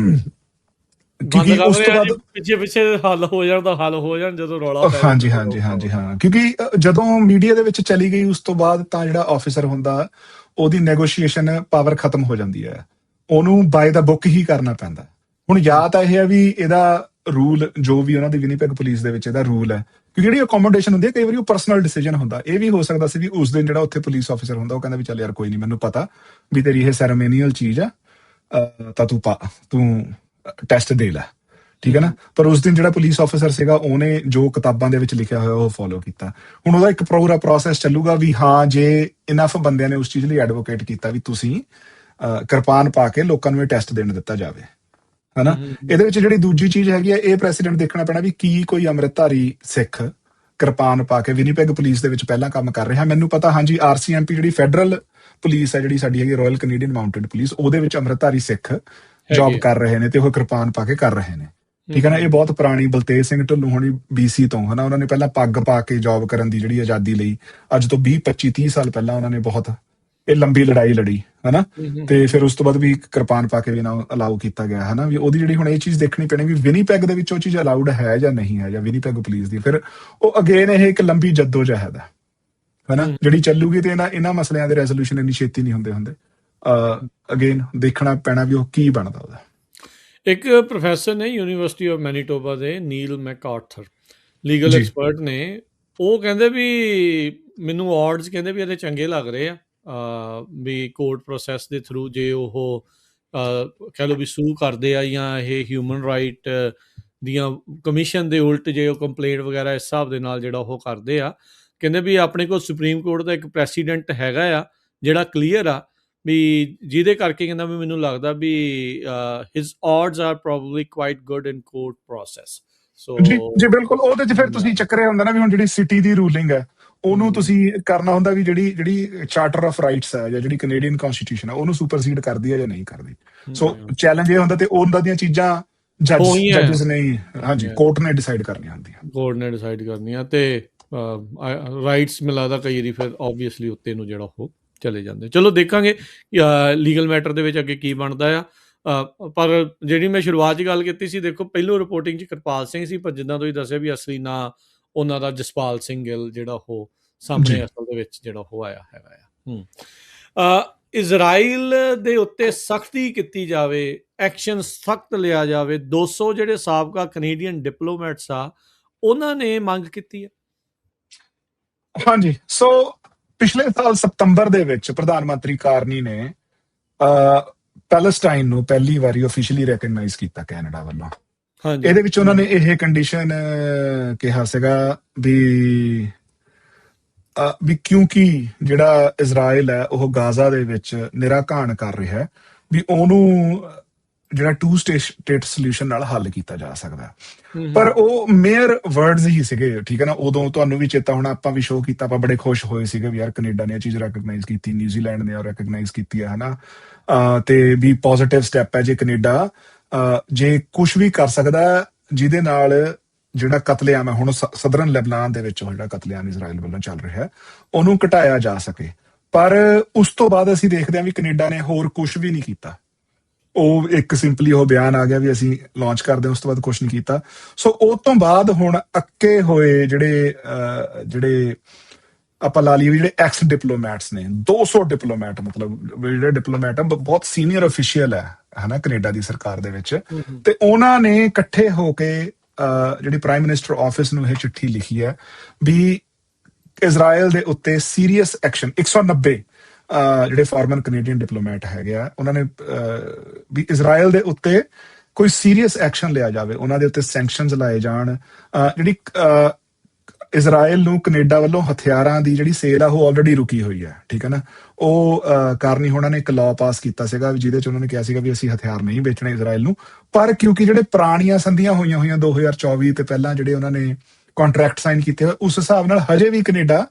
ਕਿਉਂਕਿ ਉਸ ਤੋਂ ਬਾਅਦ ਪਿੱਛੇ ਹੱਲ ਹੋ ਜਾਣ ਜਦੋਂ ਰੌਲਾ ਪੈ। ਹਾਂਜੀ ਹਾਂਜੀ ਹਾਂਜੀ ਹਾਂ, ਕਿਉਂਕਿ ਜਦੋਂ ਮੀਡੀਆ ਦੇ ਵਿੱਚ ਚਲੀ ਗਈ ਉਸ ਤੋਂ ਬਾਅਦ ਤਾਂ ਜਿਹੜਾ ਆਫਿਸਰ ਹੁੰਦਾ ਉਹਦੀ ਨੈਗੋਸ਼ੀਏਸ਼ਨ ਪਾਵਰ ਖਤਮ ਹੋ ਜਾਂਦੀ ਹੈ, ਉਹਨੂੰ ਬਾਏ ਦਾ ਬੁੱਕ ਹੀ ਕਰਨਾ ਪੈਂਦਾ। ਹੁਣ ਜਾਂ ਤਾਂ ਇਹ ਹੈ ਵੀ ਇਹਦਾ ਰੂਲ ਜੋ ਵੀ ਉਹਨਾਂ ਦੀ ਵਿਨੀਪੈਗ ਪੁਲਿਸ ਦੇ ਵਿੱਚ ਇਹਦਾ ਰੂਲ ਹੈ, ਕਿਉਂਕਿ ਜਿਹੜੀ ਅਕੋਮੋਡੇਸ਼ਨ ਹੁੰਦੀ ਹੈ ਕਈ ਵਾਰੀ ਉਹ ਪਰਸਨਲ ਡਿਸੀਜਨ ਹੁੰਦਾ। ਇਹ ਵੀ ਹੋ ਸਕਦਾ ਸੀ ਵੀ ਉਸ ਦਿਨ ਜਿਹੜਾ ਉੱਥੇ ਪੁਲਿਸ ਆਫੀਸਰ ਹੁੰਦਾ ਉਹ ਕਹਿੰਦਾ ਵੀ ਚੱਲ ਯਾਰ ਕੋਈ ਨਹੀਂ, ਮੈਨੂੰ ਪਤਾ ਵੀ ਤੇਰੀ ਇਹ ਸੈਰੇਮੋਨੀਅਲ ਚੀਜ਼ ਆ, ਤਾਂ ਤੂੰ ਟੈਸਟ ਦੇ ਲੈ, ਠੀਕ ਹੈ ਨਾ। ਪਰ ਉਸ ਦਿਨ ਜਿਹੜਾ ਪੁਲਿਸ ਆਫੀਸਰ ਸੀਗਾ ਉਹਨੇ ਜੋ ਕਿਤਾਬਾਂ ਦੇ ਵਿੱਚ ਲਿਖਿਆ ਹੋਇਆ ਉਹ ਫੋਲੋ ਕੀਤਾ। ਹੁਣ ਉਹਦਾ ਇੱਕ ਪੂਰਾ ਪ੍ਰੋਸੈਸ ਚੱਲੂਗਾ ਵੀ ਹਾਂ ਜੇ ਇਨਫ ਬੰਦਿਆਂ ਨੇ ਉਸ ਚੀਜ਼ ਲਈ ਐਡਵੋਕੇਟ ਕੀਤਾ ਵੀ ਤੁਸੀਂ ਕਿਰਪਾਨ ਪਾ ਕੇ ਲੋਕਾਂ ਨੂੰ ਇਹ ਟੈਸਟ ਦੇਣ ਦਿੱਤਾ ਜਾਵੇ, ਹਨਾ। ਇਹਦੇ ਵਿੱਚ ਜਿਹੜੀ ਦੂਜੀ ਚੀਜ਼ ਹੈਗੀ ਆ, ਇਹ ਪ੍ਰੈਸੀਡੈਂਟ ਦੇਖਣਾ ਪੈਣਾ ਵੀ ਕੀ ਕੋਈ ਅੰਮ੍ਰਿਤਧਾਰੀ ਸਿੱਖ ਕਿਰਪਾਨ ਪਾ ਕੇ ਵਿਨੀਪੈਗ ਪੁਲਿਸ ਦੇ ਵਿੱਚ ਪਹਿਲਾਂ ਕੰਮ ਕਰ ਰਿਹਾ। ਮੈਨੂੰ ਪਤਾ, ਹਾਂਜੀ, RCMP ਜਿਹੜੀ ਫੈਡਰਲ ਪੁਲਿਸ ਹੈ, ਜਿਹੜੀ ਸਾਡੀ ਹੈਗੀ ਰਾਇਲ ਕੈਨੇਡੀਅਨ ਮਾਊਂਟਡ ਪੁਲਿਸ, ਉਹਦੇ ਵਿੱਚ ਅੰਮ੍ਰਿਤਧਾਰੀ ਸਿੱਖ ਜੌਬ ਕਰ ਰਹੇ ਨੇ ਤੇ ਉਹ ਕਿਰਪਾਨ ਪਾ ਕੇ ਕਰ ਰਹੇ ਨੇ, ਠੀਕ ਹੈ ਨਾ। ਇਹ ਬਹੁਤ ਪੁਰਾਣੀ ਬਲਤੇਜ ਸਿੰਘ ਢਿੱਲੋਂ ਹੋਣੀ BC ਤੋਂ, ਹਨਾ, ਉਹਨਾਂ ਨੇ ਪਹਿਲਾਂ ਪੱਗ ਪਾ ਕੇ ਜੌਬ ਕਰਨ ਦੀ ਜਿਹੜੀ ਆਜ਼ਾਦੀ ਲਈ ਅੱਜ ਤੋਂ 20 25 30 ਸਾਲ ਪਹਿਲਾਂ ਉਹਨਾਂ ਨੇ ਬਹੁਤ ਇਹ ਲੰਬੀ ਲੜਾਈ ਲੜੀ, ਹਨਾ। ਤੇ ਫਿਰ ਉਸ ਤੋਂ ਬਾਅਦ ਵੀ ਕਿਰਪਾਨ ਪਾ ਕੇ ਵੀ ਨਾ ਅਲਾਉ ਕੀਤਾ ਗਿਆ, ਹਨਾ। ਵੀ ਉਹਦੀ ਜਿਹੜੀ ਹੁਣ ਇਹ ਚੀਜ਼ ਦੇਖਣੀ ਪੈਣੀ ਵੀ ਵਿਨੀਪੈਗ ਦੇ ਵਿੱਚ ਉਹ ਚੀਜ਼ ਅਲਾਉਡ ਹੈ ਜਾਂ ਨਹੀਂ ਹੈ, ਜਾਂ ਵਿਨੀਪੈਗ ਪੁਲਿਸ ਦੀ ਫਿਰ ਉਹ ਅਗੇਨ ਇਹ ਇੱਕ ਲੰਬੀ ਜੱਦੋ-ਜਹਿਦ ਹੈ, ਹਨਾ, ਜਿਹੜੀ ਚੱਲੂਗੀ। ਤੇ ਇਹਨਾਂ ਮਸਲਿਆਂ ਦੇ ਰੈਜ਼ੋਲੂਸ਼ਨ ਇੰਨੀ ਛੇਤੀ ਨਹੀਂ ਹੁੰਦੇ। ਅਗੇਨ ਦੇਖਣਾ ਪੈਣਾ ਵੀ ਉਹ ਕੀ ਬਣਦਾ ਉਹਦਾ। ਇੱਕ ਪ੍ਰੋਫੈਸਰ ਨੇ ਯੂਨੀਵਰਸਿਟੀ ਆਫ ਮੈਨੀਟੋਬਾ ਦੇ, ਨੀਲ ਮੈਕਆਰਥਰ, ਲੀਗਲ ਐਕਸਪਰਟ ਨੇ, ਉਹ ਕਹਿੰਦੇ ਵੀ ਮੈਨੂੰ ਆਰਡਸ ਕਹਿੰਦੇ ਵੀ ਇਹਦੇ ਚੰਗੇ ਲੱਗ ਰਹੇ ਆ, ਵੀ ਕੋਰਟ ਪ੍ਰੋਸੈਸ ਦੇ ਥਰੂ ਜੇ ਉਹ ਕਹਿ ਲਓ ਵੀ ਸੂ ਕਰਦੇ ਆ ਜਾਂ ਇਹ ਹਿਊਮਨ ਰਾਈਟ ਦੀਆਂ ਕਮਿਸ਼ਨ ਦੇ ਉਲਟ ਜੇ ਉਹ ਕੰਪਲੇਂਟ ਵਗੈਰਾ ਇਸ ਹਿਸਾਬ ਦੇ ਨਾਲ ਜਿਹੜਾ ਉਹ ਕਰਦੇ ਆ, ਕਹਿੰਦੇ ਵੀ ਆਪਣੇ ਕੋਲ ਸੁਪਰੀਮ ਕੋਰਟ ਦਾ ਇੱਕ ਪ੍ਰੈਸੀਡੈਂਟ ਹੈਗਾ ਆ ਜਿਹੜਾ ਕਲੀਅਰ ਆ, ਵੀ ਜਿਹਦੇ ਕਰਕੇ ਕਹਿੰਦਾ ਵੀ ਮੈਨੂੰ ਲੱਗਦਾ ਵੀ his odds are probably quite good in court process. So ਜੀ ਬਿਲਕੁਲ, ਉਹਦੇ 'ਚ ਫਿਰ ਤੁਸੀਂ ਚੱਕਰੇ ਹੁੰਦਾ ਨਾ ਵੀ ਹੁਣ ਜਿਹੜੀ ਸਿਟੀ ਦੀ ਰੂਲਿੰਗ ਹੈ ਉਹਨੂੰ ਤੁਸੀਂ ਕਰਨਾ ਹੁੰਦਾ ਵੀ ਜਿਹੜੀ ਚਾਰਟਰ ਆਫ ਰਾਈਟਸ ਹੈ ਜਾਂ ਜਿਹੜੀ ਕੈਨੇਡੀਅਨ ਕਨਸਟੀਟਿਊਸ਼ਨ ਹੈ ਉਹਨੂੰ ਸੁਪਰਸੀਡ ਕਰਦੀ ਹੈ ਜਾਂ ਨਹੀਂ ਕਰਦੀ। ਸੋ ਚੈਲੰਜ ਇਹ ਹੁੰਦਾ ਤੇ ਉਹਨਾਂ ਦੀਆਂ ਚੀਜ਼ਾਂ ਜੱਜਸ ਨਹੀਂ, ਹਾਂਜੀ, ਕੋਰਟ ਨੇ ਡਿਸਾਈਡ ਕਰਨੀਆਂ ਹੁੰਦੀਆਂ, ਕੋਰਟ ਨੇ ਡਿਸਾਈਡ ਕਰਨੀਆਂ। ਤੇ ਰਾਈਟਸ ਮੈਨੂੰ ਲੱਗਦਾ ਕਈ ਵਾਰੀ ਫਿਰ ਓਬਵੀਅਸਲੀ ਉੱਤੇ ਨੂੰ ਜਿਹੜਾ ਉਹ ਚਲੇ ਜਾਂਦੇ। ਚਲੋ ਦੇਖਾਂਗੇ ਲੀਗਲ ਮੈਟਰ ਦੇ ਵਿੱਚ ਅੱਗੇ ਕੀ ਬਣਦਾ ਆ। ਪਰ ਜਿਹੜੀ ਮੈਂ ਸ਼ੁਰੂਆਤ 'ਚ ਗੱਲ ਕੀਤੀ ਸੀ, ਦੇਖੋ ਪਹਿਲੋਂ ਰਿਪੋਰਟਿੰਗ 'ਚ ਕਿਰਪਾਲ ਸਿੰਘ ਸੀ, ਪਰ ਜਿੱਦਾਂ ਤੁਸੀਂ ਦੱਸਿਆ ਵੀ ਅਸਲੀ ਨਾਂ ਉਹਨਾਂ ਦਾ ਜਸਪਾਲ ਸਿੰਘ ਗਿੱਲ ਜਿਹੜਾ ਉਹ ਸਾਹਮਣੇ ਅਸਲ ਦੇ ਵਿੱਚ ਜਿਹੜਾ ਉਹ ਆਇਆ ਹੈਗਾ ਆ। ਇਜ਼ਰਾਈਲ ਦੇ ਉੱਤੇ ਸਖਤੀ ਕੀਤੀ ਜਾਵੇ, ਐਕਸ਼ਨ ਸਖਤ ਲਿਆ ਜਾਵੇ। 200 ਜਿਹੜੇ ਸਾਬਕਾ ਕੈਨੇਡੀਅਨ ਡਿਪਲੋਮੈਟਸ ਆ ਉਹਨਾਂ ਨੇ ਮੰਗ ਕੀਤੀ ਹੈ। ਹਾਂਜੀ, ਸੋ ਪਿਛਲੇ ਸਾਲ ਸਤੰਬਰ ਦੇ ਵਿੱਚ ਪ੍ਰਧਾਨ ਮੰਤਰੀ ਕਾਰਨੀ ਨੇ ਪੈਲਸਟਾਈਨ ਨੂੰ ਪਹਿਲੀ ਵਾਰੀ ਆਫੀਸ਼ੀਅਲੀ ਰੈਕਗਨਾਈਜ਼ ਕੀਤਾ ਕੈਨੇਡਾ ਵੱਲੋਂ। ਇਹਦੇ ਵਿੱਚ ਉਹਨਾਂ ਨੇ ਇਹ ਕੰਡੀਸ਼ਨ ਕਿਹਾ ਸੀਗਾ ਵੀ ਕਿਉਂਕਿ ਜਿਹੜਾ ਇਜ਼ਰਾਈਲ ਹੈ ਉਹ ਗਾਜ਼ਾ ਦੇ ਵਿੱਚ ਨਿਰਾਘਾਣ ਕਰ ਰਿਹਾ ਹੈ, ਵੀ ਉਹਨੂੰ ਜਿਹੜਾ 2 ਸਟੇਟ ਸੋਲੂਸ਼ਨ ਨਾਲ ਹੱਲ ਕੀਤਾ ਜਾ ਸਕਦਾ। ਪਰ ਉਹ ਮੇਅਰ ਵਰਡਸ ਹੀ ਸੀਗੇ, ਠੀਕ ਹੈ ਨਾ। ਉਦੋਂ ਤੁਹਾਨੂੰ ਵੀ ਚੇਤਾ ਹੋਣਾ, ਆਪਾਂ ਵੀ ਸ਼ੋਅ ਕੀਤਾ, ਆਪਾਂ ਬੜੇ ਖੁਸ਼ ਹੋਏ ਸੀਗੇ ਵੀ ਯਾਰ ਕੈਨੇਡਾ ਨੇ ਇਹ ਚੀਜ਼ ਰੈਕਗਨਾਈਜ਼ ਕੀਤੀ, ਨਿਊਜ਼ੀਲੈਂਡ ਨੇ ਰੈਕਗਨਾਈਜ਼ ਕੀਤੀ ਹੈ, ਹਨਾ। ਤੇ ਵੀ ਪੋਜ਼ਿਟਿਵ ਸਟੈਪ ਹੈ ਜੇ ਕੈਨੇਡਾ ਜੇ ਕੁਝ ਵੀ ਕਰ ਸਕਦਾ ਜਿਹਦੇ ਨਾਲ ਜਿਹੜਾ ਕਤਲੇਆਮ ਹੈ ਹੁਣ ਸਦਰਨ ਲੈਬਨਾਨ ਦੇ ਵਿੱਚ, ਉਹ ਜਿਹੜਾ ਕਤਲੇਆਮ ਇਜ਼ਰਾਈਲ ਵੱਲੋਂ ਚੱਲ ਰਿਹਾ ਹੈ ਉਹਨੂੰ ਘਟਾਇਆ ਜਾ ਸਕੇ। ਪਰ ਉਸ ਤੋਂ ਬਾਅਦ ਅਸੀਂ ਦੇਖਦੇ ਹਾਂ ਵੀ ਕੈਨੇਡਾ ਨੇ ਹੋਰ ਕੁਝ ਵੀ ਨਹੀਂ ਕੀਤਾ। ਉਹ ਇੱਕ ਸਿੰਪਲੀ ਉਹ ਬਿਆਨ ਆ ਗਿਆ ਵੀ ਅਸੀਂ ਲਾਂਚ ਕਰਦੇ ਹਾਂ, ਉਸ ਤੋਂ ਬਾਅਦ ਕੁਝ ਨਹੀਂ ਕੀਤਾ। ਸੋ ਉਹ ਤੋਂ ਬਾਅਦ ਹੁਣ ਅੱਕੇ ਹੋਏ ਜਿਹੜੇ ਆਪਾਂ ਲਾ ਲਈਏ ਜਿਹੜੇ ਐਕਸ ਡਿਪਲੋਮੈਟਸ ਨੇ, 200 ਡਿਪਲੋਮੈਟ, ਮਤਲਬ ਜਿਹੜੇ ਡਿਪਲੋਮੈਟ ਆ ਬਹੁਤ ਸੀਨੀਅਰ ਅਫੀਸ਼ੀਅਲ ਹੈ, ਹਨਾ, ਕੈਨੇਡਾ ਦੀ ਸਰਕਾਰ ਦੇ ਵਿੱਚ। ਤੇ ਉਹਨਾਂ ਨੇ ਇਕੱਠੇ ਹੋ ਕੇ ਜਿਹੜੀ ਪ੍ਰਾਈਮ ਮਿਨਿਸਟਰ ਆਫਿਸ ਨੂੰ ਇਹ ਚਿੱਠੀ ਲਿਖੀ ਹੈ ਵੀ ਇਜ਼ਰਾਈਲ ਦੇ ਉੱਤੇ ਸੀਰੀਅਸ ਐਕਸ਼ਨ। 190 ਜਿਹੜੇ ਫਾਰਮਰ ਕੈਨੇਡੀਅਨ ਡਿਪਲੋਮੈਟ ਹੈਗੇ ਆ, ਉਹਨਾਂ ਨੇ ਵੀ ਇਜ਼ਰਾਈਲ ਦੇ ਉੱਤੇ ਕੋਈ ਸੀਰੀਅਸ ਐਕਸ਼ਨ ਲਿਆ ਜਾਵੇ, ਉਹਨਾਂ ਦੇ ਉੱਤੇ ਸੈਂਕਸ਼ਨਸ ਲਾਏ ਜਾਣ। ਜਿਹੜੀ ਇਜ਼ਰਾਈਲ ਨੂੰ ਕੈਨੇਡਾ ਵੱਲੋਂ ਹਥਿਆਰਾਂ ਦੀ ਜਿਹੜੀ ਸੇਲ ਆ ਉਹ ਆਲਰੇਡੀ ਰੁਕੀ ਹੋਈ ਹੈ, ਠੀਕ ਹੈ ਨਾ। ਉਹ ਕਾਰਨੀ ਹੋਣਾ ਨੇ ਇੱਕ ਲਾਅ ਪਾਸ ਕੀਤਾ ਸੀਗਾ ਜਿਹਦੇ 'ਚ ਉਹਨਾਂ ਨੇ ਕਿਹਾ ਸੀਗਾ ਵੀ ਅਸੀਂ ਹਥਿਆਰ ਨਹੀਂ ਵੇਚਣੇ ਇਜ਼ਰਾਈਲ ਨੂੰ। ਪਰ ਕਿਉਂਕਿ ਜਿਹੜੇ ਪੁਰਾਣੀਆਂ ਸੰਧੀਆਂ ਹੋਈਆਂ 2024 ਤੇ ਪਹਿਲਾਂ ਜਿਹੜੇ ਉਹਨਾਂ ਨੇ ਕੰਟਰੈਕਟ ਸਾਈਨ ਕੀਤੇ ਹੋਏ, ਉਸ ਹਿਸਾਬ ਨਾਲ ਹਜੇ ਵੀ ਕੈਨੇਡਾ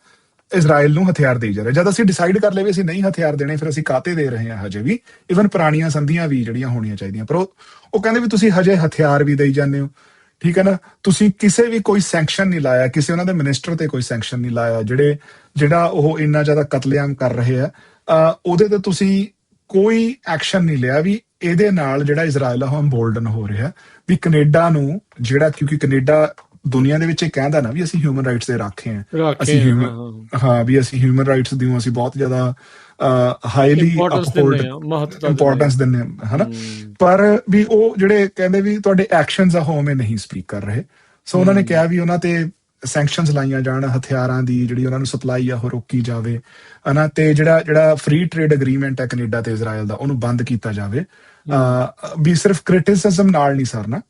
ਇਜ਼ਰਾਈਲ ਨੂੰ ਹਥਿਆਰ ਦੇਈ ਜਾ ਰਿਹਾ। ਜਦ ਅਸੀਂ ਡਿਸਾਈਡ ਕਰ ਲਏ ਵੀ ਅਸੀਂ ਨਹੀਂ ਹਥਿਆਰ ਦੇਣੇ, ਫਿਰ ਅਸੀਂ ਕਾਹਤੇ ਦੇ ਰਹੇ ਹਾਂ ਹਜੇ ਵੀ। ਇਵਨ ਪੁਰਾਣੀਆਂ ਸੰਧੀਆਂ ਵੀ ਜਿਹੜੀਆਂ ਹੋਣੀਆਂ ਚਾਹੀਦੀਆਂ, ਪਰ ਉਹ ਕਹਿੰਦੇ ਵੀ ਤੁਸੀਂ ਹਜੇ ਹਥਿਆਰ ਵੀ ਦੇਈ ਜਾਂਦੇ ਹੋ, ਠੀਕ ਹੈ ਨਾ। ਤੁਸੀਂ ਕਿਸੇ ਵੀ ਕੋਈ ਸੈਂਕਸ਼ਨ ਨਹੀਂ ਲਾਇਆ, ਕਿਸੇ ਉਹਨਾਂ ਦੇ ਮਿਨਿਸਟਰ ਤੇ ਕੋਈ ਸੈਂਕਸ਼ਨ ਨਹੀਂ ਲਾਇਆ ਜਿਹੜਾ ਉਹ ਇੰਨਾ ਜ਼ਿਆਦਾ ਕਤਲੇਆਮ ਕਰ ਰਹੇ ਆ, ਉਹਦੇ ਤੇ ਤੁਸੀਂ ਕੋਈ ਐਕਸ਼ਨ ਨਹੀਂ ਲਿਆ। ਵੀ ਇਹਦੇ ਨਾਲ ਜਿਹੜਾ ਇਜ਼ਰਾਈਲ ਆ ਉਹ ਅੰਬੋਲਡਨ ਹੋ ਰਿਹਾ ਵੀ ਕੈਨੇਡਾ ਨੂੰ, ਜਿਹੜਾ ਕਿਉਂਕਿ ਕੈਨੇਡਾ ਦੁਨੀਆ ਦੇ ਵਿੱਚ ਇਹ ਕਹਿੰਦਾ ਨਾ ਵੀ ਅਸੀਂ ਹਿਊਮਨ ਰਾਈਟਸ ਦੇ ਰਾਖੇ ਹਾਂ, ਰੱਖੇ ਅਸੀਂ ਆ, ਹਿਊਮਨ, ਹਾਂ ਹਾਂ, ਹਾਂ ਵੀ ਅਸੀਂ ਹਿਊਮਨ ਰਾਈਟਸ ਦੀ ਅਸੀਂ ਬਹੁਤ ਜ਼ਿਆਦਾ ਹਾਈਲੀ ਇੰਪੋਰਟੈਂਸ ਅਪਹੋਲਡ, ਦਿੰਦੇ ਆ, ਮਹੱਤਤਾ ਦਿੰਦੇ ਆ। ਇੰਪੋਰਟੈਂਸ ਦਿੰਦੇ ਹਾਂ, ਹਨਾ। ਪਰ ਵੀ ਉਹ ਜਿਹੜੇ ਕਹਿੰਦੇ ਵੀ ਤੁਹਾਡੇ ਐਕਸ਼ਨਸ ਆ ਉਹ ਉਵੇਂ ਨਹੀਂ ਸਪੀਕ ਕਰ ਰਹੇ, ਸੋ ਉਹਨਾਂ ਨੇ ਕਿਹਾ ਵੀ ਉਹਨਾਂ ਤੇ ਸੈਂਕਸ਼ਨਸ ਲਾਈਆਂ ਜਾਣ, ਹਥਿਆਰਾਂ ਦੀ ਜਿਹੜੀ ਉਹਨਾਂ ਨੂੰ ਸਪਲਾਈ ਆ ਉਹ ਰੋਕੀ ਜਾਵੇ, ਹਨਾ। ਤੇ ਜਿਹੜਾ ਫ੍ਰੀ ਟ੍ਰੇਡ ਅਗਰੀਮੈਂਟ ਹੈ ਕੈਨੇਡਾ ਤੇ ਇਜ਼ਰਾਈਲ ਦਾ, ਉਹਨੂੰ ਬੰਦ ਕੀਤਾ ਜਾਵੇ। ਵੀ ਸਿਰਫ ਕ੍ਰਿਟਿਸਿਜ਼ਮ ਨਾਲ ਨਹੀਂ ਸਰਨਾ,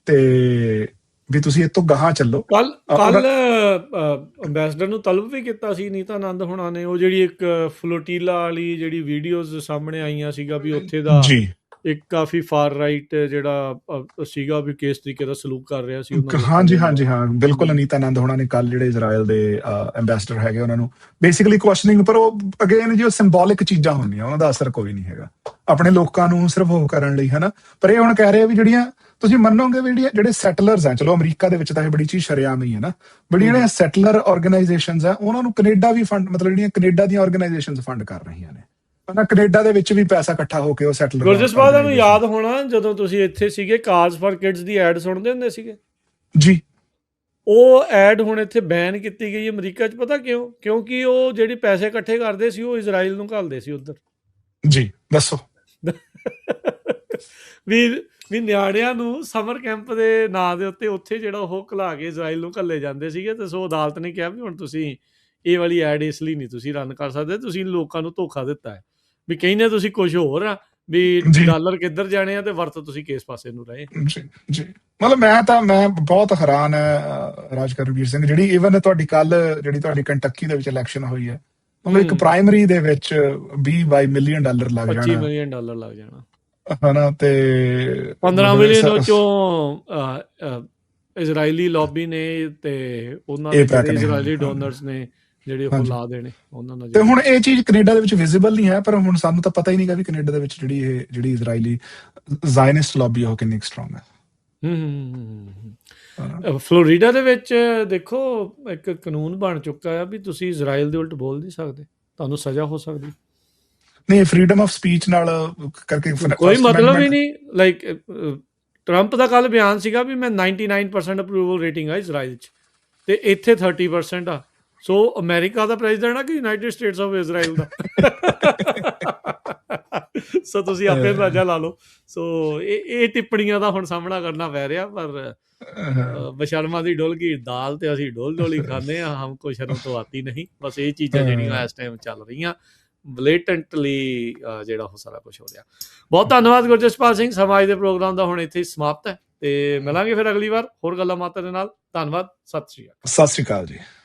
ਤੇ ਵੀ ਤੁਸੀਂ ਇਹ ਤੋਂ ਗਾਹਾਂ ਚੱਲੋ। ਕੱਲ ਅੰਬੈਸਡਰ ਨੂੰ ਤਲਬ ਵੀ ਕੀਤਾ ਸੀ ਨੀਤਾ ਆਨੰਦ ਹੋਣਾ ਨੇ, ਉਹ ਜਿਹੜੀ ਇੱਕ ਫਲੋਟੀਲਾ ਵਾਲੀ ਜਿਹੜੀ ਵੀਡੀਓਜ਼ ਸਾਹਮਣੇ ਆਈਆਂ ਸੀਗਾ ਵੀ ਉੱਥੇ ਦਾ ਜੀ ਇੱਕ ਕਾਫੀ ਫਾਰ ਰਾਈਟ ਜਿਹੜਾ ਸੀਗਾ ਵੀ ਕਿਸ ਤਰੀਕੇ ਦਾ ਸਲੂਕ ਕਰ ਰਿਹਾ ਸੀ ਉਹਨਾਂ ਦੇ ਹਾਂਜੀ ਹਾਂਜੀ ਹਾਂ ਬਿਲਕੁਲ। ਅਨੀਤਾ ਆਨੰਦ ਹੋਣਾ ਨੇ ਕੱਲ ਜਿਹੜੇ ਇਜ਼ਰਾਈਲ ਦੇ ਐਂਬੈਸਡਰ ਹੈਗੇ ਉਹਨਾਂ ਨੂੰ ਬੇਸਿਕਲੀ ਕੁਐਸਚਨਿੰਗ, ਪਰ ਉਹ ਅਗੇਨ ਜੋ ਸਿੰਬੋਲਿਕ ਚੀਜ਼ਾਂ ਹੁੰਦੀਆਂ ਉਹਨਾਂ ਦਾ ਅਸਰ ਕੋਈ ਨਹੀਂ ਹੈਗਾ ਆਪਣੇ ਲੋਕਾਂ ਨੂੰ ਸਿਰਫ ਉਹ ਕਰਨ ਲਈ, ਹਨਾ। ਪਰ ਇਹ ਹੁਣ ਕਹਿ ਰਹੇ ਵੀ ਜਿਹੜੀਆਂ ਤੁਸੀਂ ਮੰਨੋਗੇ ਵੀ ਜਿਹੜੇ ਸੈਟਲਰਸ ਆ, ਚਲੋ ਅਮਰੀਕਾ ਦੇ ਵਿੱਚ ਤਾਂ ਇਹ ਬੜੀ ਚੀਜ਼ ਸ਼ਰੇਆਮ ਹੀ ਹੈ ਨਾ, ਬੜੀ ਜਿਹੜੀਆਂ ਸੈਟਲਰ ਆਰਗੇਨਾਈਜੇਸ਼ਨਸ ਆ ਉਹਨਾਂ ਨੂੰ ਕੈਨੇਡਾ ਵੀ ਫੰਡ, ਮਤਲਬ ਜਿਹੜੀਆਂ ਕੈਨੇਡਾ ਦੀਆਂ ਆਰਗੇਨਾਈਜੇਸ਼ਨਸ ਫੰਡ ਕਰ ਰਹੀਆਂ ਨੇ, ਹਨਾ। ਕੈਨੇਡਾ ਦੇ ਵਿੱਚ ਵੀ ਪੈਸਾ ਇਕੱਠਾ ਹੋ ਕੇ ਉਹ ਸੈਟਲਰ, ਗੁਰਜਸਪਾਲ ਤੁਹਾਨੂੰ ਯਾਦ ਹੋਣਾ ਜਦੋਂ ਤੁਸੀਂ ਇੱਥੇ ਸੀਗੇ, cars for kids the add ਸੁਣਦੇ ਹੁੰਦੇ ਸੀਗੇ ਜੀ, ਉਹ ਐਡ ਹੁਣ ਇੱਥੇ ਬੈਨ ਕੀਤੀ ਗਈ ਅਮਰੀਕਾ 'ਚ। ਪਤਾ ਕਿਉਂ? ਕਿਉਂਕਿ ਉਹ ਜਿਹੜੇ ਪੈਸੇ ਇਕੱਠੇ ਕਰਦੇ ਸੀ ਉਹ ਇਜ਼ਰਾਈਲ ਨੂੰ ਘੱਲਦੇ ਸੀ ਉੱਧਰ। ਜੀ ਦੱਸੋ। ਵੀ ਨਿਆਣਿਆਂ ਨੂੰ ਸਮਰ ਕੈਂਪ ਦੇ ਨਾਂ ਦੇ ਉੱਤੇ ਉੱਥੇ ਜਿਹੜਾ ਉਹ ਘਲਾ ਕੇ ਇਜ਼ਰਾਈਲ ਨੂੰ ਘੱਲੇ ਜਾਂਦੇ ਸੀਗੇ, ਤੇ ਸੋ ਅਦਾਲਤ ਨੇ ਕਿਹਾ ਵੀ ਹੁਣ ਤੁਸੀਂ ਇਹ ਵਾਲੀ ਐਡ ਇਸ ਲਈ ਨਹੀਂ ਤੁਸੀਂ ਰਨ ਕਰ ਸਕਦੇ, ਤੁਸੀਂ ਲੋਕਾਂ ਨੂੰ ਧੋਖਾ ਦਿੱਤਾ ਹੈ। ਵੀ ਕਹਿੰਦੇ ਤੁਸੀਂ ਕੁਝ ਹੋਰ ਆ, ਵੀ ਡਾਲਰ ਕਿੱਧਰ ਜਾਣੇ ਆ ਤੇ ਵਰਤ ਤੁਸੀਂ ਕਿਸ ਪਾਸੇ ਨੂੰ ਰਹੇ। ਜੀ ਜੀ, ਮਤਲਬ ਮੈਂ ਬਹੁਤ ਹੈਰਾਨ ਹੈ ਰਾਜਕਰਨਵੀਰ ਸਿੰਘ, ਜਿਹੜੀ ਈਵਨ ਜਿਹੜੀ ਤੁਹਾਡੀ ਕੰਟੱਕੀ ਦੇ ਵਿੱਚ ਇਲੈਕਸ਼ਨ ਹੋਈ ਹੈ, ਮਤਲਬ ਇੱਕ ਪ੍ਰਾਇਮਰੀ ਦੇ ਵਿੱਚ $20 ਮਿਲੀਅਨ ਲੱਗ ਜਾਣਾ, $25 ਮਿਲੀਅਨ ਲੱਗ ਜਾਣਾ, ਹਨਾ। ਤੇ 15 ਮਿਲੀਅਨ ਚੋਂ ਇਜ਼ਰਾਈਲੀ ਲੌਬੀ ਨੇ ਤੇ ਉਹਨਾਂ ਦੇ ਜਿਹੜੇ ਇਜ਼ਰਾਈਲੀ ਡੋਨਰਸ ਨੇ ਜਿਹੜੇ ਉਹ ਲਾ ਦੇਣੇ ਉਹਨਾਂ ਨਾਲ। ਤੇ ਹੁਣ ਇਹ ਚੀਜ਼ ਕੈਨੇਡਾ ਦੇ ਵਿੱਚ ਵਿਜ਼ੀਬਲ ਨਹੀਂ ਹੈ, ਪਰ ਹੁਣ ਸਾਨੂੰ ਤਾਂ ਪਤਾ ਹੀ ਨਹੀਂਗਾ ਵੀ ਕੈਨੇਡਾ ਦੇ ਵਿੱਚ ਜਿਹੜੀ ਇਜ਼ਰਾਈਲੀ ਜ਼ਾਇਨਿਸਟ ਲੌਬੀ ਉਹ ਕਿੰਨੀ ਸਟਰੋਂਗ ਹੈ। ਫਲੋਰੀਡਾ ਦੇ ਵਿੱਚ ਦੇਖੋ ਇੱਕ ਕਾਨੂੰਨ ਬਣ ਚੁੱਕਾ ਆ ਵੀ ਤੁਸੀਂ ਇਜ਼ਰਾਈਲ ਦੇ ਉਲਟ ਬੋਲ ਨਹੀਂ ਸਕਦੇ, ਤੁਹਾਨੂੰ ਸਜ਼ਾ ਹੋ ਸਕਦੀ। ਨਹੀਂ, ਫਰੀडम ਆਫ ਸਪੀਚ ਨਾਲ ਕਰਕੇ ਕੋਈ ਮਤਲਬ ਹੀ ਨਹੀਂ। ਲਾਈਕ ਟਰੰਪ ਦਾ ਕੱਲ ਬਿਆਨ ਸੀਗਾ ਵੀ ਮੈਂ 99% ਅਪਰੂਵਲ ਰੇਟਿੰਗ ਆ ਇਜ਼ਰਾਈਲ 'ਚ, ਤੇ ਇੱਥੇ 30% ਆ। ਸੋ ਅਮਰੀਕਾ ਦਾ ਪ੍ਰੈਜ਼ੀਡੈਂਟ ਆ ਕਿ ਯੂਨਾਈਟਿਡ ਸਟੇਟਸ ਆਫ ਇਜ਼ਰਾਈਲ ਦਾ। ਸੋ ਤੁਸੀਂ ਆਪੇ ਅੰਦਾਜ਼ਾ ਲਾ ਲਓ। ਸੋ ਇਹ ਟਿੱਪਣੀਆਂ ਦਾ ਹੁਣ ਸਾਹਮਣਾ ਕਰਨਾ ਪੈ ਰਿਹਾ, ਪਰ ਬਸ਼ਰਮਾਂ ਦੀ ਡੁੱਲ ਗਈ ਦਾਲ ਤੇ ਅਸੀਂ ਡੋਲ ਹੀ ਖਾਂਦੇ ਹਾਂ, ਹਮ ਕੋ ਸ਼ਰਮ ਤੋਂ ਆਤੀ ਨਹੀਂ। ਬਸ ਇਹ ਚੀਜ਼ਾਂ ਜਿਹੜੀਆਂ ਇਸ ਟਾਈਮ ਚੱਲ ਰਹੀਆਂ, ਬਲੇਟੈਂਟਲੀ ਜਿਹੜਾ ਉਹ ਸਾਰਾ ਕੁਝ ਹੋ ਰਿਹਾ। ਬਹੁਤ ਧੰਨਵਾਦ ਗੁਰਜਸਪਾਲ ਸਿੰਘ। ਸਮਾਜ ਦੇ ਪ੍ਰੋਗਰਾਮ ਦਾ ਹੁਣ ਇੱਥੇ ਹੀ ਸਮਾਪਤ ਹੈ, ਤੇ ਮਿਲਾਂਗੇ ਫਿਰ ਅਗਲੀ ਵਾਰ ਹੋਰ ਗੱਲਾਂ ਬਾਤਾਂ ਦੇ ਨਾਲ। ਧੰਨਵਾਦ, ਸਤਿ ਸ਼੍ਰੀ ਅਕਾਲ। ਸਤਿ ਸ਼੍ਰੀ ਅਕਾਲ ਜੀ।